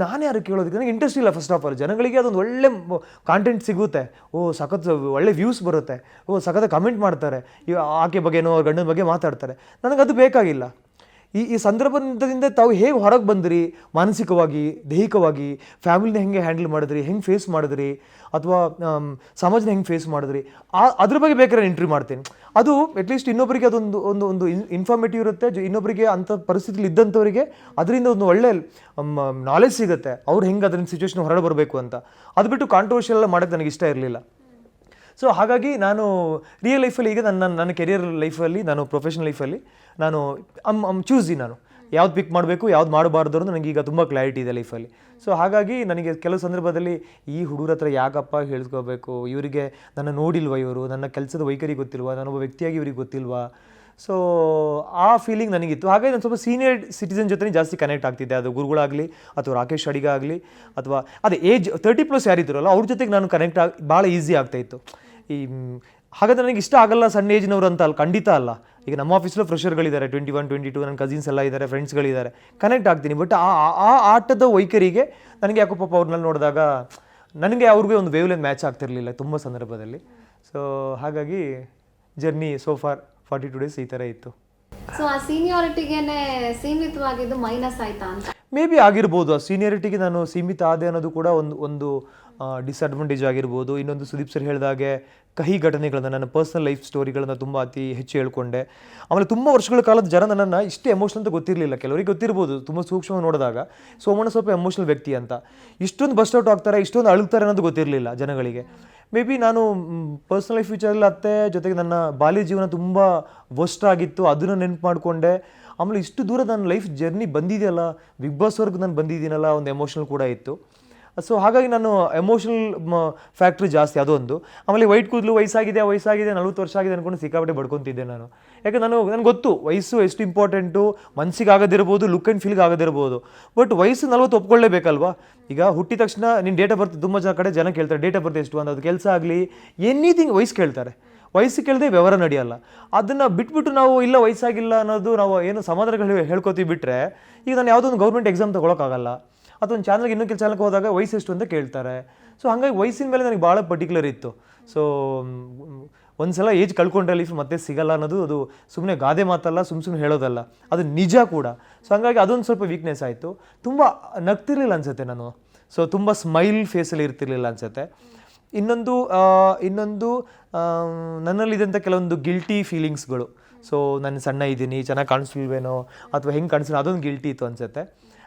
S1: ನಾನು ಯಾರು ಕೇಳೋದಕ್ಕೆ ನನಗೆ ಇಂಟ್ರೆಸ್ಟ್ ಇಲ್ಲ. ಫಸ್ಟ್ ಆಫ್ ಆಲ್ ಜನಗಳಿಗೆ ಅದೊಂದು ಒಳ್ಳೆ ಕಾಂಟೆಂಟ್ ಸಿಗುತ್ತೆ, ಸಖತ್ ಒಳ್ಳೆ ವ್ಯೂಸ್ ಬರುತ್ತೆ, ಸಖತ್ ಕಮೆಂಟ್ ಮಾಡ್ತಾರೆ, ಆಕೆ ಬಗ್ಗೆನೋ ಅವ್ರ ಗಂಡನ ಬಗ್ಗೆ ಮಾತಾಡ್ತಾರೆ. ನನಗದು ಬೇಕಾಗಿಲ್ಲ. ಈ ಸಂದರ್ಭದಿಂದ ತಾವು ಹೇಗೆ ಹೊರಗೆ ಬಂದ್ರಿ, ಮಾನಸಿಕವಾಗಿ, ದೈಹಿಕವಾಗಿ, ಫ್ಯಾಮಿಲಿನ ಹೆಂಗೆ ಹ್ಯಾಂಡಲ್ ಮಾಡಿದ್ರಿ, ಹೆಂಗೆ ಫೇಸ್ ಮಾಡಿದ್ರಿ, ಅಥವಾ ಸಮಾಜನ ಹೆಂಗೆ ಫೇಸ್ ಮಾಡಿದ್ರಿ, ಅದ್ರ ಬಗ್ಗೆ ಬೇಕಾದ್ರೆ ಇಂಟರ್ವ್ಯೂ ಮಾಡ್ತೀನಿ. ಅದು ಅಟ್ಲೀಸ್ಟ್ ಇನ್ನೊಬ್ಬರಿಗೆ ಅದೊಂದು ಒಂದು ಇನ್ಫಾರ್ಮೇಟಿವ್ ಇರುತ್ತೆ. ಇನ್ನೊಬ್ಬರಿಗೆ ಅಂಥ ಪರಿಸ್ಥಿತಿಲಿ ಇದ್ದಂಥವರಿಗೆ ಅದರಿಂದ ಒಂದು ಒಳ್ಳೆ ನಾಲೆಜ್ ಸಿಗುತ್ತೆ, ಅವ್ರು ಹೆಂಗೆ ಅದರಿಂದ ಸಿಚುವೇಶನ್ ಹೊರಗೆ ಬರಬೇಕು ಅಂತ. ಅದು ಬಿಟ್ಟು ಕಾಂಟ್ರವರ್ಷಿಯಲ್ ಎಲ್ಲ ಮಾಡೋಕ್ಕೆ ನನಗೆ ಇಷ್ಟ ಇರಲಿಲ್ಲ. ಸೊ ಹಾಗಾಗಿ ನಾನು ರಿಯಲ್ ಲೈಫಲ್ಲಿ ಈಗ ನನ್ನ ಕೆರಿಯರ್ ಲೈಫಲ್ಲಿ, ನಾನು ಪ್ರೊಫೆಷನಲ್ ಲೈಫಲ್ಲಿ ನಾನು ಚೂಸಿ, ನಾನು ಯಾವ್ದು ಪಿಕ್ ಮಾಡಬೇಕು, ಯಾವ್ದು ಮಾಡಬಾರ್ದು ಅನ್ನೋದು ನನಗೆ ಈಗ ತುಂಬ ಕ್ಲಾರಿಟಿ ಇದೆ ಲೈಫಲ್ಲಿ. ಸೊ ಹಾಗಾಗಿ ನನಗೆ ಕೆಲವು ಸಂದರ್ಭದಲ್ಲಿ ಈ ಹುಡುಗರ ಹತ್ರ ಯಾಕಪ್ಪ ಹೇಳ್ಕೋಬೇಕು, ಇವರಿಗೆ ನನ್ನ ನೋಡಿಲ್ವಾ, ಇವರು ನನ್ನ ಕೆಲಸದ ವೈಖರಿ ಗೊತ್ತಿಲ್ವಾ, ನಾನೊಬ್ಬ ವ್ಯಕ್ತಿಯಾಗಿ ಇವ್ರಿಗೆ ಗೊತ್ತಿಲ್ವಾ. ಸೊ ಆ ಫೀಲಿಂಗ್ ನನಗಿತ್ತು. ಹಾಗಾಗಿ ನಾನು ಸ್ವಲ್ಪ ಸೀನಿಯರ್ ಸಿಟಿಸನ್ ಜೊತೆ ಜಾಸ್ತಿ ಕನೆಕ್ಟ್ ಆಗ್ತಿದ್ದೆ. ಅದು ಗುರುಗಳಾಗಲಿ, ಅಥವಾ ರಾಕೇಶ್ ಅಡಿಗ ಆಗಲಿ, ಅಥವಾ ಅದೇ ಏಜ್ 30+ ಯಾರಿದ್ರಲ್ಲ ಅವ್ರ ಜೊತೆಗೆ ನಾನು ಕನೆಕ್ಟ್ ಭಾಳ ಈಸಿ ಆಗ್ತಾಯಿತ್ತು. ಹಾಗಾದ್ರೆ ನನಗೆ ಇಷ್ಟ ಆಗಲ್ಲ ಸಣ್ಣ ಏಜ್ನವರು ಅಂತ ಖಂಡಿತ ಅಲ್ಲ. ಈಗ ನಮ್ಮ ಆಫೀಸಲ್ಲೂ ಫ್ರೆಷರ್ಗಳಿದ್ದಾರೆ, 21, 22, ನನ್ನ ಕಸಿನ್ಸ್ ಎಲ್ಲ ಇದ್ದಾರೆ, ಫ್ರೆಂಡ್ಸ್ಗಳಿದ್ದಾರೆ, ಕನೆಕ್ಟ್ ಆಗ್ತೀನಿ. ಬಟ್ ಆ ಆಟದ ವೈಖರಿಗೆ ನನಗೆ ಯಾಕೋ ಪಾಪ ಅವ್ರನ್ನೆಲ್ಲ ನೋಡಿದಾಗ ನನಗೆ ಅವ್ರಿಗೆ ಒಂದು ವೇವ್ ಲೆಂತ್ ಮ್ಯಾಚ್ ಆಗ್ತಿರಲಿಲ್ಲ ತುಂಬ ಸಂದರ್ಭದಲ್ಲಿ. ಸೊ ಹಾಗಾಗಿ ಜರ್ನಿ ಸೋ ಫಾರ್ 42 ಡೇಸ್ ಈ ಥರ ಇತ್ತು.
S2: ಸೊ ಆ ಸೀನಿಯಾರಿಟಿಗೇನೆ ಸೀಮಿತವಾಗಿದ್ದು ಮೈನಸ್ ಆಯ್ತಾ ಅಂತ?
S1: ಮೇ ಬಿ ಆಗಿರ್ಬೋದು. ಆ ಸೀನಿಯರಿಟಿಗೆ ನಾನು ಸೀಮಿತ ಆದೆ ಅನ್ನೋದು ಕೂಡ ಒಂದು ಡಿಸ್ಅಡ್ವಾಂಟೇಜ್ ಆಗಿರ್ಬೋದು. ಇನ್ನೊಂದು ಸುದೀಪ್ ಸರ್ ಹೇಳಿದಾಗೆ ಕಹಿ ಘಟನೆಗಳನ್ನು, ನನ್ನ ಪರ್ಸ್ನಲ್ ಲೈಫ್ ಸ್ಟೋರಿಗಳನ್ನು ತುಂಬ ಅತಿ ಹೆಚ್ಚು ಹೇಳ್ಕೊಂಡೆ. ಆಮೇಲೆ ತುಂಬ ವರ್ಷಗಳ ಕಾಲದ ಜನ ನನ್ನನ್ನು ಇಷ್ಟೇ ಎಮೋಷನಲ್ ಅಂತ ಗೊತ್ತಿರಲಿಲ್ಲ. ಕೆಲವರಿಗೆ ಗೊತ್ತಿರ್ಬೋದು ತುಂಬ ಸೂಕ್ಷ್ಮವಾಗಿ ನೋಡಿದಾಗ, ಸೋಮಣ್ಣ ಸ್ವಲ್ಪ ಎಮೋಷನಲ್ ವ್ಯಕ್ತಿ ಅಂತ. ಇಷ್ಟೊಂದು ಬಸ್ಟ್ ಔಟ್ ಆಗ್ತಾರೆ, ಇಷ್ಟೊಂದು ಅಳುತ್ತಾರೆ ಅನ್ನೋದು ಗೊತ್ತಿರಲಿಲ್ಲ ಜನಗಳಿಗೆ. ಮೇ ಬಿ ನಾನು ಪರ್ಸ್ನಲ್ ಲೈಫ್ ವಿಚಾರಲ್ಲಿ ಅತ್ತೆ ಜೊತೆಗೆ ನನ್ನ ಬಾಲ್ಯ ಜೀವನ ತುಂಬ ವರ್ಸ್ಟ್ ಆಗಿತ್ತು, ಅದನ್ನು ನೆನಪು ಮಾಡಿಕೊಂಡೆ. ಆಮೇಲೆ ಇಷ್ಟು ದೂರ ನನ್ನ ಲೈಫ್ ಜರ್ನಿ ಬಂದಿದೆಯಲ್ಲ, ಬಿಗ್ ಬಾಸ್ವರೆಗೂ ನಾನು ಬಂದಿದ್ದೀನಲ್ಲ, ಒಂದು ಎಮೋಷನಲ್ ಕೂಡ ಇತ್ತು. ಸೊ ಹಾಗಾಗಿ ನಾನು ಎಮೋಷನಲ್ ಫ್ಯಾಕ್ಟ್ರಿ ಜಾಸ್ತಿ ಅದೊಂದು. ಆಮೇಲೆ ವೈಟ್ ಕೂದಲು, ವಯಸ್ಸಾಗಿದೆ 40 ವರ್ಷ ಆಗಿದೆ ಅಂದ್ಕೊಂಡು ಸಿಕ್ಕಾಪಟ್ಟೆ ಬಡ್ಕೊತಿದ್ದೆ ನಾನು. ಯಾಕೆ ನನಗೆ ಗೊತ್ತು ವಯಸ್ಸು ಎಷ್ಟು ಇಂಪಾರ್ಟೆಂಟು, ಮನಸ್ಸಿಗೆ ಆಗೋದಿರ್ಬೋದು, ಲುಕ್ ಆ್ಯಂಡ್ ಫೀಲ್ಗೆ ಆಗೋದಿರ್ಬೋದು. ಬಟ್ ವಯಸ್ಸು 40 ಒಪ್ಕೊಳ್ಳೇಬೇಕಲ್ವಾ. ಈಗ ಹುಟ್ಟಿದ ತಕ್ಷಣ ನಿನ್ನ ಡೇಟ್ ಆಫ್ ಬರ್ತ್ ತುಂಬ ಕಡೆ ಜನ ಕೇಳ್ತಾರೆ, ಡೇಟ್ ಆಫ್ ಬರ್ತ್ ಎಷ್ಟು ಅಂತ. ಅದು ಕೆಲಸ ಆಗಲಿ ಎನಿಥಿಂಗ್ ವಯಸ್ಸು ಕೇಳ್ತಾರೆ. ವಯಸ್ಸು ಕೇಳದೆ ವ್ಯವಹಾರ ನಡೆಯಲ್ಲ. ಅದನ್ನು ಬಿಟ್ಬಿಟ್ಟು ನಾವು ಇಲ್ಲ ವಯಸ್ಸಾಗಿಲ್ಲ ಅನ್ನೋದು ನಾವು ಏನು ಸಮಾಧಾನಗಳು ಹೇಳ್ಕೊತೀವಿ ಬಿಟ್ಟರೆ, ಈಗ ನಾನು ಯಾವುದೋ ಒಂದು ಗೌರ್ಮೆಂಟ್ ಎಕ್ಸಾಮ್ ತೊಗೊಳಕ್ಕಾಗಲ್ಲ. ಅಥವಾ ಒಂದು ಚಾನಲ್ಗೆ ಇನ್ನೂ ಕೆಲಸ ಚಾನಲ್ಗೆ ಹೋದಾಗ ವಯಸ್ಸು ಎಷ್ಟು ಅಂತ ಕೇಳ್ತಾರೆ. ಸೊ ಹಾಗಾಗಿ ವಯಸ್ಸಿನ ಮೇಲೆ ನನಗೆ ಭಾಳ ಪರ್ಟಿಕ್ಯುಲರ್ ಇತ್ತು. ಸೊ ಒಂದು ಸಲ ಏಜ್ ಕಳ್ಕೊಂಡ್ರೆ ಲೈಫ್ ಮತ್ತೆ ಸಿಗಲ್ಲ ಅನ್ನೋದು ಅದು ಸುಮ್ಮನೆ ಗಾದೆ ಮಾತಲ್ಲ, ಸುಮ್ಮನೆ ಹೇಳೋದಲ್ಲ, ಅದು ನಿಜ ಕೂಡ. ಸೊ ಹಾಗಾಗಿ ಅದೊಂದು ಸ್ವಲ್ಪ ವೀಕ್ನೆಸ್ ಆಯಿತು. ತುಂಬ ನಗ್ತಿರ್ಲಿಲ್ಲ ಅನಿಸುತ್ತೆ ನಾನು. ಸೊ ತುಂಬ ಸ್ಮೈಲ್ ಫೇಸಲ್ಲಿ ಇರ್ತಿರ್ಲಿಲ್ಲ ಅನಿಸುತ್ತೆ. ಇನ್ನೊಂದು ನನ್ನಲ್ಲಿದ್ದಂಥ ಕೆಲವೊಂದು ಗಿಲ್ಟಿ ಫೀಲಿಂಗ್ಸ್ಗಳು. ಸೊ ನಾನು ಸಣ್ಣ ಇದ್ದೀನಿ, ಚೆನ್ನಾಗಿ ಕಾಣಿಸ್ಲಿಲ್ವೇನೋ ಅಥವಾ ಹೆಂಗೆ ಕಾಣಿಸ್ಲಿಲ್ಲ, ಅದೊಂದು ಗಿಲ್ಟಿ ಇತ್ತು ಅನಿಸುತ್ತೆ.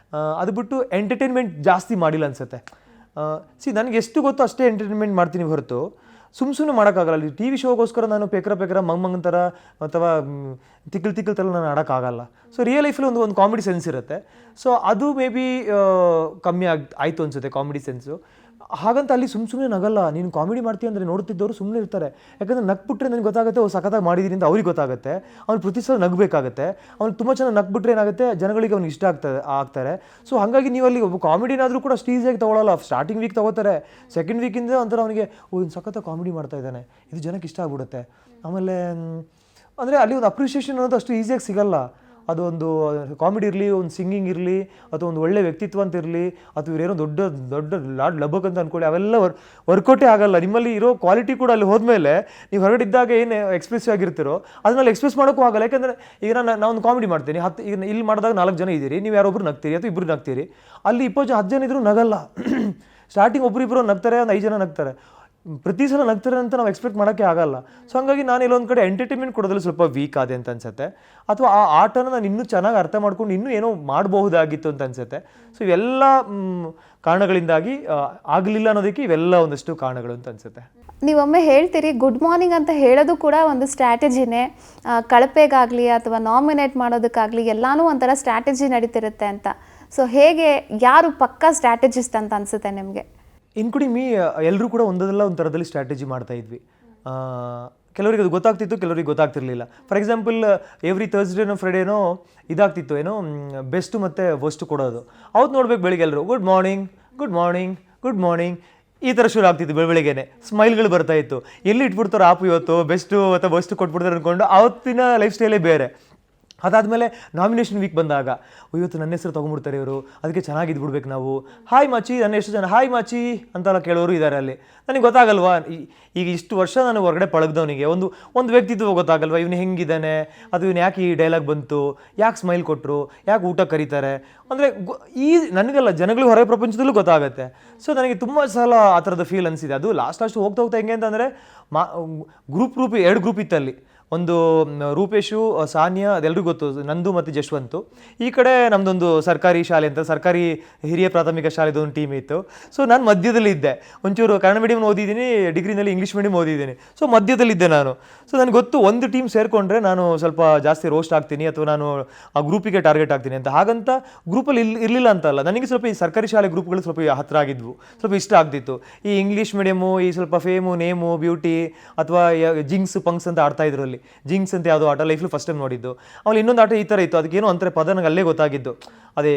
S1: ಅದು ಬಿಟ್ಟು ಎಂಟರ್ಟೈನ್ಮೆಂಟ್ ಜಾಸ್ತಿ ಮಾಡಿಲ್ಲ ಅನಿಸುತ್ತೆ. ನನಗೆ ಎಷ್ಟು ಗೊತ್ತೋ ಅಷ್ಟೇ ಎಂಟರ್ಟೈನ್ಮೆಂಟ್ ಮಾಡ್ತೀನಿ ಹೊರತು ಸುಮ್ಮನೆ ಮಾಡೋಕ್ಕಾಗಲ್ಲ. ಟಿ ವಿ ಶೋಗೋಸ್ಕರ ನಾನು ಪೇಕ್ರ ಮಂಗ್ ಥರ ಅಥವಾ ತಿಕ್ಕಲ್ ಥರ ನಾನು ಆಡೋಕ್ಕಾಗಲ್ಲ. ಸೊ ರಿಯಲ್ ಲೈಫಲ್ಲಿ ಒಂದು ಕಾಮಿಡಿ ಸೆನ್ಸ್ ಇರುತ್ತೆ. ಸೊ ಅದು ಮೇ ಬಿ ಕಮ್ಮಿ ಆಯಿತು ಅನಿಸುತ್ತೆ ಕಾಮಿಡಿ ಸೆನ್ಸು. ಹಾಗಂತ ಅಲ್ಲಿ ಸುಮ್ಮನೆ ನಗಲ್ಲ. ನೀನು ಕಾಮಿಡಿ ಮಾಡ್ತೀಯ ಅಂದರೆ ನೋಡ್ತಿದ್ದವರು ಸುಮ್ಮನೆ ಇರ್ತಾರೆ. ಯಾಕಂದರೆ ನಗ್ಬಿಟ್ರೆ ನನಗೆ ಗೊತ್ತಾಗುತ್ತೆ, ಸಖತ್ತಾಗಿ ಮಾಡಿದ್ದೀನಿ ಅಂತ ಅವ್ರಿಗೆ ಗೊತ್ತಾಗುತ್ತೆ. ಅವ್ನು ಪ್ರತಿ ಸಲ ನಗಬೇಕಾಗತ್ತೆ. ಅವ್ನು ತುಂಬ ಚೆನ್ನಾಗಿ ನಗ್ಬಿಟ್ರೆ ಏನಾಗುತ್ತೆ, ಜನಗಳಿಗೆ ಅವ್ನಿಗೆ ಇಷ್ಟ ಆಗ್ತಾರೆ. ಸೊ ಹಾಗಾಗಿ ನೀವು ಅಲ್ಲಿ ಒಬ್ಬ ಕಾಮಿಡಿನಾದರೂ ಕೂಡ ಅಷ್ಟು ಈಸಿಯಾಗಿ ತೊಗೊಳ್ಳಲ್ಲ. ಸ್ಟಾರ್ಟಿಂಗ್ ವೀಕ್ ತೊಗೋತಾರೆ, ಸೆಕೆಂಡ್ ವೀಕಿಂದ ಒಂಥರ ಅವನಿಗೆ ಇನ್ನು ಸಖತ್ತಾಗಿ ಕಾಮಿಡಿ ಮಾಡ್ತಾ ಇದ್ದಾನೆ, ಇದು ಜನಕ್ಕೆ ಇಷ್ಟ ಆಗ್ಬಿಡುತ್ತೆ. ಆಮೇಲೆ ಅಂದರೆ ಅಲ್ಲಿ ಒಂದು ಅಪ್ರಿಷಿಯೇಷನ್ ಅನ್ನೋದು ಅಷ್ಟು ಈಸಿಯಾಗಿ ಸಿಗಲ್ಲ. ಅದೊಂದು ಕಾಮಿಡಿ ಇರಲಿ, ಒಂದು ಸಿಂಗಿಂಗ್ ಇರಲಿ, ಅಥವಾ ಒಂದು ಒಳ್ಳೆ ವ್ಯಕ್ತಿತ್ವ ಅಂತ ಇರಲಿ, ಅಥವಾ ಇವರೇನೋ ದೊಡ್ಡ ಲಾಡ್ ಲಬಕ್ ಅಂತ ಅಂದ್ಕೊಳ್ಳಿ, ಅವೆಲ್ಲ ವರ್ಕೌಟೇ ಆಗಲ್ಲ. ನಿಮ್ಮಲ್ಲಿ ಇರೋ ಕ್ವಾಲಿಟಿ ಕೂಡ ಅಲ್ಲಿ ಹೋದ್ಮೇಲೆ ನೀವು ಹೊರಗಡೆ ಇದ್ದಾಗ ಏನು ಎಕ್ಸ್ಪ್ರೆಸಿವ್ ಆಗಿರ್ತೀರೋ ಅದನ್ನಲ್ಲಿ ಎಕ್ಸ್ಪ್ರೆಸ್ ಮಾಡೋಕ್ಕೂ ಆಗಲ್ಲ. ಯಾಕಂದರೆ ಈಗ ನಾನು ಒಂದು ಕಾಮಿಡಿ ಮಾಡ್ತೀನಿ, ಈಗ ಇಲ್ಲಿ ಮಾಡಿದಾಗ 4 ಜನ ಇದ್ದೀರಿ, ನೀವು ಯಾರೊಬ್ರು ನಗ್ತೀರಿ ಅಥವಾ ಇಬ್ಬರು ನಗ್ತೀರಿ. ಅಲ್ಲಿ 10 ಜನ ಇದ್ರೂ ನಗಲ್ಲ. ಸ್ಟಾರ್ಟಿಂಗ್ ಒಬ್ಬರಿಬ್ಬರು ನಗ್ತಾರೆ, ಒಂದು 5 ಜನ ನಗ್ತಾರೆ. ಪ್ರತಿ ಸಲ ನಗ್ತಾರೆ ಅಂತ ನಾವು ಎಕ್ಸ್ಪೆಕ್ಟ್ ಮಾಡೋಕ್ಕೆ ಆಗಲ್ಲ. ಸೊ ಹಂಗಾಗಿ ನಾನು ಇಲ್ಲೊಂದು ಕಡೆ ಎಂಟರ್ಟೈನ್ಮೆಂಟ್ ಕೊಡೋದ್ರಲ್ಲಿ ಸ್ವಲ್ಪ ವೀಕ್ ಆದೆ ಅಂತ ಅನ್ಸುತ್ತೆ. ಅಥವಾ ಆ ಆಟನ ನಾನು ಇನ್ನೂ ಚೆನ್ನಾಗಿ ಅರ್ಥ ಮಾಡ್ಕೊಂಡು ಇನ್ನೂ ಏನೋ ಮಾಡಬಹುದಾಗಿತ್ತು ಅಂತ ಅನ್ಸುತ್ತೆ. ಸೊ ಇವೆಲ್ಲ ಕಾರಣಗಳಿಂದಾಗಿ ಆಗಲಿಲ್ಲ ಅನ್ನೋದಕ್ಕೆ ಇವೆಲ್ಲ ಒಂದಷ್ಟು ಕಾರಣಗಳು ಅಂತ ಅನ್ಸುತ್ತೆ.
S2: ನೀವೊಮ್ಮೆ ಹೇಳ್ತೀರಿ ಗುಡ್ ಮಾರ್ನಿಂಗ್ ಅಂತ ಹೇಳೋದು ಕೂಡ ಒಂದು ಸ್ಟ್ರಾಟಜಿನೇ. ಕಳಪೆಗಾಗಲಿ ಅಥವಾ ನಾಮಿನೇಟ್ ಮಾಡೋದಕ್ಕಾಗಲಿ ಎಲ್ಲನೂ ಒಂಥರ ಸ್ಟ್ರಾಟಜಿ ನಡೀತಿರುತ್ತೆ ಅಂತ. ಸೊ ಹೇಗೆ, ಯಾರು ಪಕ್ಕಾ ಸ್ಟ್ರಾಟಜಿಸ್ಟ್ ಅಂತ ಅನಿಸುತ್ತೆ ನಿಮಗೆ?
S1: ಇನ್ಕ್ಲೂಡಿಂಗ್ ಮೀ, ಎಲ್ಲರೂ ಕೂಡ ಒಂದಲ್ಲ ಒಂದು ಥರದಲ್ಲಿ ಸ್ಟ್ರಾಟಜಿ ಮಾಡ್ತಾ ಇದ್ವಿ. ಕೆಲವರಿಗೆ ಅದು ಗೊತ್ತಾಗ್ತಿತ್ತು, ಕೆಲವರಿಗೆ ಗೊತ್ತಾಗ್ತಿರ್ಲಿಲ್ಲ. ಫಾರ್ ಎಕ್ಸಾಂಪಲ್ ಎವ್ರಿ ಥರ್ಸ್ಡೇನೋ ಫ್ರೈಡೇನೋ ಇದಾಗ್ತಿತ್ತು, ಏನೋ ಬೆಸ್ಟು ಮತ್ತು ವರ್ಸ್ಟು ಕೊಡೋದು. ಅವತ್ತು ನೋಡ್ಬೇಕು ಬೆಳಿಗ್ಗೆ ಎಲ್ಲರೂ good morning good morning good morning ಈ ಥರ ಶುರು ಆಗ್ತಿತ್ತು. ಬೆಳಗ್ಗೆನೆ ಸ್ಮೈಲ್ಗಳು ಬರ್ತಾಯಿತ್ತು. ಎಲ್ಲಿ ಇಟ್ಬಿಡ್ತಾರೋ ಆಪು ಇವತ್ತು ಬೆಸ್ಟು ಅಥವಾ ವರ್ಸ್ಟು ಕೊಟ್ಬಿಡ್ತಾರೆ ಅಂದ್ಕೊಂಡು ಅವತ್ತಿನ ಲೈಫ್ ಸ್ಟೈಲೇ ಬೇರೆ. ಅದಾದಮೇಲೆ ನಾಮಿನೇಷನ್ ವೀಕ್ ಬಂದಾಗ ಇವತ್ತು ನನ್ನ ಹೆಸರು ತೊಗೊಂಡ್ಬಿಡ್ತಾರೆ ಇವರು, ಅದಕ್ಕೆ ಚೆನ್ನಾಗಿದ್ದು ಬಿಡ್ಬೇಕು ನಾವು. ಹಾಯ್ ಮಾಚಿ, ನನ್ನ ಎಷ್ಟು ಜನ ಹಾಯ್ ಮಾಚಿ ಅಂತೆಲ್ಲ ಕೇಳೋರು ಇದ್ದಾರೆ ಅಲ್ಲಿ. ನನಗೆ ಗೊತ್ತಾಗಲ್ವಾ, ಈಗ ಇಷ್ಟು ವರ್ಷ ನಾನು ಹೊರಗಡೆ ಪಳಗ್ದವನಿಗೆ ಒಂದು ವ್ಯಕ್ತಿತ್ವ ಗೊತ್ತಾಗಲ್ವಾ, ಇವನು ಹೆಂಗಿದ್ದಾನೆ, ಅದು ಇವನು ಯಾಕೆ ಈ ಡೈಲಾಗ್ ಬಂತು, ಯಾಕೆ ಸ್ಮೈಲ್ ಕೊಟ್ಟರು, ಯಾಕೆ ಊಟ ಕರೀತಾರೆ ಅಂದರೆ ನನಗಲ್ಲ, ಜನಗಳು ಹೊರ ಪ್ರಪಂಚದಲ್ಲೂ ಗೊತ್ತಾಗುತ್ತೆ. ಸೊ ನನಗೆ ತುಂಬ ಸಲ ಆ ಥರದ ಫೀಲ್ ಅನಿಸಿದೆ. ಅದು ಲಾಸ್ಟ್ ಹೋಗ್ತಾ ಹೆಂಗೆ ಅಂತಂದರೆ ಗ್ರೂಪ್ 2 ಗ್ರೂಪ್ ಇತ್ತಲ್ಲಿ. ಒಂದು ರೂಪೇಶು, ಸಾನ್ಯಾ, ಅದೆಲ್ಲರಿಗೂ ಗೊತ್ತು, ನಂದು ಮತ್ತು ಜಶ್ವಂತು. ಈ ಕಡೆ ನಮ್ಮದೊಂದು ಸರ್ಕಾರಿ ಶಾಲೆ ಅಂತ, ಸರ್ಕಾರಿ ಹಿರಿಯ ಪ್ರಾಥಮಿಕ ಶಾಲೆದೊಂದು ಟೀಮ್ ಇತ್ತು. ಸೊ ನಾನು ಮಧ್ಯದಲ್ಲಿ ಇದ್ದೆ. ಒಂಚೂರು ಕನ್ನಡ ಮೀಡಿಯಮ್ ಓದಿದ್ದೀನಿ, ಡಿಗ್ರಿನಲ್ಲಿ ಇಂಗ್ಲೀಷ್ ಮೀಡಿಯಮ್ ಓದಿದ್ದೀನಿ. ಸೊ ಮಧ್ಯದಲ್ಲಿದ್ದೆ ನಾನು. ಸೊ ನನಗೆ ಗೊತ್ತು, ಒಂದು ಟೀಮ್ ಸೇರಿಕೊಂಡ್ರೆ ನಾನು ಸ್ವಲ್ಪ ಜಾಸ್ತಿ ರೋಸ್ಟ್ ಆಗ್ತೀನಿ ಅಥವಾ ನಾನು ಆ ಗ್ರೂಪಿಗೆ ಟಾರ್ಗೆಟ್ ಆಗ್ತೀನಿ ಅಂತ. ಹಾಗಂತ ಗ್ರೂಪಲ್ಲಿ ಇರಲಿಲ್ಲ ಅಂತಲ್ಲ, ನನಗೆ ಸ್ವಲ್ಪ ಈ ಸರ್ಕಾರಿ ಶಾಲೆ ಗ್ರೂಪ್ಗಳು ಸ್ವಲ್ಪ ಹತ್ತಿರ ಆಗಿದ್ವು, ಸ್ವಲ್ಪ ಇಷ್ಟ ಆಗ್ತಿತ್ತು. ಈ ಇಂಗ್ಲೀಷ್ ಮೀಡಿಯಮು, ಈ ಸ್ವಲ್ಪ ಫೇಮು, ನೇಮು, ಬ್ಯೂಟಿ ಅಥವಾ ಜಿಂಕ್ಸ್ ಪಂಕ್ಸ್ ಅಂತ ಆಡ್ತಾ ಇದ್ರು. ಅಲ್ಲಿ ಜಿಂಕ್ಸ್ ಅಂತ ಯಾವುದೋ ಆಟ ಲೈಫಲ್ಲಿ ಫಸ್ಟ್ ಟೈಮ್ ನೋಡಿದ್ದು. ಆಮೇಲೆ ಇನ್ನೊಂದು ಆಟ ಈ ಥರ ಇತ್ತು, ಅದಕ್ಕೇನೋ ಅಂತಾರೆ ಪದ ನನಗೆ ಅಲ್ಲೇ ಗೊತ್ತಾಗಿದ್ದು. ಅದೇ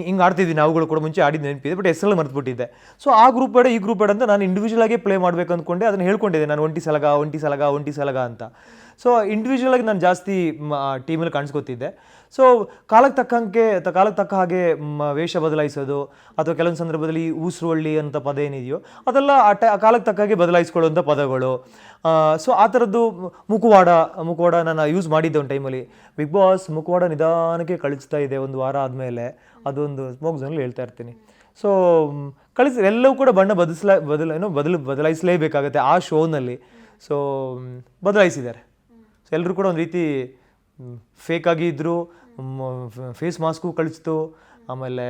S1: ಹಿಂಗೆ ಆಡ್ತಿದ್ವಿ ನಾವುಗಳು ಕೂಡ, ಮುಂಚೆ ಆಡಿದ್ದು ನೆನಪಿದೆ, ಬಟ್ ಹೆಸರಲ್ಲಿ ಮರ್ತ್ಬಿಟ್ಟಿದ್ದೆ. ಸೊ ಆ ಗ್ರೂಪ್ ಬೇಡ ಈ ಗ್ರೂಪ್ ಬೇಡ ಅಂತ ನಾನು ಇಂಡಿವಿಜುವಲ್ ಆಗಿ ಪ್ಲೇ ಮಾಡಬೇಕು ಅಂದ್ಕೊಂಡೆ. ಅದನ್ನು ಹೇಳ್ಕೊಂಡಿದ್ದೆ ನಾನು, ಒಂಟಿ ಸಲಗ ಅಂತ. ಸೊ ಇಂಡಿವಿಜುವಲ್ ಆಗಿ ನಾನು ಜಾಸ್ತಿ ಟೀಮಲ್ಲಿ ಕಾಣಿಸ್ಕೊತಿದ್ದೆ. ಸೊ ಕಾಲಕ್ಕೆ ತಕ್ಕ ಹಾಗೆ ವೇಷ ಬದಲಾಯಿಸೋದು, ಅಥವಾ ಕೆಲವೊಂದು ಸಂದರ್ಭದಲ್ಲಿ ಊಸರೊಳ್ಳಿ ಅಂತ ಪದ ಏನಿದೆಯೋ ಅದೆಲ್ಲ ಕಾಲಕ್ಕೆ ತಕ್ಕ ಹಾಗೆ ಬದಲಾಯಿಸ್ಕೊಳ್ಳುವಂಥ ಪದಗಳು. ಸೊ ಆ ಥರದ್ದು ಮುಖವಾಡ ನಾನು ಯೂಸ್ ಮಾಡಿದ್ದೆ ಒಂದು ಟೈಮಲ್ಲಿ. ಬಿಗ್ ಬಾಸ್ ಮುಖವಾಡ ನಿಧಾನಕ್ಕೆ ಕಳಿಸ್ತಾ ಇದೆ, ಒಂದು ವಾರ ಆದಮೇಲೆ ಅದೊಂದು ಸ್ಮೋಕ್ ಝೋನಲ್ಲಿ ಹೇಳ್ತಾ ಇರ್ತೀನಿ. ಸೊ ಎಲ್ಲವೂ ಕೂಡ ಬಣ್ಣ ಬದಲಾಯಿಸಲೇಬೇಕಾಗತ್ತೆ ಆ ಶೋನಲ್ಲಿ. ಸೊ ಬದಲಾಯಿಸಿದ್ದಾರೆ. ಸೊ ಎಲ್ಲರೂ ಕೂಡ ಒಂದು ರೀತಿ ಫೇಕಾಗಿ ಇದ್ದರು, ಫೇಸ್ ಮಾಸ್ಕು ಕಳಿಸ್ತು, ಆಮೇಲೆ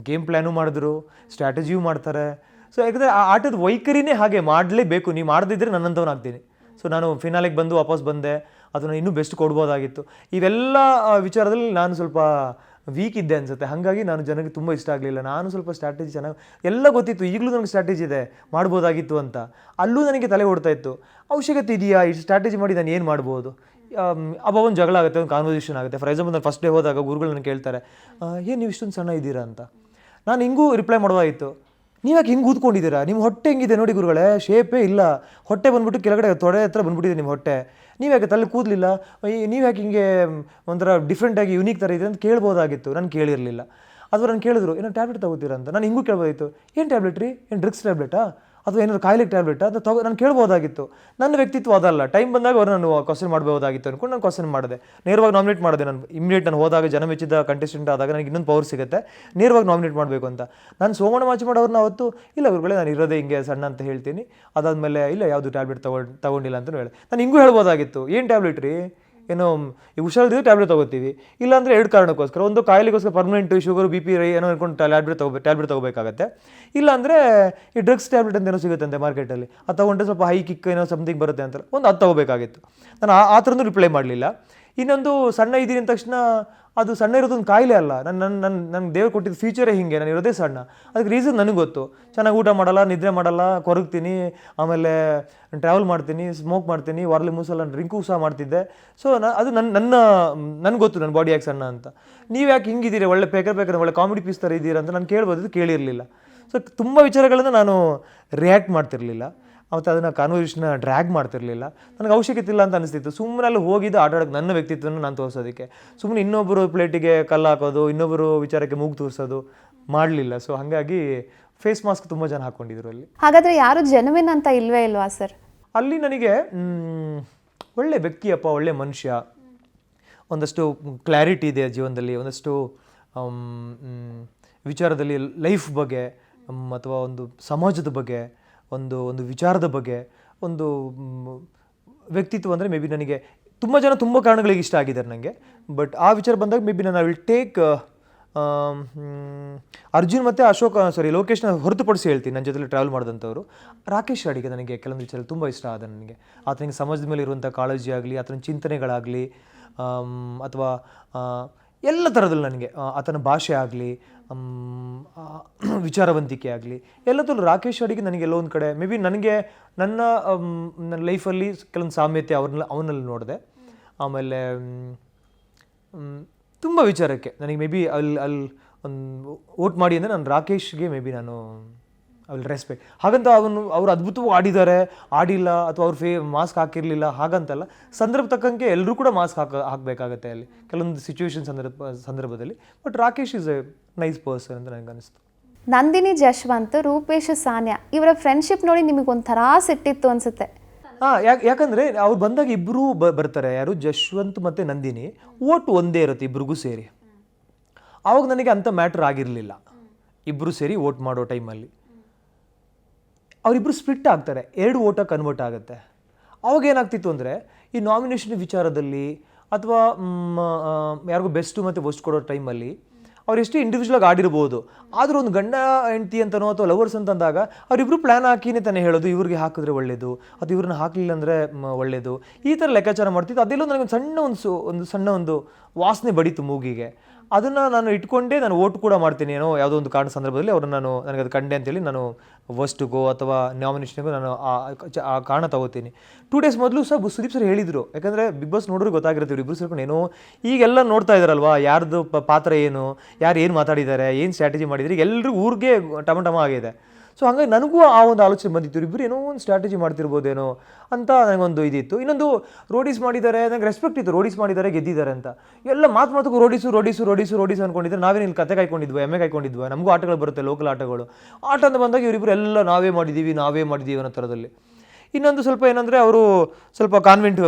S1: ಗೇಮ್ ಪ್ಲ್ಯಾನು ಮಾಡಿದ್ರು, ಸ್ಟ್ರಾಟಜಿಯೂ ಮಾಡ್ತಾರೆ. ಸೊ ಯಾಕಂದರೆ ಆ ಆಟದ ವೈಖರಿನೇ ಹಾಗೆ, ಮಾಡಲೇಬೇಕು. ನೀವು ಮಾಡದಿದ್ದರೆ ನನ್ನಂಥವನಾಗ್ತೀನಿ. ಸೊ ನಾನು ಫಿನಾಲೆಗೆ ಬಂದು ವಾಪಸ್ ಬಂದೆ, ಅದನ್ನು ಇನ್ನೂ ಬೆಸ್ಟ್ ಕೊಡ್ಬೋದಾಗಿತ್ತು. ಇವೆಲ್ಲ ವಿಚಾರದಲ್ಲಿ ನಾನು ಸ್ವಲ್ಪ ವೀಕ್ ಇದ್ದೆ ಅನಿಸುತ್ತೆ. ಹಾಗಾಗಿ ನಾನು ಜನಕ್ಕೆ ತುಂಬ ಇಷ್ಟ ಆಗಲಿಲ್ಲ. ನಾನು ಸ್ವಲ್ಪ ಸ್ಟ್ರಾಟಜಿ ಚೆನ್ನಾಗಿ ಎಲ್ಲ ಗೊತ್ತಿತ್ತು, ಈಗಲೂ ನನಗೆ ಸ್ಟ್ರಾಟಜಿ ಇದೆ, ಮಾಡ್ಬೋದಾಗಿತ್ತು ಅಂತ. ಅಲ್ಲೂ ನನಗೆ ತಲೆ ಓಡ್ತಾ ಇತ್ತು, ಅವಶ್ಯಕತೆ ಇದೆಯಾ ಈ ಸ್ಟ್ರಾಟಜಿ ಮಾಡಿ ನಾನು ಏನು ಮಾಡ್ಬೋದು. ಒಂದು ಜಗಳ ಆಗುತ್ತೆ, ಒಂದು ಕಾನ್ವರ್ಸೇಷನ್ ಆಗುತ್ತೆ. ಫಾರ್ ಎಕ್ಸಾಂಪಲ್ ನಾನು ಫಸ್ಟ್ ಡೇ ಹೋದಾಗ ಗುರುಗಳು ನನಗೆ ಕೇಳ್ತಾರೆ, ಏನು ನೀವು ಇಷ್ಟೊಂದು ಸಣ್ಣ ಇದ್ದೀರಾ ಅಂತ. ನಾನು ಹಿಂಗೂ ರಿಪ್ಲೈ ಮಾಡೋದಾಗಿತ್ತು, ನೀವು ಯಾಕೆ ಹಿಂಗೆ ಊದ್ಕೊಂಡಿದ್ದೀರಾ, ನಿಮ್ಮ ಹೊಟ್ಟೆ ಹೆಂಗಿದೆ ನೋಡಿ ಗುರುಗಳೇ, ಶೇಪೇ ಇಲ್ಲ, ಹೊಟ್ಟೆ ಬಂದ್ಬಿಟ್ಟು ಕೆಳಗಡೆ ತೊಡೆ ಹತ್ರ ಬಂದ್ಬಿಟ್ಟಿದೆ ನಿಮ್ಮ ಹೊಟ್ಟೆ, ನೀವು ಯಾಕೆ ತಲೆ ಕೂದಲಿಲ್ಲ, ನೀವು ಯಾಕೆ ಹಿಂಗೆ ಒಂಥರ ಡಿಫ್ರೆಂಟಾಗಿ ಯುನೀಕ್ ಥರ ಇದೆ ಅಂತ ಕೇಳ್ಬೋದಾಗಿತ್ತು. ನಾನು ಕೇಳಿರಲಿಲ್ಲ. ಅಥವಾ ನಾನು ಕೇಳಿದ್ರು ಏನೋ ಟ್ಯಾಬ್ಲೆಟ್ ತಗೋತೀರಾ ಅಂತ. ನಾನು ಹಿಂಗೂ ಕೇಳ್ಬೋದಾಗಿತ್ತು, ಏನು ಟ್ಯಾಬ್ಲೆಟ್ ರೀ, ಏನು ಡ್ರಗ್ಸ್ ಟ್ಯಾಬ್ಲೆಟಾ ಅಥವಾ ಏನಾದ್ರು ಕಾಯಿಲೆಗೆ ಟ್ಯಾಬ್ಲೆಟಾ ಅಂತ ನಾನು ಕೇಳ್ಬೋದಾಗಿತ್ತು. ನನ್ನ ವ್ಯಕ್ತಿತ್ವ ಅದಲ್ಲ. ಟೈಮ್ ಬಂದಾಗ ಅವ್ರು ನಾನು ಕ್ವಶನ್ ಮಾಡಬಹುದಾಗಿತ್ತು ಅಂದ್ಕೊಂಡು ನಾನು ಕ್ವಶನ್ ಮಾಡಿದೆ. ನೇರವಾಗಿ ನಾಮಿನೇಟ್ ಮಾಡಿದೆ. ನಾನು ಇಮಿಡಿಯೇಟ್ ನಾನು ಹೋದಾಗ ಜನ ಮೆಚ್ಚಿದ ಕಂಟೆಸ್ಟೆಂಟ್ ಆದಾಗ ನನಗೆ ಇನ್ನೊಂದು ಪವರ್ ಸಿಗುತ್ತೆ, ನೇರವಾಗಿ ನಾಮಿನೇಟ್ ಮಾಡಬೇಕು ಅಂತ. ನಾನು ಸೋಮಣ್ಣ ಮಾಚಿ ಮಾಡೋರನ್ನ ಅವತ್ತು ಇಲ್ಲ ಗುರುಗಳೇ ನಾನು ಇರೋದೇ ಹಿಂಗೆ ಸಣ್ಣ ಅಂತ ಹೇಳ್ತೀನಿ. ಅದಾದಮೇಲೆ ಇಲ್ಲ ಯಾವುದು ಟ್ಯಾಬ್ಲೆಟ್ ತಗೊಂಡಿಲ್ಲ ಅಂತ ಹೇಳಿದೆ. ನಾನು ಹಿಂಗೂ ಹೇಳ್ಬೋದಾಗಿತ್ತು, ಏನು ಟ್ಯಾಬ್ಲೆಟ್ ರೀ, ಏನೋ ಈಗ ಹುಷಾರಿದ್ರೆ ಟ್ಯಾಬ್ಲೆಟ್ ತೊಗೋತೀವಿ, ಇಲ್ಲಾಂದರೆ 2 ಕಾರಣಕ್ಕೋಸ್ಕರ. ಒಂದು ಕಾಯಿಲೆಗೋಸ್ಕರ ಪರ್ಮನೆಂಟ್ ಶುಗರು ಬಿ ಪಿ ಏನೋ ಅನ್ಕೊಂಡು ಟ್ಯಾಬ್ಲೆಟ್ ತೊಗೋಬೇಕಾಗತ್ತೆ. ಇಲ್ಲಾಂದರೆ ಈ ಡ್ರಗ್ಸ್ ಟ್ಯಾಬ್ಲೆಟ್ ಅಂತ ಏನೋ ಸಿಗುತ್ತಂತೆ ಮಾರ್ಕೆಟಲ್ಲಿ, ಅದು ತೊಗೊಂಡ್ರೆ ಸ್ವಲ್ಪ ಹೈ ಕಿಕ್ ಏನೋ ಸಮಥಿಂಗ್ ಬರುತ್ತೆ ಅಂತ ಅದು ತೊಗೋಬೇಕಾಗಿತ್ತು. ನಾನು ಆ ಥರನೂ ರಿಪ್ಲೈ ಮಾಡಲಿಲ್ಲ. ಇನ್ನೊಂದು ಸಣ್ಣ ಇದ್ದೀನಿ ಅಂದ ತಕ್ಷಣ ಅದು ಸಣ್ಣ ಇರೋದೊಂದು ಕಾಯಿಲೆ ಅಲ್ಲ, ನನ್ನ ದೇವ್ರು ಕೊಟ್ಟಿದ್ದು ಫ್ಯೂಚರೇ ಹಿಂಗೆ, ನಾನು ಇರೋದೇ ಸಣ್ಣ. ಅದಕ್ಕೆ ರೀಸನ್ ನನಗೆ ಗೊತ್ತು. ಚೆನ್ನಾಗಿ ಊಟ ಮಾಡಲ್ಲ, ನಿದ್ರೆ ಮಾಡಲ್ಲ, ಕೊರಗ್ತೀನಿ, ಆಮೇಲೆ ಟ್ರಾವೆಲ್ ಮಾಡ್ತೀನಿ, ಸ್ಮೋಕ್ ಮಾಡ್ತೀನಿ, ವಾರಲಿ 3 ಸಲ ಡ್ರಿಂಕು ಸಹ ಮಾಡ್ತಿದ್ದೆ. ಸೊ ಅದು ನನಗೆ ಗೊತ್ತು ನನ್ನ ಬಾಡಿ ಯಾಕೆ ಸಣ್ಣ ಅಂತ. ನೀವು ಯಾಕೆ ಹಿಂಗಿದ್ದೀರಿ, ಒಳ್ಳೆ ಪೇಕರ್ ಒಳ್ಳೆ ಕಾಮಿಡಿ ಪೀಸ್ ಥರ ಇದ್ದೀರಾ ಅಂತ ನಾನು ಕೇಳ್ಬೋದು, ಕೇಳಿರಲಿಲ್ಲ. ಸೊ ತುಂಬ ವಿಚಾರಗಳನ್ನು ನಾನು ರಿಯಾಕ್ಟ್ ಮಾಡ್ತಿರಲಿಲ್ಲ, ಮತ್ತು ಅದನ್ನು ಕಾನ್ವರ್ಸೇಷನ್ನ ಡ್ರ್ಯಾಗ್ ಮಾಡ್ತಿರಲಿಲ್ಲ. ನನಗೆ ಅವಶ್ಯಕತೆ ಇಲ್ಲ ಅಂತ ಅನಿಸ್ತಿತ್ತು. ಸುಮ್ಮನೆ ಅಲ್ಲಿ ಹೋಗಿದ್ದು ಆಡೋಕ್ಕೆ ನನ್ನ ವ್ಯಕ್ತಿತ್ವವನ್ನು ನಾನು ತೋರಿಸೋದಕ್ಕೆ. ಸುಮ್ಮನೆ ಇನ್ನೊಬ್ಬರು ಪ್ಲೇಟಿಗೆ ಕಲ್ಲು ಹಾಕೋದು, ಇನ್ನೊಬ್ಬರು ವಿಚಾರಕ್ಕೆ ಮೂಗು ತೋರಿಸೋದು ಮಾಡಲಿಲ್ಲ. ಸೊ ಹಾಗಾಗಿ ಫೇಸ್ ಮಾಸ್ಕ್ ತುಂಬ ಜನ ಹಾಕ್ಕೊಂಡಿದ್ರು ಅಲ್ಲಿ.
S2: ಹಾಗಾದರೆ ಯಾರು ಜೆನ್ವಿನ್ ಅಂತ ಇಲ್ವಾ ಸರ್?
S1: ಅಲ್ಲಿ ನನಗೆ ಒಳ್ಳೆ ವ್ಯಕ್ತಿಯಪ್ಪ, ಒಳ್ಳೆ ಮನುಷ್ಯ, ಒಂದಷ್ಟು ಕ್ಲಾರಿಟಿ ಇದೆ ಜೀವನದಲ್ಲಿ, ಒಂದಷ್ಟು ವಿಚಾರದಲ್ಲಿ ಲೈಫ್ ಬಗ್ಗೆ ಅಥವಾ ಒಂದು ಸಮಾಜದ ಬಗ್ಗೆ, ಒಂದು ವಿಚಾರದ ಬಗ್ಗೆ, ಒಂದು ವ್ಯಕ್ತಿತ್ವ ಅಂದರೆ ಮೇ ಬಿ ನನಗೆ ತುಂಬ ಜನ ತುಂಬ ಕಾರಣಗಳಿಗೆ ಇಷ್ಟ ಆಗಿದ್ದಾರೆ ನನಗೆ. ಬಟ್ ಆ ವಿಚಾರ ಬಂದಾಗ ಮೇ ಬಿ ನಾನು ಐ ವಿಲ್ ಟೇಕ್ ಅರ್ಜುನ್ ಮತ್ತು ಲೋಕೇಶ್ನ ಹೊರತುಪಡಿಸಿ ಹೇಳ್ತೀನಿ. ನನ್ನ ಜೊತೆಲಿ ಟ್ರಾವೆಲ್ ಮಾಡಿದಂಥವ್ರು ರಾಕೇಶ್ ಅಡಿಗೆ ನನಗೆ ಕೆಲವೊಂದು ವಿಚಾರ ತುಂಬ ಇಷ್ಟ ಆದ ನನಗೆ. ಆತನಿಗೆ ಸಮಾಜದ ಮೇಲೆ ಇರುವಂಥ ಕಾಳಜಿ ಆಗಲಿ, ಆತನ ಚಿಂತನೆಗಳಾಗಲಿ, ಅಥವಾ ಎಲ್ಲ ಥರದಲ್ಲೂ ನನಗೆ ಆತನ ಭಾಷೆ ಆಗಲಿ, ವಿಚಾರವಂತಿಕೆ ಆಗಲಿ, ಎಲ್ಲದರಲ್ಲೂ ರಾಕೇಶ್ ಅಡಿಗೆ ನನಗೆ ಎಲ್ಲೋ ಒಂದು ಕಡೆ ಮೇ ಬಿ ನನಗೆ ನನ್ನ ಲೈಫಲ್ಲಿ ಕೆಲವೊಂದು ಸಾಮ್ಯತೆ ಅವನಲ್ಲಿ ನೋಡಿದೆ. ಆಮೇಲೆ ತುಂಬ ವಿಚಾರಕ್ಕೆ ನನಗೆ ಮೇ ಬಿ ಅಲ್ಲಿ ಒಂದು ವೋಟ್ ಮಾಡಿ ಅಂದರೆ ನಾನು ರಾಕೇಶ್ಗೆ ಮೇ ಬಿ ನಾನು ಅಲ್ಲಿ ರೆಸ್ಪೆಕ್ಟ್. ಹಾಗಂತ ಅವರು ಅದ್ಭುತವಾಗಿ ಆಡಿದ್ದಾರೆ, ಆಡಿಲ್ಲ, ಅಥವಾ ಅವ್ರು ಮಾಸ್ಕ್ ಹಾಕಿರಲಿಲ್ಲ ಹಾಗಂತಲ್ಲ. ಸಂದರ್ಭ ತಕ್ಕಂಗೆ ಎಲ್ಲರೂ ಕೂಡ ಮಾಸ್ಕ್ ಹಾಕಬೇಕಾಗತ್ತೆ ಅಲ್ಲಿ ಕೆಲವೊಂದು ಸಿಚುವೇಶನ್ ಸಂದರ್ಭದಲ್ಲಿ. But Rakesh is A nice person ಅಂತ ನನಗೆ ಅನಿಸ್ತು.
S2: ನಂದಿನಿ ಜಶ್ವಂತ್, ರೂಪೇಶ್ ಸಾನ್ಯಾ ಇವರ ಫ್ರೆಂಡ್ಶಿಪ್ ನೋಡಿ ನಿಮಗೆ ಒಂಥರ ಸಿಟ್ಟಿತ್ತು ಅನಿಸುತ್ತೆ.
S1: ಯಾಕಂದರೆ ಅವ್ರು ಬಂದಾಗ ಇಬ್ಬರೂ ಬರ್ತಾರೆ, ಯಾರು ಜಶ್ವಂತ್ ಮತ್ತು ನಂದಿನಿ, ಓಟ್ ಒಂದೇ ಇರುತ್ತೆ ಇಬ್ರಿಗೂ ಸೇರಿ. ಆವಾಗ ನನಗೆ ಅಂಥ ಮ್ಯಾಟ್ರ್ ಆಗಿರಲಿಲ್ಲ. ಇಬ್ಬರು ಸೇರಿ ವೋಟ್ ಮಾಡೋ ಟೈಮಲ್ಲಿ ಅವರಿಬ್ಬರು ಸ್ಪ್ಲಿಟ್ ಆಗ್ತಾರೆ, 2 ಓಟಾಗಿ ಕನ್ವರ್ಟ್ ಆಗುತ್ತೆ. ಅವಾಗ ಏನಾಗ್ತಿತ್ತು ಅಂದರೆ ಈ ನಾಮಿನೇಷನ್ ವಿಚಾರದಲ್ಲಿ ಅಥವಾ ಯಾರಿಗೂ ಬೆಸ್ಟು ಮತ್ತು ವರ್ಸ್ಟ್ ಕೊಡೋ ಟೈಮಲ್ಲಿ ಅವ್ರು ಎಷ್ಟು ಇಂಡಿವಿಜುವಲಾಗಿ ಆಡಿರ್ಬೋದು, ಆದರೂ ಒಂದು ಗಂಡ ಹೆಂಡ್ತಿ ಅಂತನೋ ಅಥವಾ ಲವರ್ಸ್ ಅಂತಂದಾಗ ಅವರಿಬ್ಬರು ಪ್ಲ್ಯಾನ್ ಹಾಕಿನೇ ತಾನೇ ಹೇಳೋದು, ಇವ್ರಿಗೆ ಹಾಕಿದ್ರೆ ಒಳ್ಳೇದು ಅಥವಾ ಇವ್ರನ್ನ ಹಾಕಲಿಲ್ಲ ಅಂದರೆ ಒಳ್ಳೇದು, ಈ ಥರ ಲೆಕ್ಕಾಚಾರ ಮಾಡ್ತಿತ್ತು. ಅದೆಲ್ಲೋ ನನಗೆ ಒಂದು ಸಣ್ಣ ವಾಸನೆ ಬಡೀತು ಮೂಗಿಗೆ. ಅದನ್ನು ನಾನು ಇಟ್ಕೊಂಡೇ ನಾನು ವೋಟ್ ಕೂಡ ಮಾಡ್ತೀನಿ ಏನೋ ಯಾವುದೋ ಒಂದು ಕಾರಣ ಸಂದರ್ಭದಲ್ಲಿ ಅವ್ರನ್ನ ನನಗೆ ಅದು ಕಂಡೆ ಅಂತೇಳಿ ನಾನು ವರ್ಸ್ಟ್ಗೋ ಅಥವಾ ನಾಮಿನೇಷನ್ಗೂ ನಾನು ಆ ಕಾರಣ ತಗೋತೀನಿ. 2 ಡೇಸ್ ಮೊದಲು ಸುದೀಪ್ ಸರ್ ಹೇಳಿದರು, ಯಾಕಂದರೆ ಬಿಗ್ ಬಾಸ್ ನೋಡೋರಿಗೆ ಗೊತ್ತಾಗಿರುತ್ತೆ ಇಬ್ಬರು ಸೇರ್ಕೊಂಡು ಏನೋ ಈಗೆಲ್ಲ ನೋಡ್ತಾ ಇದ್ದಾರಲ್ವಾ, ಯಾರ್ದು ಪಾತ್ರ ಏನು, ಯಾರು ಏನು ಮಾತಾಡಿದ್ದಾರೆ, ಏನು ಸ್ಟ್ರಾಟಜಿ ಮಾಡಿದ್ದಾರೆ, ಈಗ ಎಲ್ಲರೂ ಊರಿಗೆ ಟಮ ಆಗಿದೆ. ಸೊ ಹಾಗಾಗಿ ನನಗೂ ಆ ಒಂದು ಆಲೋಚನೆ ಬಂದಿತ್ತು, ಇಬ್ಬರು ಏನೋ ಒಂದು ಸ್ಟ್ರಾಟಜಿ ಮಾಡ್ತಿರ್ಬೋದೇನೋ ಅಂತ ನನಗೊಂದು ಇದಿತ್ತು. ಇನ್ನೊಂದು ರೋಡೀಸ್ ಮಾಡಿದ್ದಾರೆ, ನನಗೆ ರೆಸ್ಪೆಕ್ಟ್ ಇತ್ತು, ರೋಡೀಸ್ ಮಾಡಿದ್ದಾರೆ ಗೆದ್ದಿದ್ದಾರೆ ಅಂತ. ಎಲ್ಲ ಮಾತು ರೋಡೀಸು ಅಂದ್ಕೊಂಡಿದ್ರೆ ನಾವೇನು ಇಲ್ಲಿ ಕತೆ ಕಾಯ್ಕೊಂಡಿದ್ವಿ, ಎಮ್ಮೆ ಕಾಯ್ಕೊಂಡಿದ್ವಿ. ನಮಗೂ ಆಟಗಳು ಬರುತ್ತೆ, ಲೋಕಲ್ ಆಟಗಳು. ಆಟ ಅಂತ ಬಂದಾಗ ಇವರಿಬ್ಬರು ಎಲ್ಲ ನಾವೇ ಮಾಡಿದ್ದೀವಿ ಅನ್ನೋ ಥರದಲ್ಲಿ. ಇನ್ನೊಂದು ಸ್ವಲ್ಪ ಏನಂದರೆ ಅವರು ಸ್ವಲ್ಪ ಕಾನ್ವೆಂಟ್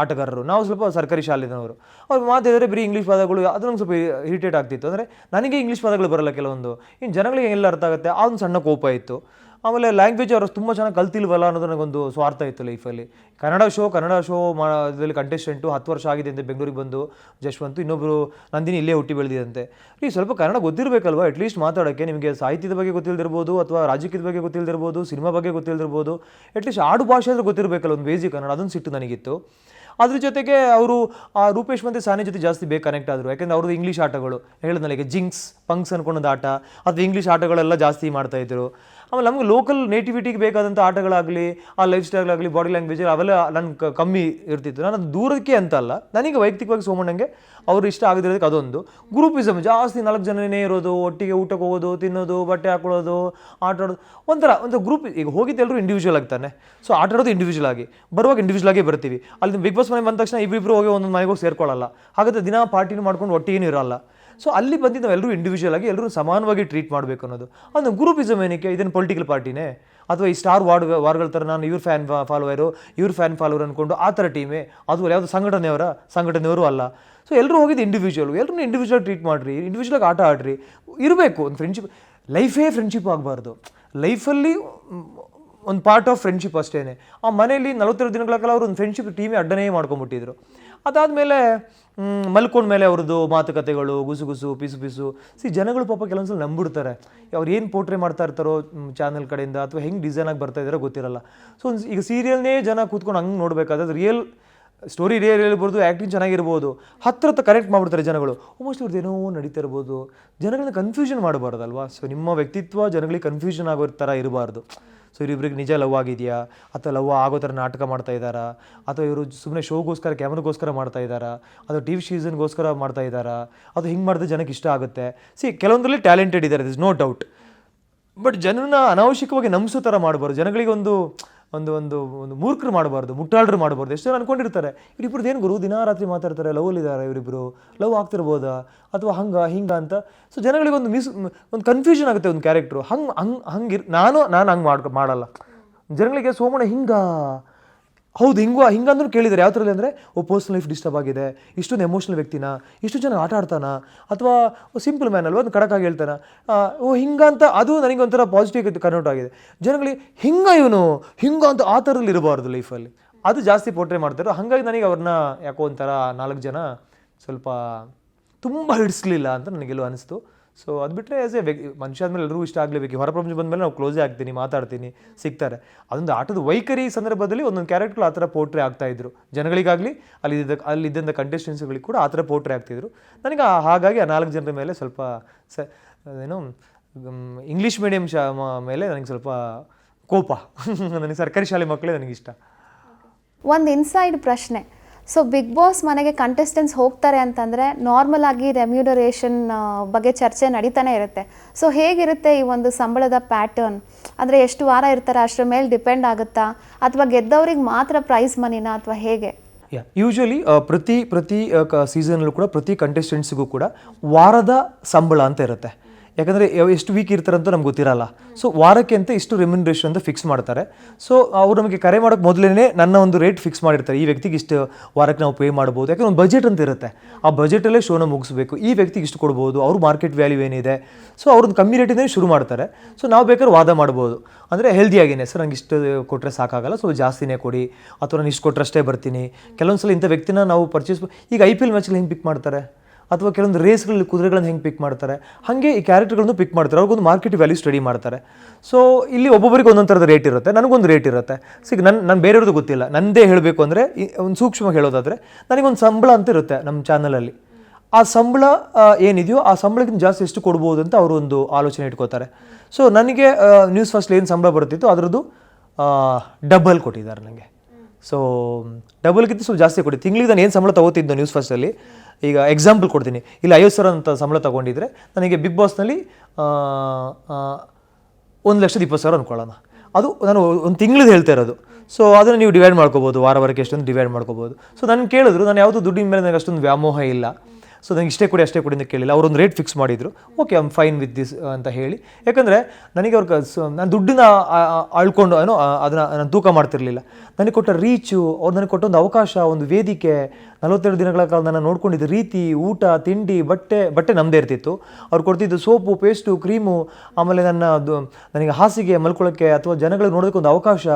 S1: ಆಟಗಾರರು, ನಾವು ಸ್ವಲ್ಪ ಸರ್ಕಾರಿ ಶಾಲೆದವರು. ಅವ್ರು ಮಾತಾಡಿದರೆ ಬರೀ ಇಂಗ್ಲೀಷ್ ಪದಗಳು, ಅದು ನಂಗೆ ಸ್ವಲ್ಪ ಇರಿಟೇಟ್ ಆಗ್ತಿತ್ತು. ಅಂದರೆ ನನಗೆ ಇಂಗ್ಲೀಷ್ ಪದಗಳು ಬರೋಲ್ಲ ಕೆಲವೊಂದು, ಇನ್ನು ಜನಗಳಿಗೆ ಎಲ್ಲ ಅರ್ಥ ಆಗುತ್ತೆ, ಆ ಒಂದು ಸಣ್ಣ ಕೋಪ ಇತ್ತು. ಆಮೇಲೆ ಲ್ಯಾಂಗ್ವೇಜ್ ಅವರು ತುಂಬ ಚೆನ್ನಾಗಿ ಕಲ್ತಿಲ್ವಲ್ಲ ಅನ್ನೋದು ನನಗೊಂದು ಸ್ವಾರ್ಥ ಇತ್ತು ಲೈಫಲ್ಲಿ. ಕನ್ನಡ ಶೋ ಇದರಲ್ಲಿ ಕಂಟೆಸ್ಟೆಂಟು 10 ವರ್ಷ ಆಗಿದೆ ಅಂತ ಬೆಂಗಳೂರಿಗೆ ಬಂದು ಜಶ್ವಂತ್, ಇನ್ನೊಬ್ಬರು ನಂದಿನಿ ಇಲ್ಲೇ ಹುಟ್ಟಿ ಬೆಳೆದಿದಂತೆ. ಈ ಸ್ವಲ್ಪ ಕನ್ನಡ ಗೊತ್ತಿರಬೇಕಲ್ವ ಅಟ್ಲೀಸ್ಟ್ ಮಾತಾಡೋಕ್ಕೆ. ನಿಮಗೆ ಸಾಹಿತ್ಯದ ಬಗ್ಗೆ ಗೊತ್ತಿಲ್ದಿರ್ಬೋದು, ಅಥವಾ ರಾಜಕೀಯದ ಬಗ್ಗೆ ಗೊತ್ತಿಲ್ದಿರ್ಬೋದು, ಸಿನಿಮಾ ಬಗ್ಗೆ ಗೊತ್ತಿಲ್ದಿರ್ಬೋದು, ಅಟ್ಲೀಸ್ಟ್ ಆಡು ಭಾಷೆ ಅಂದರೆ ಗೊತ್ತಿರಬೇಕಲ್ಲ, ಒಂದು ಬೇಸಿಕ್ ಕನ್ನಡ. ಅದೊಂದು ಸಿಟ್ಟು ನನಗಿತ್ತು. ಅದ್ರ ಜೊತೆಗೆ ಅವರು ರೂಪೇಶ್ ಮತ್ತು ಸಾನಿ ಜೊತೆ ಜಾಸ್ತಿ ಬೇಗ ಕನೆಕ್ಟ್ ಆದರು, ಯಾಕೆಂದರೆ ಅವ್ರದ್ದು ಇಂಗ್ಲೀಷ್ ಆಟಗಳು ಹೇಳಿದ್ನಲ್ಲ, ಈಗ ಪಂಕ್ಸ್ ಅನ್ಕೊಂಡೊಂದು ಆಟ ಅಥವಾ ಇಂಗ್ಲೀಷ್ ಆಟಗಳೆಲ್ಲ ಜಾಸ್ತಿ ಮಾಡ್ತಾಯಿದ್ರು. ಆಮೇಲೆ ನಮಗೆ ಲೋಕಲ್ ನೇಟಿವಿಟಿಗೆ ಬೇಕಾದಂಥ ಆಟಗಳಾಗಲಿ, ಆ ಲೈಫ್ ಸ್ಟೈಲ್ ಆಗಲಿ, ಬಾಡಿ ಲ್ಯಾಂಗ್ವೇಜ್ ಅವೆಲ್ಲ ನನಗೆ ಕಮ್ಮಿ ಇರ್ತಿತ್ತು. ನಾನು ಅದು ದೂರಕ್ಕೆ ಅಂತಲ್ಲ, ನನಗೆ ವೈಯಕ್ತಿಕವಾಗಿ ಸೋಮಣ್ಣಂಗೆ ಅವರು ಇಷ್ಟ ಆಗದಿರೋದಕ್ಕೆ ಅದೊಂದು. ಗ್ರೂಪಿಸಮ್ ಜಾಸ್ತಿ, 4 ಜನನೇ ಇರೋದು, ಒಟ್ಟಿಗೆ ಊಟಕ್ಕೆ ಹೋಗೋದು, ತಿನ್ನೋದು, ಬಟ್ಟೆ ಹಾಕೊಳ್ಳೋದು, ಆಟ ಆಡೋದು, ಒಂಥರ ಗ್ರೂಪ್. ಈಗ ಹೋಗಿದ್ದೆಲ್ಲರೂ ಇಂಡಿವಿಜುವಲ್ ಆಗ್ತಾನೆ. ಸೊ ಆಟ ಆಡೋದು ಇಂಡಿವಿಜುವಲ್ ಆಗಿ, ಬರುವಾಗ ಇಂಡಿವಿಜುವಲ್ ಆಗೇ ಬರ್ತೀವಿ. ಅಲ್ಲಿ ಬಿಗ್ ಬಾಸ್ ಮನೆ ಬಂದ ತಕ್ಷಣ ಇಬ್ಬರು ಹೋಗಿ ಒಂದೊಂದು ಮನೆಗೆ ಹೋಗಿ ಸೇರ್ಕೊಳ್ಳಲ್ಲ, ಹಾಗಾದ್ರೆ ದಿನ ಪಾರ್ಟಿನೂ ಮಾಡ್ಕೊಂಡು ಒಟ್ಟಿಗೇನು ಇರೋಲ್ಲ. ಸೊ ಅಲ್ಲಿ ಬಂದಿದ್ದು ನಾವೆಲ್ಲರೂ ಇಂಡಿವಿಜುವಲ್ ಆಗಿ ಎಲ್ಲರೂ ಸಮಾನವಾಗಿ ಟ್ರೀಟ್ ಮಾಡಬೇಕು ಅನ್ನೋದು. ಅದು ಗ್ರೂಪಿಸಮ್ ಏನಕ್ಕೆ, ಇದನ್ನು ಪೊಲಿಟಿಕಲ್ ಪಾರ್ಟಿನೇ ಅಥವಾ ಈ ಸ್ಟಾರ್ ವಾರ್ಗಳ ಥರ ನಾನು ಇವ್ರ ಫ್ಯಾನ್ ಫಾಲೋವರ್ ಅಂದ್ಕೊಂಡು ಆ ಥರ ಟೀಮೇ, ಅದು ಯಾವುದು ಸಂಘಟನೆಯವರು ಅಲ್ಲ. ಸೊ ಎಲ್ಲರೂ ಹೋಗಿದ್ದು ಎಲ್ಲರೂ ಇಂಡಿವಿಜುವಲ್ ಟ್ರೀಟ್ ಮಾಡಿರಿ, ಇಂಡಿವಿಜುವಲಾಗಿ ಆಟ ಆಡ್ರಿ, ಇರಬೇಕು ಒಂದು ಫ್ರೆಂಡ್ಶಿಪ್. ಲೈಫೇ ಫ್ರೆಂಡ್ಶಿಪ್ ಆಗಬಾರ್ದು. ಲೈಫಲ್ಲಿ ಒಂದು ಪಾರ್ಟ್ ಆಫ್ ಫ್ರೆಂಡ್ಶಿಪ್ ಅಷ್ಟೇ. ಆ ಮನೆಯಲ್ಲಿ 42 ದಿನಗಳ ಕಾಲ ಅವರು ಒಂದು ಫ್ರೆಂಡ್ಶಿಪ್ ಟೀಮೇ ಅಡ್ಡನೇ ಮಾಡ್ಕೊಂಬಿಟ್ಟಿದ್ರು. ಅದಾದಮೇಲೆ ಮಲ್ಕೊಂಡ್ಮೇಲೆ ಅವ್ರದ್ದು ಮಾತುಕತೆಗಳು, ಗುಸುಗುಸು, ಪಿಸು ಪಿಸು. ಜನಗಳು ಪಾಪ ಕೆಲವೊಂದ್ಸಲ ನಂಬಿಡ್ತಾರೆ. ಅವ್ರು ಏನು ಪೋರ್ಟ್ರೇ ಮಾಡ್ತಾ ಇರ್ತಾರೋ ಚಾನಲ್ ಕಡೆಯಿಂದ, ಅಥವಾ ಹೆಂಗೆ ಡಿಸೈನ್ ಆಗಿ ಬರ್ತಾ ಇದ್ದಾರೋ ಗೊತ್ತಿರಲ್ಲ. ಸೊ ಈಗ ಸೀರಿಯಲ್ನೇ ಜನ ಕೂತ್ಕೊಂಡು ಹಂಗೆ ನೋಡಬೇಕಾದ್ರೆ ಅದು ರಿಯಲ್ ಸ್ಟೋರಿ ರಿಯಲ್ ಇರ್ಬೋದು, ಆ್ಯಕ್ಟಿಂಗ್ ಚೆನ್ನಾಗಿರ್ಬೋದು, ಹತ್ರ ಕನೆಕ್ಟ್ ಮಾಡ್ಬಿಡ್ತಾರೆ ಜನಗಳು. ಆಲ್ಮೋಸ್ಟ್ ಇವ್ರದ್ದು ಏನೋ ನಡೀತಾ ಇರ್ಬೋದು. ಜನಗಳನ್ನ ಕನ್ಫ್ಯೂಷನ್ ಮಾಡಬಾರ್ದಲ್ವಾ. ಸೊ ನಿಮ್ಮ ವ್ಯಕ್ತಿತ್ವ ಜನಗಳಿಗೆ ಕನ್ಫ್ಯೂಷನ್ ಆಗೋ ಥರ ಇರಬಾರ್ದು. ಸೊ ಇವ್ರಿಬ್ರಿಗೆ ನಿಜ ಲವ್ ಆಗಿದೆಯಾ, ಅಥವಾ ಲವ್ ಆಗೋ ಥರ ನಾಟಕ ಮಾಡ್ತಾ ಇದ್ದಾರಾ, ಅಥವಾ ಇವರು ಸುಮ್ಮನೆ ಶೋಗೋಸ್ಕರ ಕ್ಯಾಮ್ರಾಗೋಸ್ಕರ ಮಾಡ್ತಾ ಇದ್ದಾರಾ, ಅಥವಾ ಟಿ ವಿ ಸೀಸನ್ಗೋಸ್ಕರ ಮಾಡ್ತಾ ಇದ್ದಾರಾ, ಅದು ಹಿಂಗೆ ಮಾಡಿದ್ರೆ ಜನಕ್ಕೆ ಇಷ್ಟ ಆಗುತ್ತೆ. ಕೆಲವೊಂದರಲ್ಲಿ ಟ್ಯಾಲೆಂಟೆಡ್ ಇದ್ದಾರೆ, ದಿಸ್ ನೋ ಡೌಟ್. ಬಟ್ ಜನರನ್ನ ಅನಾವಶ್ಯಕವಾಗಿ ನಂಬಿಸೋ ಥರ ಮಾಡಬಾರ್ದು. ಜನಗಳಿಗೆ ಒಂದು ಒಂದು ಒಂದು ಒಂದು ಮೂರ್ಖರು ಮಾಡಬಾರ್ದು, ಮುಟ್ಟಾಳ್ರು ಮಾಡಬಾರ್ದು. ಎಷ್ಟು ಜನ ಅನ್ಕೊಂಡಿರ್ತಾರೆ ಇವರಿಬ್ರದ್ದು ಏನು ಗುರು ದಿನ ರಾತ್ರಿ ಮಾತಾಡ್ತಾರೆ, ಲವಲ್ಲಿದ್ದಾರೆ ಇವರಿಬ್ಬರು, ಲವ್ ಆಗ್ತಿರ್ಬೋದಾ ಅಥವಾ ಹಿಂಗೆ ಅಂತ. ಸೊ ಜನಗಳಿಗೆ ಒಂದು ಕನ್ಫ್ಯೂಷನ್ ಆಗುತ್ತೆ ಒಂದು ಕ್ಯಾರೆಕ್ಟ್ರು. ಹಂಗೆ ನಾನು ಹಂಗೆ ಮಾಡಲ್ಲ. ಜನಗಳಿಗೆ ಸೋಮಣ್ಣ ಹೌದು ಹಿಂಗಂದ್ರೂ ಕೇಳಿದ್ದಾರೆ. ಯಾವ ಥರಲ್ಲಿ ಅಂದರೆ ಪರ್ಸನಲ್ ಲೈಫ್ ಡಿಸ್ಟರ್ಬ್ ಆಗಿದೆ, ಇಷ್ಟೊಂದು ಎಮೋಷನಲ್ ವ್ಯಕ್ತಿನ, ಇಷ್ಟು ಜನ ಆಟ ಆಡ್ತಾನ, ಅಥವಾ ಸಿಂಪಲ್ ಮ್ಯಾನ್ ಅಲ್ವಾ, ಒಂದು ಕಡಕಾಗಿ ಹೇಳ್ತಾನೆ, ಹಿಂಗಂತ. ಅದು ನನಗೆ ಒಂಥರ ಪಾಸಿಟಿವ್ ಕನ್ವರ್ಟ್ ಆಗಿದೆ. ಜನಗಳಿಗೆ ಇವನು ಅಂತ ಆ ಥರದಲ್ಲಿ ಇರಬಾರ್ದು ಲೈಫಲ್ಲಿ. ಅದು ಜಾಸ್ತಿ ಪೋರ್ಟ್ರೇ ಮಾಡ್ತಾರೆ. ಹಾಗಾಗಿ ನನಗೆ ಅವ್ರನ್ನ ಯಾಕೋ ಒಂಥರ 4 ಜನ ಸ್ವಲ್ಪ ತುಂಬ ಹಿಡಿಸ್ಲಿಲ್ಲ ಅಂತ ನನಗೆಲ್ಲೋ ಅನಿಸ್ತು. ಸೊ ಅದು ಬಿಟ್ಟರೆ ಆ್ಯಸ್ ಎ ಮನುಷ್ಯ ಆದಮೇಲೆ ಎಲ್ಲರಿಗೂ ಇಷ್ಟ ಆಗಲೇಬೇಕು. ಹೊರ ಪ್ರಪಂಚ ಬಂದಮೇಲೆ ನಾವು ಕ್ಲೋಸೇ ಆಗ್ತೀನಿ, ಮಾತಾಡ್ತೀನಿ, ಸಿಗ್ತಾರೆ. ಅದೊಂದು ಆಟದ ವೈಖರಿ ಸಂದರ್ಭದಲ್ಲಿ ಒಂದೊಂದು ಕ್ಯಾರೆಕ್ಟರ್ ಆ ಥರ ಪೋರ್ಟ್ರೇ ಆಗ್ತಾಯಿದ್ರು ಜನಗಳಿಗಾಗಲಿ, ಅಲ್ಲಿದ್ದಂಥ ಕಂಟೆಸ್ಟೆನ್ಸ್ಗಳಿಗೆ ಕೂಡ ಆ ಥರ ಪೋರ್ಟ್ರೇ ಆಗ್ತಿದ್ರು. ನನಗೆ ಹಾಗಾಗಿ ಆ 4 ಜನರ ಮೇಲೆ ಸ್ವಲ್ಪ ಏನು ಇಂಗ್ಲೀಷ್ ಮೀಡಿಯಂ ಮೇಲೆ ನನಗೆ ಸ್ವಲ್ಪ ಕೋಪ. ನನಗೆ ಸರ್ಕಾರಿ ಶಾಲೆ ಮಕ್ಕಳೇ ನನಗಿಷ್ಟ.
S2: ಒಂದು ಇನ್ಸೈಡ್ ಪ್ರಶ್ನೆ. ಸೊ ಬಿಗ್ ಬಾಸ್ ಮನೆಗೆ ಕಂಟೆಸ್ಟೆಂಟ್ಸ್ ಹೋಗ್ತಾರೆ ಅಂತಂದರೆ ನಾರ್ಮಲ್ ಆಗಿ ರೆಮ್ಯೂನರೇಷನ್ ಬಗ್ಗೆ ಚರ್ಚೆ ನಡೀತಾನೆ ಇರುತ್ತೆ. ಸೊ ಹೇಗಿರುತ್ತೆ ಈ ಒಂದು ಸಂಬಳದ ಪ್ಯಾಟರ್ನ್? ಅಂದರೆ ಎಷ್ಟು ವಾರ ಇರ್ತಾರೆ ಅಷ್ಟರ ಮೇಲೆ ಡಿಪೆಂಡ್ ಆಗುತ್ತಾ, ಅಥವಾ ಗೆದ್ದವ್ರಿಗೆ ಮಾತ್ರ ಪ್ರೈಸ್ ಮನಿನಾ, ಅಥವಾ ಹೇಗೆ?
S1: ಯೂಶ್ವಲಿ ಪ್ರತಿ ಸೀಸನಲ್ಲೂ ಕೂಡ ಪ್ರತಿ ಕಂಟೆಸ್ಟೆಂಟ್ಸಿಗೂ ಕೂಡ ವಾರದ ಸಂಬಳ ಅಂತ ಇರುತ್ತೆ. ಯಾಕಂದರೆ ಎಷ್ಟು ವೀಕ್ ಇರ್ತಾರೆ ಅಂತ ನಮ್ಗೆ ಗೊತ್ತಿರಲ್ಲ. ಸೊ ವಾರಕ್ಕೆ ಅಂತ ಇಷ್ಟು ರೆಮ್ಯುನರೇಷನ್ ಅಂತ ಫಿಕ್ಸ್ ಮಾಡ್ತಾರೆ. ಸೊ ಅವ್ರು ನಮಗೆ ಕರೆ ಮಾಡೋಕ್ಕೆ ಮೊದಲೇ ನನ್ನ ಒಂದು ರೇಟ್ ಫಿಕ್ಸ್ ಮಾಡಿರ್ತಾರೆ. ಈ ವ್ಯಕ್ತಿಗೆ ಇಷ್ಟು ವಾರಕ್ಕೆ ನಾವು ಪೇ ಮಾಡ್ಬೋದು. ಯಾಕಂದ್ರೆ ಒಂದು ಬಜೆಟ್ ಅಂತ ಇರುತ್ತೆ. ಆ ಬಜೆಟಲ್ಲೇ ಶೋನ ಮುಗಿಸ್ಬೇಕು. ಈ ವ್ಯಕ್ತಿಗೆ ಇಷ್ಟು ಕೊಡ್ಬೋದು, ಅವ್ರ ಮಾರ್ಕೆಟ್ ವ್ಯಾಲ್ಯೂ ಏನಿದೆ. ಸೊ ಅವ್ರದ್ದು ಕಮ್ಮಿ ರೇಟಿಂದ ಶುರು ಮಾಡ್ತಾರೆ. ಸೊ ನಾವು ಬೇಕಾದ್ರೆ ವಾದ ಮಾಡ್ಬೋದು, ಅಂದರೆ ಹೆಲ್ದಿಯಾಗಿನೇ, ಸರ್ ನಂಗೆ ಇಷ್ಟು ಕೊಟ್ಟರೆ ಸಾಕಾಗಲ್ಲ, ಸ್ವಲ್ಪ ಜಾಸ್ತಿನೇ ಕೊಡಿ, ಅಥವಾ ನಾನು ಇಷ್ಟು ಕೊಟ್ಟರೆ ಅಷ್ಟೇ ಬರ್ತೀನಿ. ಕೆಲವೊಂದು ಸಲ ಇಂಥ ವ್ಯಕ್ತಿನ ನಾವು ಪರ್ಚೇಸ್, ಈಗ IPL ಮ್ಯಾಚಲ್ಲಿ ಹೆಂಗೆ ಪಿಕ್ ಮಾಡ್ತಾರೆ, ಅಥವಾ ಕೆಲವೊಂದು ರೇಸ್ಗಳಲ್ಲಿ ಕುದುರೆಗಳನ್ನು ಹೆಂಗೆ ಪಿಕ್ ಮಾಡ್ತಾರೆ, ಹಾಗೆ ಈ ಕ್ಯಾರೆಕ್ಟರ್ಗಳನ್ನು ಪಿಕ್ ಮಾಡ್ತಾರೆ. ಅವ್ರಿಗೊಂದು ಮಾರ್ಕೆಟ್ ವ್ಯಾಲ್ಯೂ ಸ್ಟಡಿ ಮಾಡ್ತಾರೆ. ಸೊ ಇಲ್ಲಿ ಒಬ್ಬೊಬ್ಬರಿಗೆ ಒಂದೊಂದು ಥರದ ರೇಟ್ ಇರುತ್ತೆ, ನನಗೊಂದು ರೇಟ್ ಇರುತ್ತೆ. ಸೊ ಈಗ ನಾನು ಬೇರೆಯವ್ರದ್ದು ಗೊತ್ತಿಲ್ಲ, ನನ್ನದೇ ಹೇಳಬೇಕು ಅಂದರೆ ಒಂದು ಸೂಕ್ಷ್ಮವಾಗಿ ಹೇಳೋದಾದರೆ ನನಗೊಂದು ಸಂಬಳ ಅಂತ ಇರುತ್ತೆ ನಮ್ಮ ಚಾನಲಲ್ಲಿ. ಆ ಸಂಬಳ ಏನಿದೆಯೋ ಆ ಸಂಬಳಕ್ಕಿಂತ ಜಾಸ್ತಿ ಎಷ್ಟು ಕೊಡ್ಬೋದು ಅಂತ ಅವರು ಒಂದು ಆಲೋಚನೆ ಇಟ್ಕೋತಾರೆ. ಸೊ ನನಗೆ ನ್ಯೂಸ್ ಫಸ್ಟ್ ಏನು ಸಂಬಳ ಬರ್ತಿತ್ತು ಅದರದ್ದು ಡಬಲ್ ಕೊಟ್ಟಿದ್ದಾರೆ ನನಗೆ. ಸೊ ಡಬಲ್ಗಿಂತ ಸ್ವಲ್ಪ ಜಾಸ್ತಿ ಕೊಡಿ. ತಿಂಗಳಿಗೆ ನಾನು ಏನು ಸಂಬಳ ತೊಗೋತಿದ್ದು ನ್ಯೂಸ್ ಫಸ್ಟಲ್ಲಿ, ಈಗ ಎಕ್ಸಾಂಪಲ್ ಕೊಡ್ತೀನಿ. ಇಲ್ಲಿ 50,000 ಅಂತ ಸಂಬಳ ತೊಗೊಂಡಿದ್ರೆ ನನಗೆ ಬಿಗ್ ಬಾಸ್ನಲ್ಲಿ 1,20,000 ಅಂದ್ಕೊಳ್ಳೋಣ. ಅದು ನಾನು ಒಂದು ತಿಂಗಳದ್ದು ಹೇಳ್ತಾ ಇರೋದು. ಸೊ ಅದನ್ನು ನೀವು ಡಿವೈಡ್ ಮಾಡ್ಕೋಬೋದು, ವಾರಕ್ಕೆ ಎಷ್ಟೊಂದು ಡಿವೈಡ್ ಮಾಡ್ಕೋಬೋದು. ಸೊ ನಾನು ಕೇಳಿದ್ರು, ನಾನು ಯಾವುದು ದುಡ್ಡಿನ ಮೇಲೆ ನನಗೆ ಅಷ್ಟೊಂದು ವ್ಯಾಮೋಹ ಇಲ್ಲ. ಸೊ ನನಗೆ ಇಷ್ಟೇ ಕೊಡಿ ಅಷ್ಟೇ ಕೊಡಿ ಅಂತ ಕೇಳಿಲ್ಲ. ಅವರೊಂದು ರೇಟ್ ಫಿಕ್ಸ್ ಮಾಡಿದರು. Okay, I am fine with this ಅಂತ ಹೇಳಿ. ಯಾಕಂದರೆ ನನಗೆ ನಾನು ದುಡ್ಡನ್ನ ಅಳ್ಕೊಂಡು ಅದನ್ನು ನಾನು ತೂಕ ಮಾಡ್ತಿರಲಿಲ್ಲ. ನನಗೆ ಕೊಟ್ಟ ರೀಚು, ಅವ್ರು ನನಗೆ ಕೊಟ್ಟ ಒಂದು ಅವಕಾಶ, ಒಂದು ವೇದಿಕೆ, 42 ದಿನಗಳ ಕಾಲ ನಾನು ನೋಡ್ಕೊಂಡಿದ್ದ ರೀತಿ, ಊಟ, ತಿಂಡಿ, ಬಟ್ಟೆ ನಮ್ಮದೇ ಇರ್ತಿತ್ತು. ಅವ್ರು ಕೊಡ್ತಿದ್ದು ಸೋಪು, ಪೇಸ್ಟು, ಕ್ರೀಮು, ಆಮೇಲೆ ನನಗೆ ಹಾಸಿಗೆ ಮಲ್ಕೊಳ್ಳೋಕ್ಕೆ ಅಥವಾ ಜನಗಳಿಗೆ ನೋಡೋದಕ್ಕೆ ಒಂದು ಅವಕಾಶ.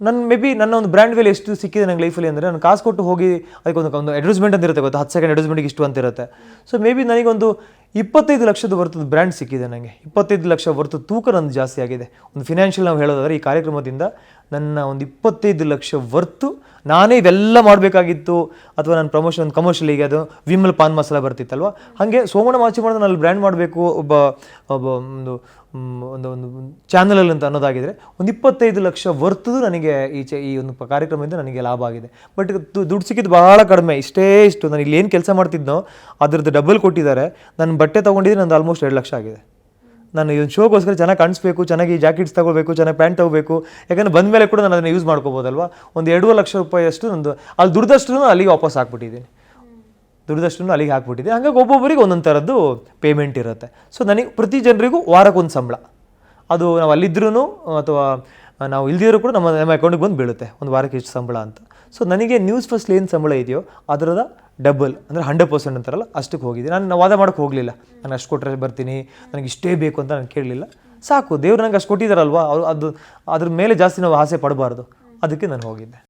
S1: ನನ್ನ ಒಂದು ಬ್ರ್ಯಾಂಡ್ ವ್ಯಾಲ್ಯೂ ಎಷ್ಟು ಸಿಕ್ಕಿದೆ ನನಗೆ ಲೈಫಲ್ಲಿ ಅಂದರೆ, ನಾನು ಕಾಸು ಕೊಟ್ಟು ಹೋಗಿ ಅದಕ್ಕೆ ಒಂದು ಅಡ್ವರ್ಟೈಸ್ಮೆಂಟ್ ಅಂತ ಇರುತ್ತೆ ಗೊತ್ತಾ, 10 ಸೆಕೆಂಡ್ ಅಡ್ವರ್ಟೈಸ್ಮೆಂಟ್ಗೆ ಇಷ್ಟು ಅಂತ ಇರುತ್ತೆ. ಸೊ ನನಗೊಂದು 25 ಲಕ್ಷದ ವರ್ತದ ಬ್ರ್ಯಾಂಡ್ ಸಿಕ್ಕಿದೆ. ನನಗೆ 25 ಲಕ್ಷ ವರ್ತದ ತೂಕ ನಂದು ಜಾಸ್ತಿ ಆಗಿದೆ. ಒಂದು ಫಿನಾನ್ಷಿಯಲ್ ನಾವು ಹೇಳೋದಾದ್ರೆ ಈ ಕಾರ್ಯಕ್ರಮದಿಂದ ನನ್ನ ಒಂದು 25 ಲಕ್ಷ ವರ್ತು ನಾನೇ ಇವೆಲ್ಲ ಮಾಡಬೇಕಾಗಿತ್ತು. ಅಥವಾ ನನ್ನ ಪ್ರಮೋಷನ್ ಕಮರ್ಷಿಯಲಿಗೆ ಅದು ವಿಮಲ್ ಪಾನ್ ಮಸಾಲ ಬರ್ತಿತ್ತಲ್ವ, ಹಾಗೆ ಸೋಮಣ್ಣ ಮಾಚಿ ಮಾಡೋದು ನಾನು ಬ್ರ್ಯಾಂಡ್ ಮಾಡಬೇಕು ಒಬ್ಬ ಒಂದು ಚಾನಲಲ್ಲಿ ಅಂತ ಅನ್ನೋದಾಗಿದ್ರೆ ಒಂದು 25 ಲಕ್ಷ ವರ್ತದು ನನಗೆ ಈ ಒಂದು ಕಾರ್ಯಕ್ರಮದಿಂದ ನನಗೆ ಲಾಭ ಆಗಿದೆ. ಬಟ್ ದುಡ್ಡು ಸಿಕ್ಕಿದ್ದು ಭಾಳ ಕಡಿಮೆ, ಇಷ್ಟು ನಾನು ಇಲ್ಲಿ ಏನು ಕೆಲಸ ಮಾಡ್ತಿದ್ನೋ ಅದರದ್ದು ಡಬಲ್ ಕೊಟ್ಟಿದ್ದಾರೆ. ನಾನು ಬಟ್ಟೆ ತೊಗೊಂಡಿದ್ದು ನಂದು ಆಲ್ಮೋಸ್ಟ್ 2 ಲಕ್ಷ ಆಗಿದೆ. ನಾನು ಈ ಒಂದು ಶೋಗೋಸ್ಕರ ಚೆನ್ನಾಗಿ ಕಾಣಿಸ್ಬೇಕು, ಚೆನ್ನಾಗಿ ಜಾಕೆಟ್ಸ್ ತೊಗೋಬೇಕು, ಚೆನ್ನಾಗಿ ಪ್ಯಾಂಟ್ ತೊಗೋಬೇಕು. ಯಾಕಂದರೆ ಬಂದ ಮೇಲೆ ಕೂಡ ನಾನು ಅದನ್ನು ಯೂಸ್ ಮಾಡ್ಕೋಬೋದಲ್ವ. ಒಂದು 2 ಲಕ್ಷ ರೂಪಾಯಿ ಅಷ್ಟು ನಂದು ಅಲ್ಲಿ ದುಡ್ದಷ್ಟು ಅಲ್ಲಿಗೆ ವಾಪಸ್ ಹಾಕ್ಬಿಟ್ಟಿದ್ದೀನಿ. ಅಲ್ಲಿಗೆ ಹಾಕ್ಬಿಟ್ಟಿದ್ದೆ. ಹಾಗಾಗಿ ಒಬ್ಬೊಬ್ಬರಿಗೆ ಒಂದೊಂದು ಥರದ್ದು ಪೇಮೆಂಟ್ ಇರುತ್ತೆ. ಸೊ ನನಗೆ ಪ್ರತಿ ಜನರಿಗೂ ವಾರಕ್ಕೊಂದು ಸಂಬಳ, ಅದು ನಾವು ಅಲ್ಲಿದ್ರೂ ಅಥವಾ ನಾವು ಇಲ್ದಿದ್ರೂ ಕೂಡ ನಮ್ಮ ಅಕೌಂಟಿಗೆ ಬಂದು ಬೀಳುತ್ತೆ ಒಂದು ವಾರಕ್ಕೆ ಎಷ್ಟು ಸಂಬಳ ಅಂತ. ಸೊ ನನಗೆ ನ್ಯೂಸ್ ಫಸ್ಟ್ ಏನು ಸಂಬಳ ಇದೆಯೋ ಅದರದ ಡಬಲ್, ಅಂದರೆ 100% ಅಂತಾರಲ್ಲ ಅಷ್ಟಕ್ಕೆ ಹೋಗಿದೆ. ನಾನು ವಾದ ಮಾಡೋಕ್ಕೆ ಹೋಗಲಿಲ್ಲ. ನಾನು ಅಷ್ಟು ಕೊಟ್ಟರೆ ಬರ್ತೀನಿ, ನನಗೆ ಇಷ್ಟೇ ಬೇಕು ಅಂತ ನಾನು ಕೇಳಲಿಲ್ಲ. ಸಾಕು, ದೇವ್ರು ನಂಗೆ ಅಷ್ಟು ಕೊಟ್ಟಿದ್ದಾರಲ್ವಾ, ಅದು ಅದ್ರ ಮೇಲೆ ಜಾಸ್ತಿ ನಾವು ಆಸೆ ಪಡಬಾರ್ದು. ಅದಕ್ಕೆ ನಾನು ಹೋಗಿದ್ದೆ.